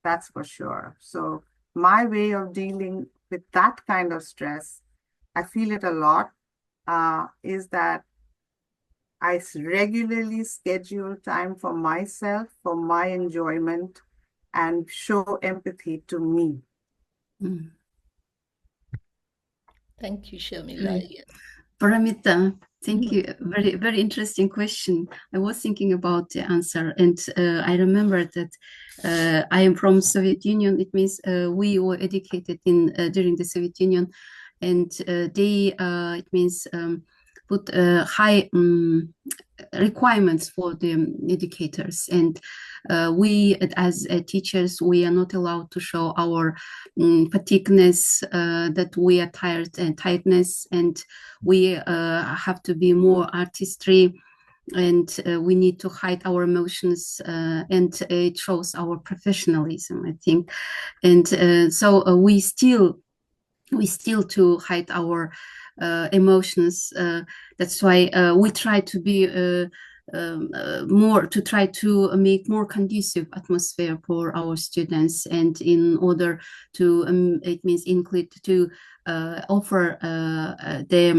That's for sure. So my way of dealing with that kind of stress, I feel it a lot, is that I regularly schedule time for myself, for my enjoyment, and show empathy to me. Thank you, Sharmila. Yes. Paramita, thank you. Very, very interesting question. I was thinking about the answer, and I remember that I am from Soviet Union. It means we were educated during the Soviet Union, and they it means put high requirements for the educators, and we as teachers, we are not allowed to show our fatigueness, that we are tired and tiredness, and we have to be more artistry, and we need to hide our emotions, and it shows our professionalism, I think. And so we still to hide our emotions. That's why we try to be to try to make more conducive atmosphere for our students, and in order to it means include to offer the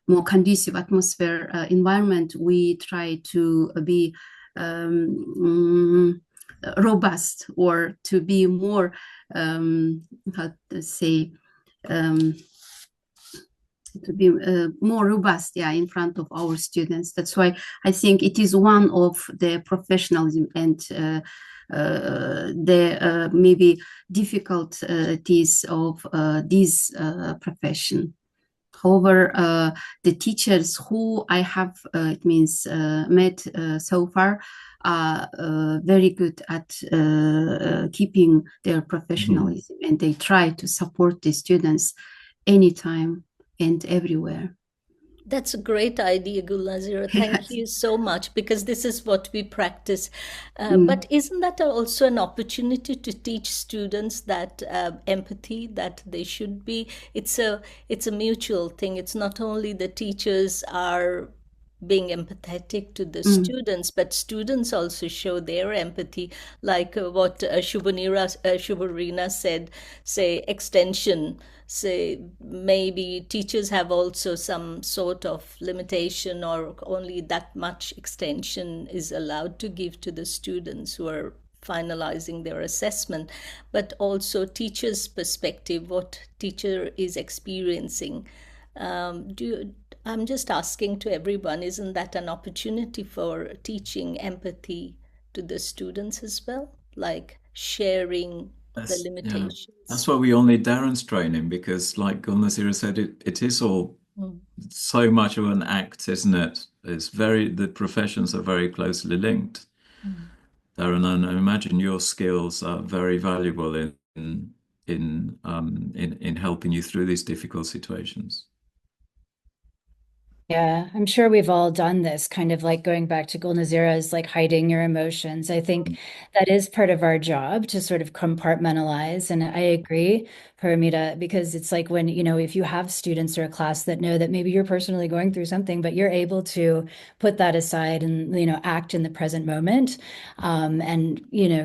more conducive atmosphere environment, we try to be robust, or to be more, how to say, to be more robust, in front of our students. That's why I think it is one of the professionalism and the maybe difficulties of this profession. However, the teachers who I have, met so far are very good at keeping their professionalism, and they try to support the students anytime and everywhere. That's a great idea, Gulnazira. Thank you so much, because this is what we practice. But isn't that also an opportunity to teach students that empathy, that they should be? It's a mutual thing. It's not only the teachers are being empathetic to the students, but students also show their empathy, like what Shubharina said, say extension, say maybe teachers have also some sort of limitation, or only that much extension is allowed to give to the students who are finalizing their assessment, but also teachers' perspective, what teacher is experiencing. I'm just asking to everyone, isn't that an opportunity for teaching empathy to the students as well? Like sharing the limitations. That's why we all need Darren's training, because like Gulnazira said, it is all so much of an act, isn't it? The professions are very closely linked. Darren, and I imagine your skills are very valuable in helping you through these difficult situations. Yeah, I'm sure we've all done this, kind of like going back to Gulnazira's, like hiding your emotions. I think that is part of our job, to sort of compartmentalize. And I agree, Paramita, because it's like when, if you have students or a class that know that maybe you're personally going through something, but you're able to put that aside and, act in the present moment, and,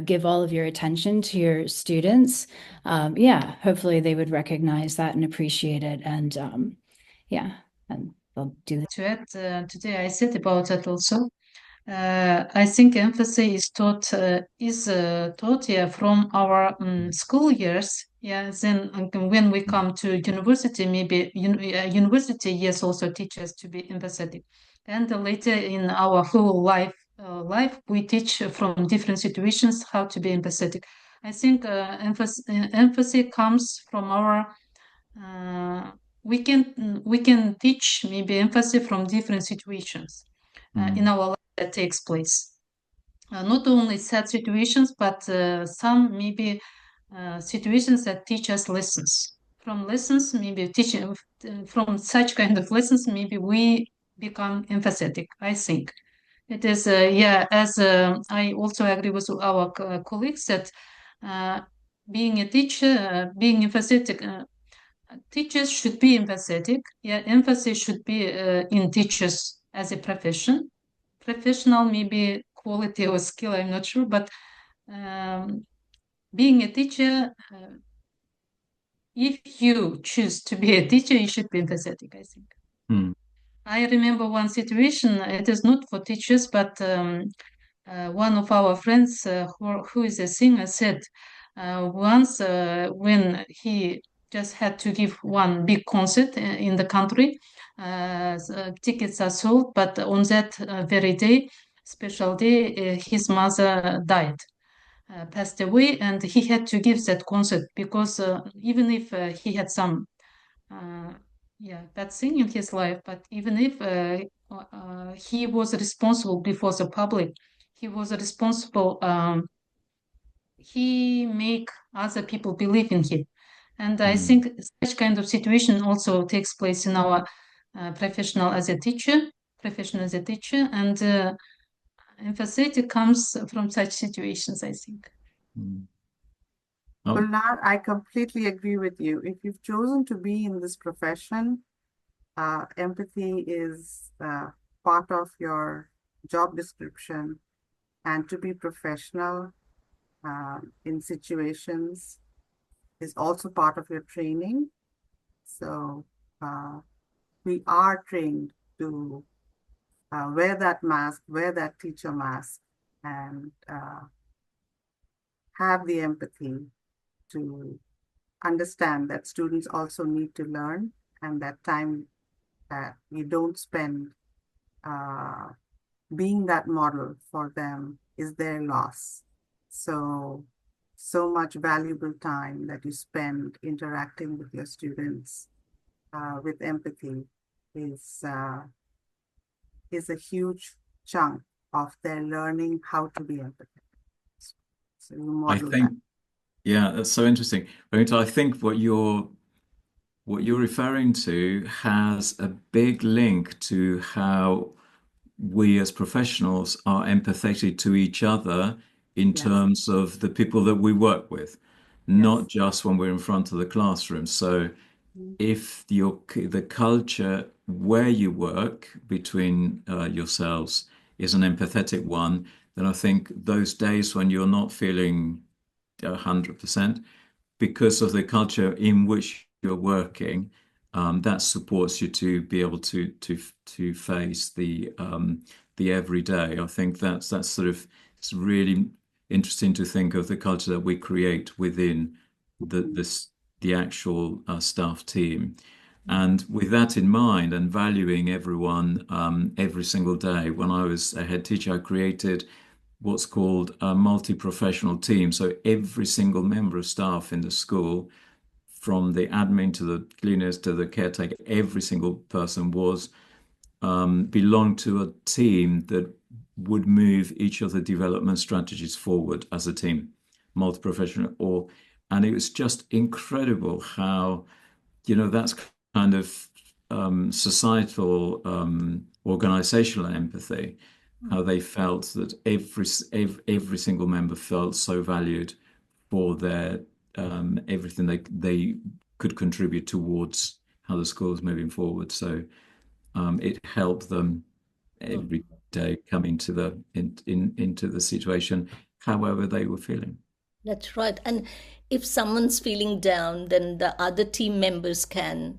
give all of your attention to your students. Hopefully they would recognize that and appreciate it. And and I'll do that. To add, today I said about that also. I think empathy is taught from our school years. Yeah, then when we come to university, maybe university yes also teaches to be empathetic, and later in our whole life we teach from different situations how to be empathetic. I think empathy comes from our we can teach maybe empathy from different situations in our life that takes place. Not only sad situations, but some maybe situations that teach us lessons. From lessons, maybe teaching from such kind of lessons, maybe we become empathetic. I think it is. As I also agree with our colleagues that being a teacher, being empathetic. Teachers should be empathetic. Yeah, empathy should be in teachers as a profession. Professional, maybe quality or skill, I'm not sure, but being a teacher, if you choose to be a teacher, you should be empathetic, I think. I remember one situation, it is not for teachers, but one of our friends who is a singer said once when he just had to give one big concert in the country, tickets are sold, but on that very day, special day, his mother died. Passed away, and he had to give that concert because even if he had some bad thing in his life, but even if he was responsible before the public, he was responsible. He make other people believe in him, and I think such kind of situation also takes place in our profession as a teacher, and empathy comes from such situations, I think. Gulnar, I completely agree with you. If you've chosen to be in this profession, empathy is part of your job description, and to be professional in situations is also part of your training. So we are trained to wear that mask, wear that teacher mask, and have the empathy to understand that students also need to learn, and that time that you don't spend being that model for them is their loss. So much valuable time that you spend interacting with your students with empathy is a huge chunk of their learning how to be empathetic. So you I model think, that. yeah, that's so interesting. Bonita, I think what you're referring to has a big link to how we as professionals are empathetic to each other in Yes. terms of the people that we work with, not Yes. just when we're in front of the classroom. So if the culture where you work between yourselves is an empathetic one, then I think those days when you're not feeling 100%, because of the culture in which you're working, that supports you to be able to face the everyday. I think that's sort of, it's really interesting to think of the culture that we create within the actual staff team. And with that in mind and valuing everyone every single day, when I was a head teacher, I created what's called a multi-professional team. So every single member of staff in the school, from the admin to the cleaners to the caretaker, every single person was belonged to a team that would move each of the development strategies forward as a team, multi-professional. And it was just incredible how, that's kind of societal organizational empathy, how they felt that every single member felt so valued for their everything they could contribute towards how the school is moving forward. So it helped them every day come into the situation, however they were feeling. That's right. And if someone's feeling down, then the other team members can,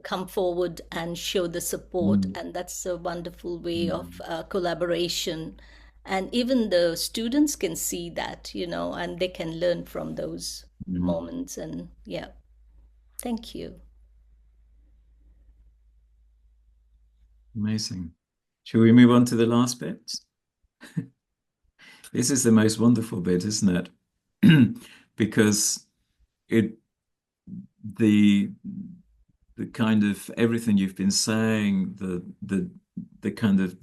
come forward and show the support. And that's a wonderful way of collaboration. And even the students can see that, and they can learn from those moments. And yeah, thank you. Amazing. Shall we move on to the last bit? This is the most wonderful bit, isn't it? Because the kind of everything you've been saying, the kind of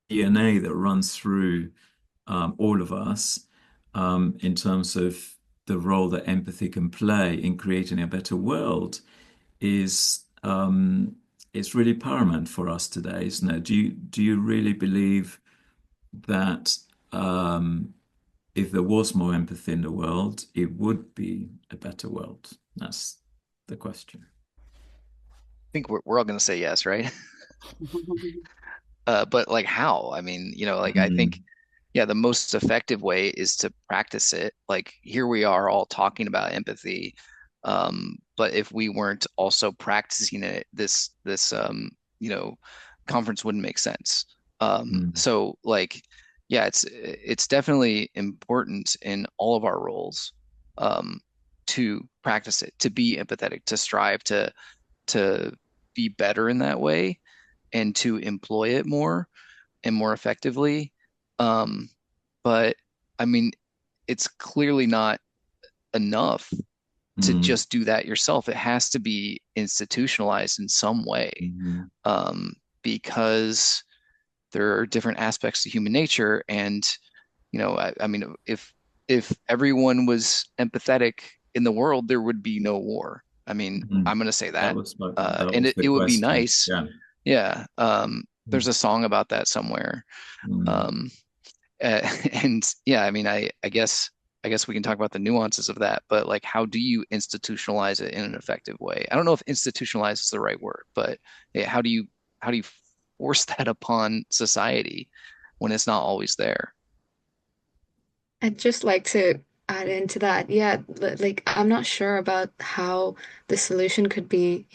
DNA that runs through all of us in terms of the role that empathy can play in creating a better world is it's really paramount for us today, isn't it? Do you really believe that if there was more empathy in the world, it would be a better world? That's the question. I think we're all going to say yes, right? But like how? I mean, I think, yeah, the most effective way is to practice it. Like here we are all talking about empathy, but if we weren't also practicing it, this conference wouldn't make sense. So like, yeah, it's definitely important in all of our roles to practice it, to be empathetic, to strive to be better in that way, and to employ it more and more effectively. But I mean, it's clearly not enough to just do that yourself. It has to be institutionalized in some way, because there are different aspects to human nature. And, I mean, if everyone was empathetic in the world, there would be no war. I mean, I'm going to say that. And it would be nice. Yeah. There's a song about that somewhere. And yeah, I mean, I guess we can talk about the nuances of that, but like, how do you institutionalize it in an effective way? I don't know if institutionalize is the right word, but yeah, how do you force that upon society when it's not always there? I'd just like to add into that. Yeah, like I'm not sure about how the solution could be,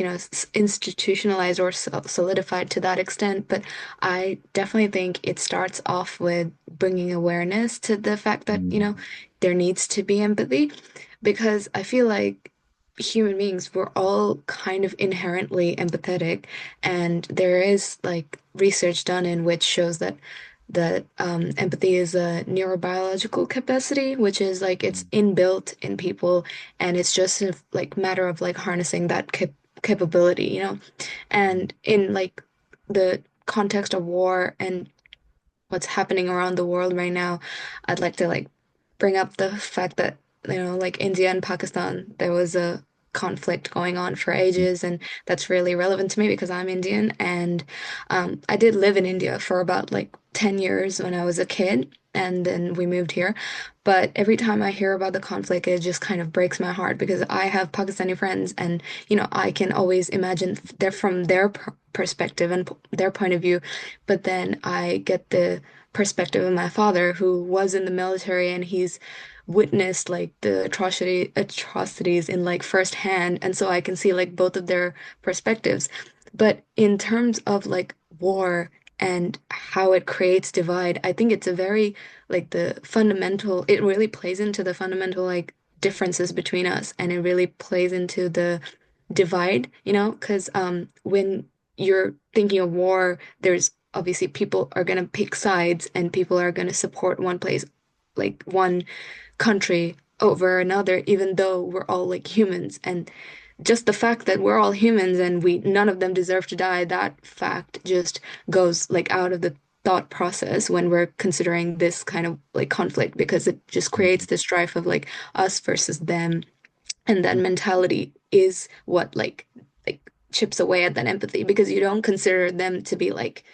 institutionalized or solidified to that extent, but I definitely think it starts off with bringing awareness to the fact that, there needs to be empathy, because I feel like human beings, we're all kind of inherently empathetic, and there is like research done in which shows that empathy is a neurobiological capacity, which is like it's inbuilt in people, and it's just a like matter of like harnessing that capability, And in like the context of war and what's happening around the world right now, I'd like to like bring up the fact that, like India and Pakistan, there was a conflict going on for ages, and that's really relevant to me because I'm Indian, and I did live in India for about like 10 years when I was a kid, and then we moved here. But every time I hear about the conflict, it just kind of breaks my heart because I have Pakistani friends, and I can always imagine they're from their perspective and their point of view, but then I get the perspective of my father, who was in the military, and he's witnessed like the atrocities in like firsthand, and so I can see like both of their perspectives. But in terms of like war and how it creates divide, I think it's a very like the fundamental, it really plays into the fundamental like differences between us, and it really plays into the divide, because when you're thinking of war, there's obviously people are going to pick sides, and people are going to support one place, like one country over another, even though we're all like humans. And just the fact that we're all humans and none of them deserve to die, that fact just goes like out of the thought process when we're considering this kind of like conflict, because it just creates this strife of like us versus them. And that mentality is what like chips away at that empathy, because you don't consider them to be like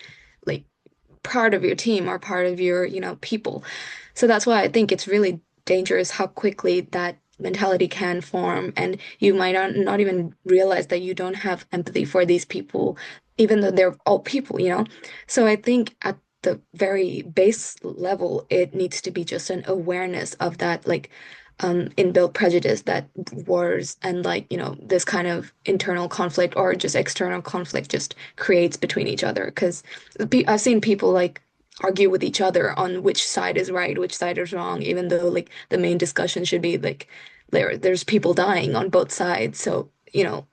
part of your team or part of your, people. So that's why I think it's really dangerous how quickly that mentality can form, and you might not even realize that you don't have empathy for these people, even though they're all people, So I think at the very base level, it needs to be just an awareness of that, like inbuilt prejudice that wars and like, this kind of internal conflict or just external conflict just creates between each other. Because I've seen people like argue with each other on which side is right, which side is wrong, even though like the main discussion should be like there's people dying on both sides. So,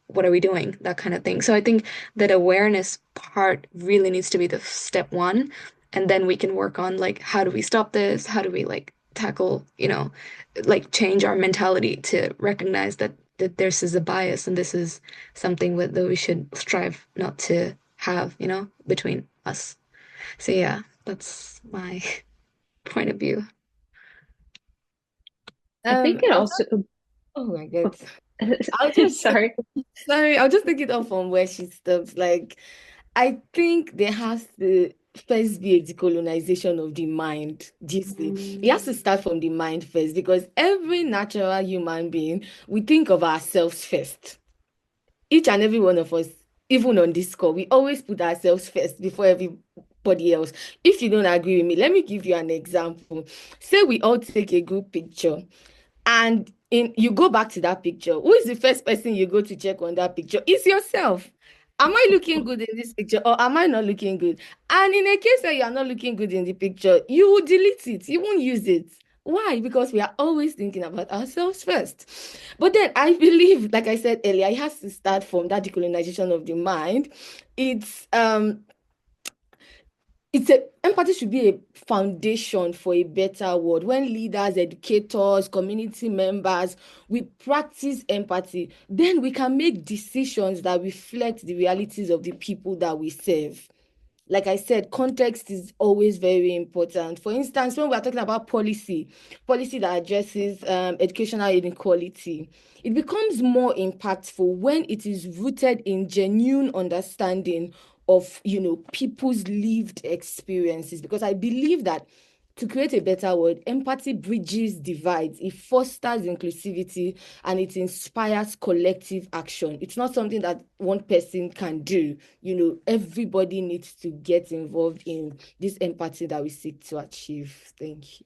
what are we doing? That kind of thing. So I think that awareness part really needs to be the step one. And then we can work on like, how do we stop this? How do we like tackle, like change our mentality to recognize that this is a bias and this is something that we should strive not to have, between us. So yeah, that's my point of view. I think it also. Oh my God. I'll just Sorry. I'll just take it off from where she stops. Like, I think there has to first be a decolonization of the mind. Do you see? It has to start from the mind first, because every natural human being, we think of ourselves first. Each and every one of us, even on this call, we always put ourselves first before everybody else. If you don't agree with me, let me give you an example. Say we all take a group picture, and you go back to that picture. Who is the first person you go to check on that picture? It's yourself. Am I looking good in this picture, or am I not looking good? And in a case where you are not looking good in the picture, you will delete it. You won't use it. Why? Because we are always thinking about ourselves first. But then I believe, like I said earlier, it has to start from that decolonization of the mind. Empathy should be a foundation for a better world. When leaders, educators, community members, we practice empathy, then we can make decisions that reflect the realities of the people that we serve. Like I said, context is always very important. For instance, when we're talking about policy that addresses educational inequality, it becomes more impactful when it is rooted in genuine understanding of, people's lived experiences. Because I believe that to create a better world, empathy bridges divides, it fosters inclusivity, and it inspires collective action. It's not something that one person can do. Everybody needs to get involved in this empathy that we seek to achieve. Thank you.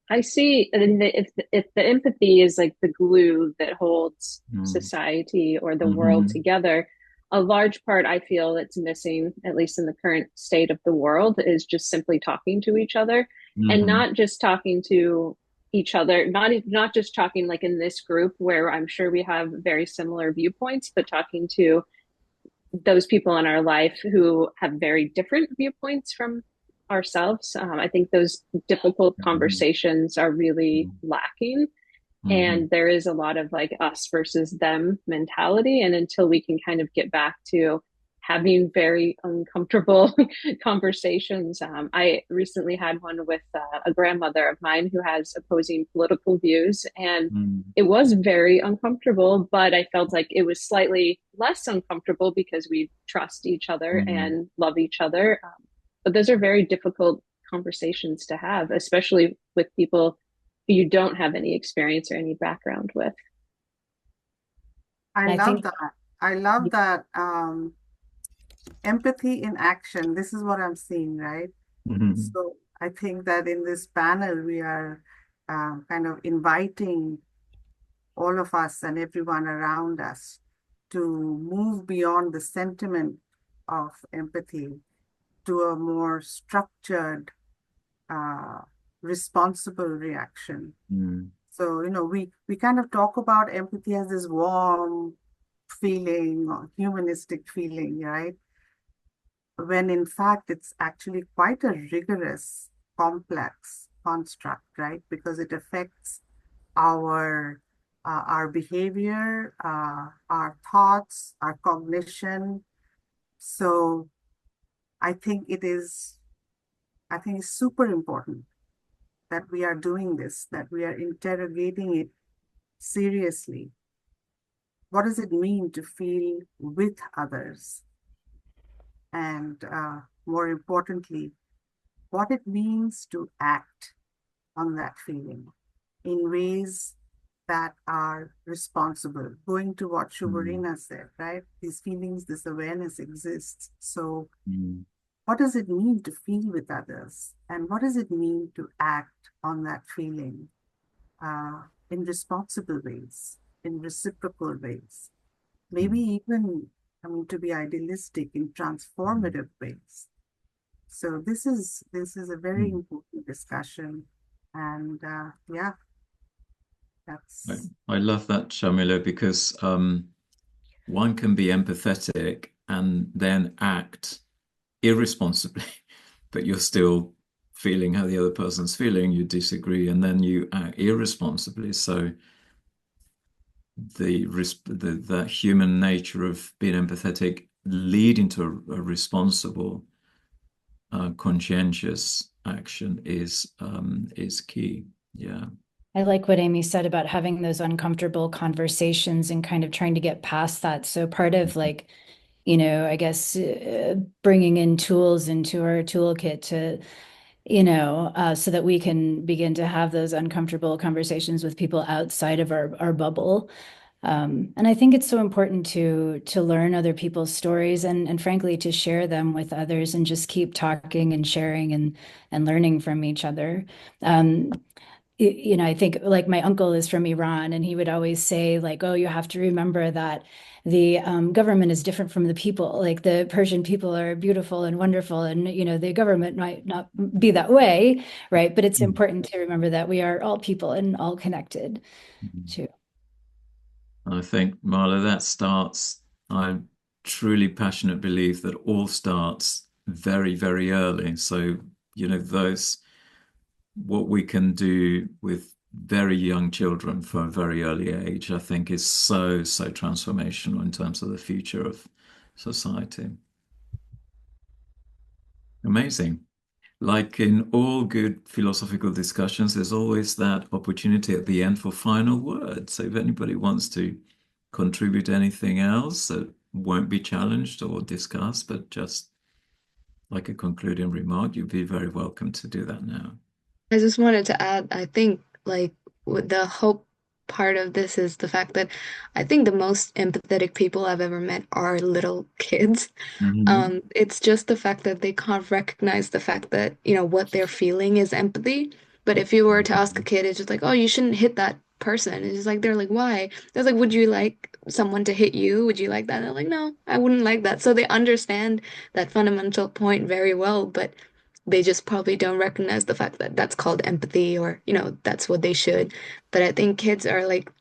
I see, and if the empathy is like the glue that holds society or the world together, a large part I feel that's missing, at least in the current state of the world, is just simply talking to each other, and not just talking to each other, not just talking like in this group where I'm sure we have very similar viewpoints, but talking to those people in our life who have very different viewpoints from ourselves. I think those difficult conversations are really lacking. And there is a lot of like us versus them mentality. And until we can kind of get back to having very uncomfortable conversations. I recently had one with a grandmother of mine who has opposing political views, and it was very uncomfortable, but I felt like it was slightly less uncomfortable because we trust each other and love each other. But those are very difficult conversations to have, especially with people who you don't have any experience or any background with. I love that. I love that. Empathy in action. This is what I'm seeing, right? So I think that in this panel, we are kind of inviting all of us and everyone around us to move beyond the sentiment of empathy to a more structured, responsible reaction. So, we kind of talk about empathy as this warm feeling or humanistic feeling, right? When in fact, it's actually quite a rigorous, complex construct, right? Because it affects our behavior, our thoughts, our cognition. So I think it's super important that we are doing this, that we are interrogating it seriously. What does it mean to feel with others? And more importantly, what it means to act on that feeling in ways that are responsible, going to what Shubarina said, right? These feelings, this awareness exists. So what does it mean to feel with others? And what does it mean to act on that feeling in responsible ways, in reciprocal ways? Maybe even, to be idealistic, in transformative ways. So this is a very important discussion. And yeah, that's... I love that, Sharmila, because one can be empathetic and then act irresponsibly, but you're still feeling how the other person's feeling, you disagree, and then you act irresponsibly. So the human nature of being empathetic leading to a responsible, conscientious action is key. Yeah. I like what Amy said about having those uncomfortable conversations and kind of trying to get past that. So part of like, I guess bringing in tools into our toolkit to, so that we can begin to have those uncomfortable conversations with people outside of our bubble. And I think it's so important to learn other people's stories and frankly, to share them with others and just keep talking and sharing and learning from each other. I think like my uncle is from Iran, and he would always say like, oh, you have to remember that the government is different from the people. Like the Persian people are beautiful and wonderful, and the government might not be that way, right? But it's important to remember that we are all people and all connected too. I think, Marla, that starts, I truly passionate belief that all starts very, very early. So, what we can do with very young children from a very early age, I think is so, so transformational in terms of the future of society. Amazing. Like in all good philosophical discussions, there's always that opportunity at the end for final words. So if anybody wants to contribute anything else that won't be challenged or discussed, but just like a concluding remark, you'd be very welcome to do that now. I just wanted to add, I think like with the hope part of this is the fact that I think the most empathetic people I've ever met are little kids. It's just the fact that they can't recognize the fact that, what they're feeling is empathy. But if you were to ask a kid, it's just like, oh, you shouldn't hit that person. It's just like, they're like, why? They're like, would you like someone to hit you? Would you like that? And they're like, no, I wouldn't like that. So they understand that fundamental point very well, but they just probably don't recognize the fact that that's called empathy, or, that's what they should. But I think kids are like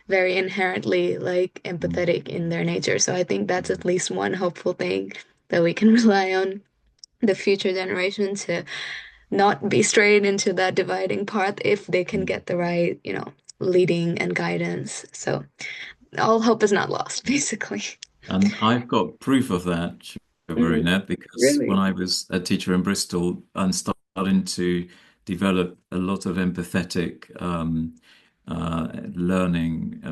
very inherently like empathetic in their nature. So I think that's at least one hopeful thing that we can rely on the future generation to not be strayed into that dividing path if they can get the right, leading and guidance. So all hope is not lost, basically. And I've got proof of that, Marina, because when Really? I was a teacher in Bristol and starting to develop a lot of empathetic learning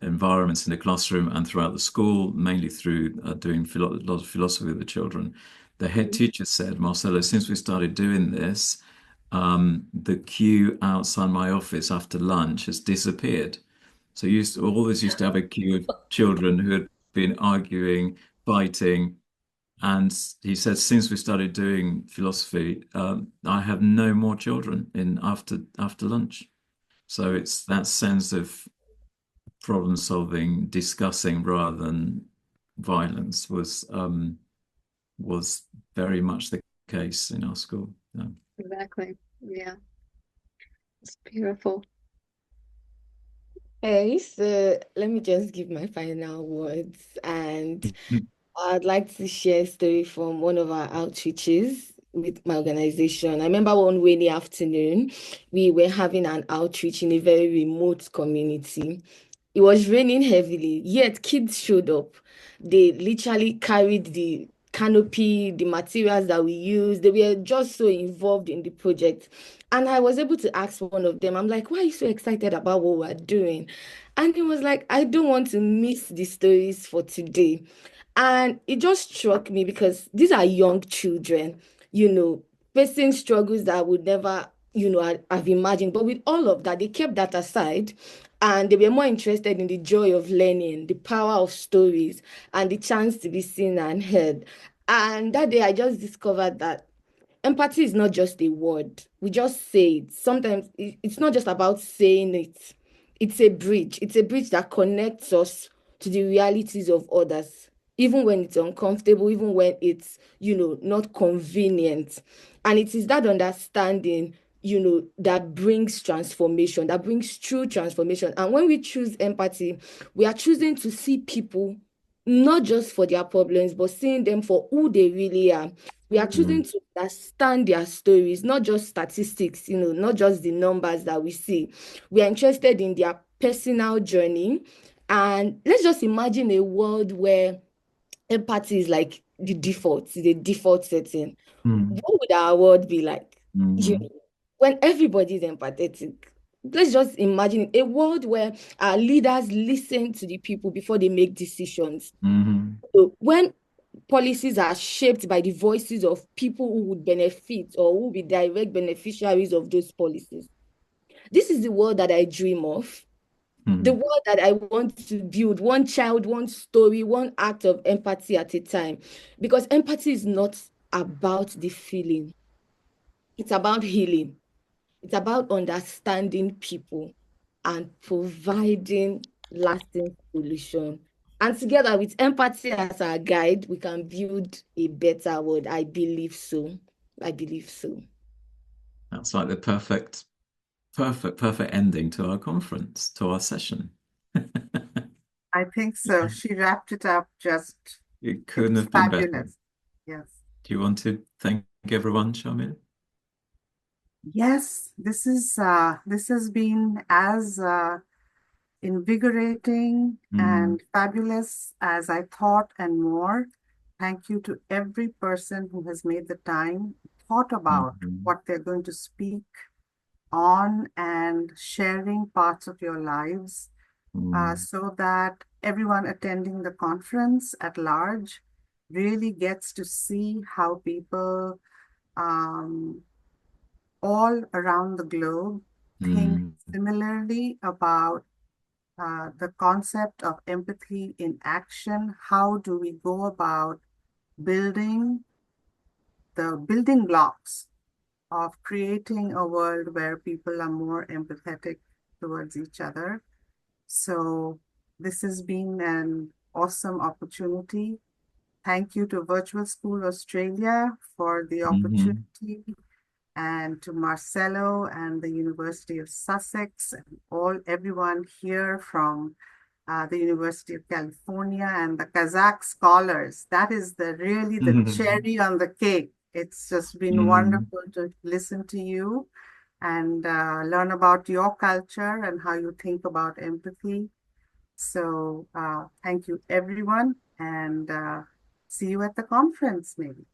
environments in the classroom and throughout the school, mainly through doing a lot of philosophy with the children, the head teacher said, Marcelo, since we started doing this, the queue outside my office after lunch has disappeared. So always used to have a queue of children who had been arguing, fighting, and he said, since we started doing philosophy, I have no more children in after lunch. So it's that sense of problem solving, discussing rather than violence was very much the case in our school. Yeah. Exactly. Yeah. It's beautiful. Hey, so let me just give my final words, and I'd like to share a story from one of our outreaches with my organization. I remember one rainy afternoon, we were having an outreach in a very remote community. It was raining heavily, yet kids showed up. They literally carried the canopy, the materials that we used. They were just so involved in the project. And I was able to ask one of them, I'm like, why are you so excited about what we're doing? And he was like, I don't want to miss the stories for today. And it just struck me because these are young children, facing struggles that I would never, have imagined. But with all of that, they kept that aside and they were more interested in the joy of learning, the power of stories, and the chance to be seen and heard. And that day, I just discovered that empathy is not just a word. We just say it. Sometimes it's not just about saying it. It's a bridge. It's a bridge that connects us to the realities of others, even when it's uncomfortable, even when it's, not convenient. And it is that understanding, that brings transformation, that brings true transformation. And when we choose empathy, we are choosing to see people not just for their problems, but seeing them for who they really are. We are choosing to understand their stories, not just statistics, not just the numbers that we see. We are interested in their personal journey. And let's just imagine a world where empathy is like the default setting. What would our world be like? When everybody is empathetic. Let's just imagine a world where our leaders listen to the people before they make decisions. So when policies are shaped by the voices of people who would benefit or who will be direct beneficiaries of those policies. This is the world that I dream of. The world that I want to build, one child, one story, one act of empathy at a time. Because empathy is not about the feeling, it's about healing. It's about understanding people and providing lasting solution. And together with empathy as our guide, we can build a better world. I believe so. I believe so. That's like the perfect ending to our conference, to our session. I think so. She wrapped it up just It couldn't have been better. fabulous. Yes. Do you want to thank everyone, Sharmila? Yes, this has been as invigorating and fabulous as I thought and more. Thank you to every person who has made the time, thought about what they're going to speak on and sharing parts of your lives so that everyone attending the conference at large really gets to see how people all around the globe think similarly about the concept of empathy in action. How do we go about building the building blocks of creating a world where people are more empathetic towards each other. So this has been an awesome opportunity. Thank you to Virtual School Australia for the opportunity, and to Marcelo and the University of Sussex, and everyone here from the University of California, and the Kazakh scholars. That is really the cherry on the cake. It's just been wonderful to listen to you and learn about your culture and how you think about empathy. So thank you, everyone, and see you at the conference, maybe.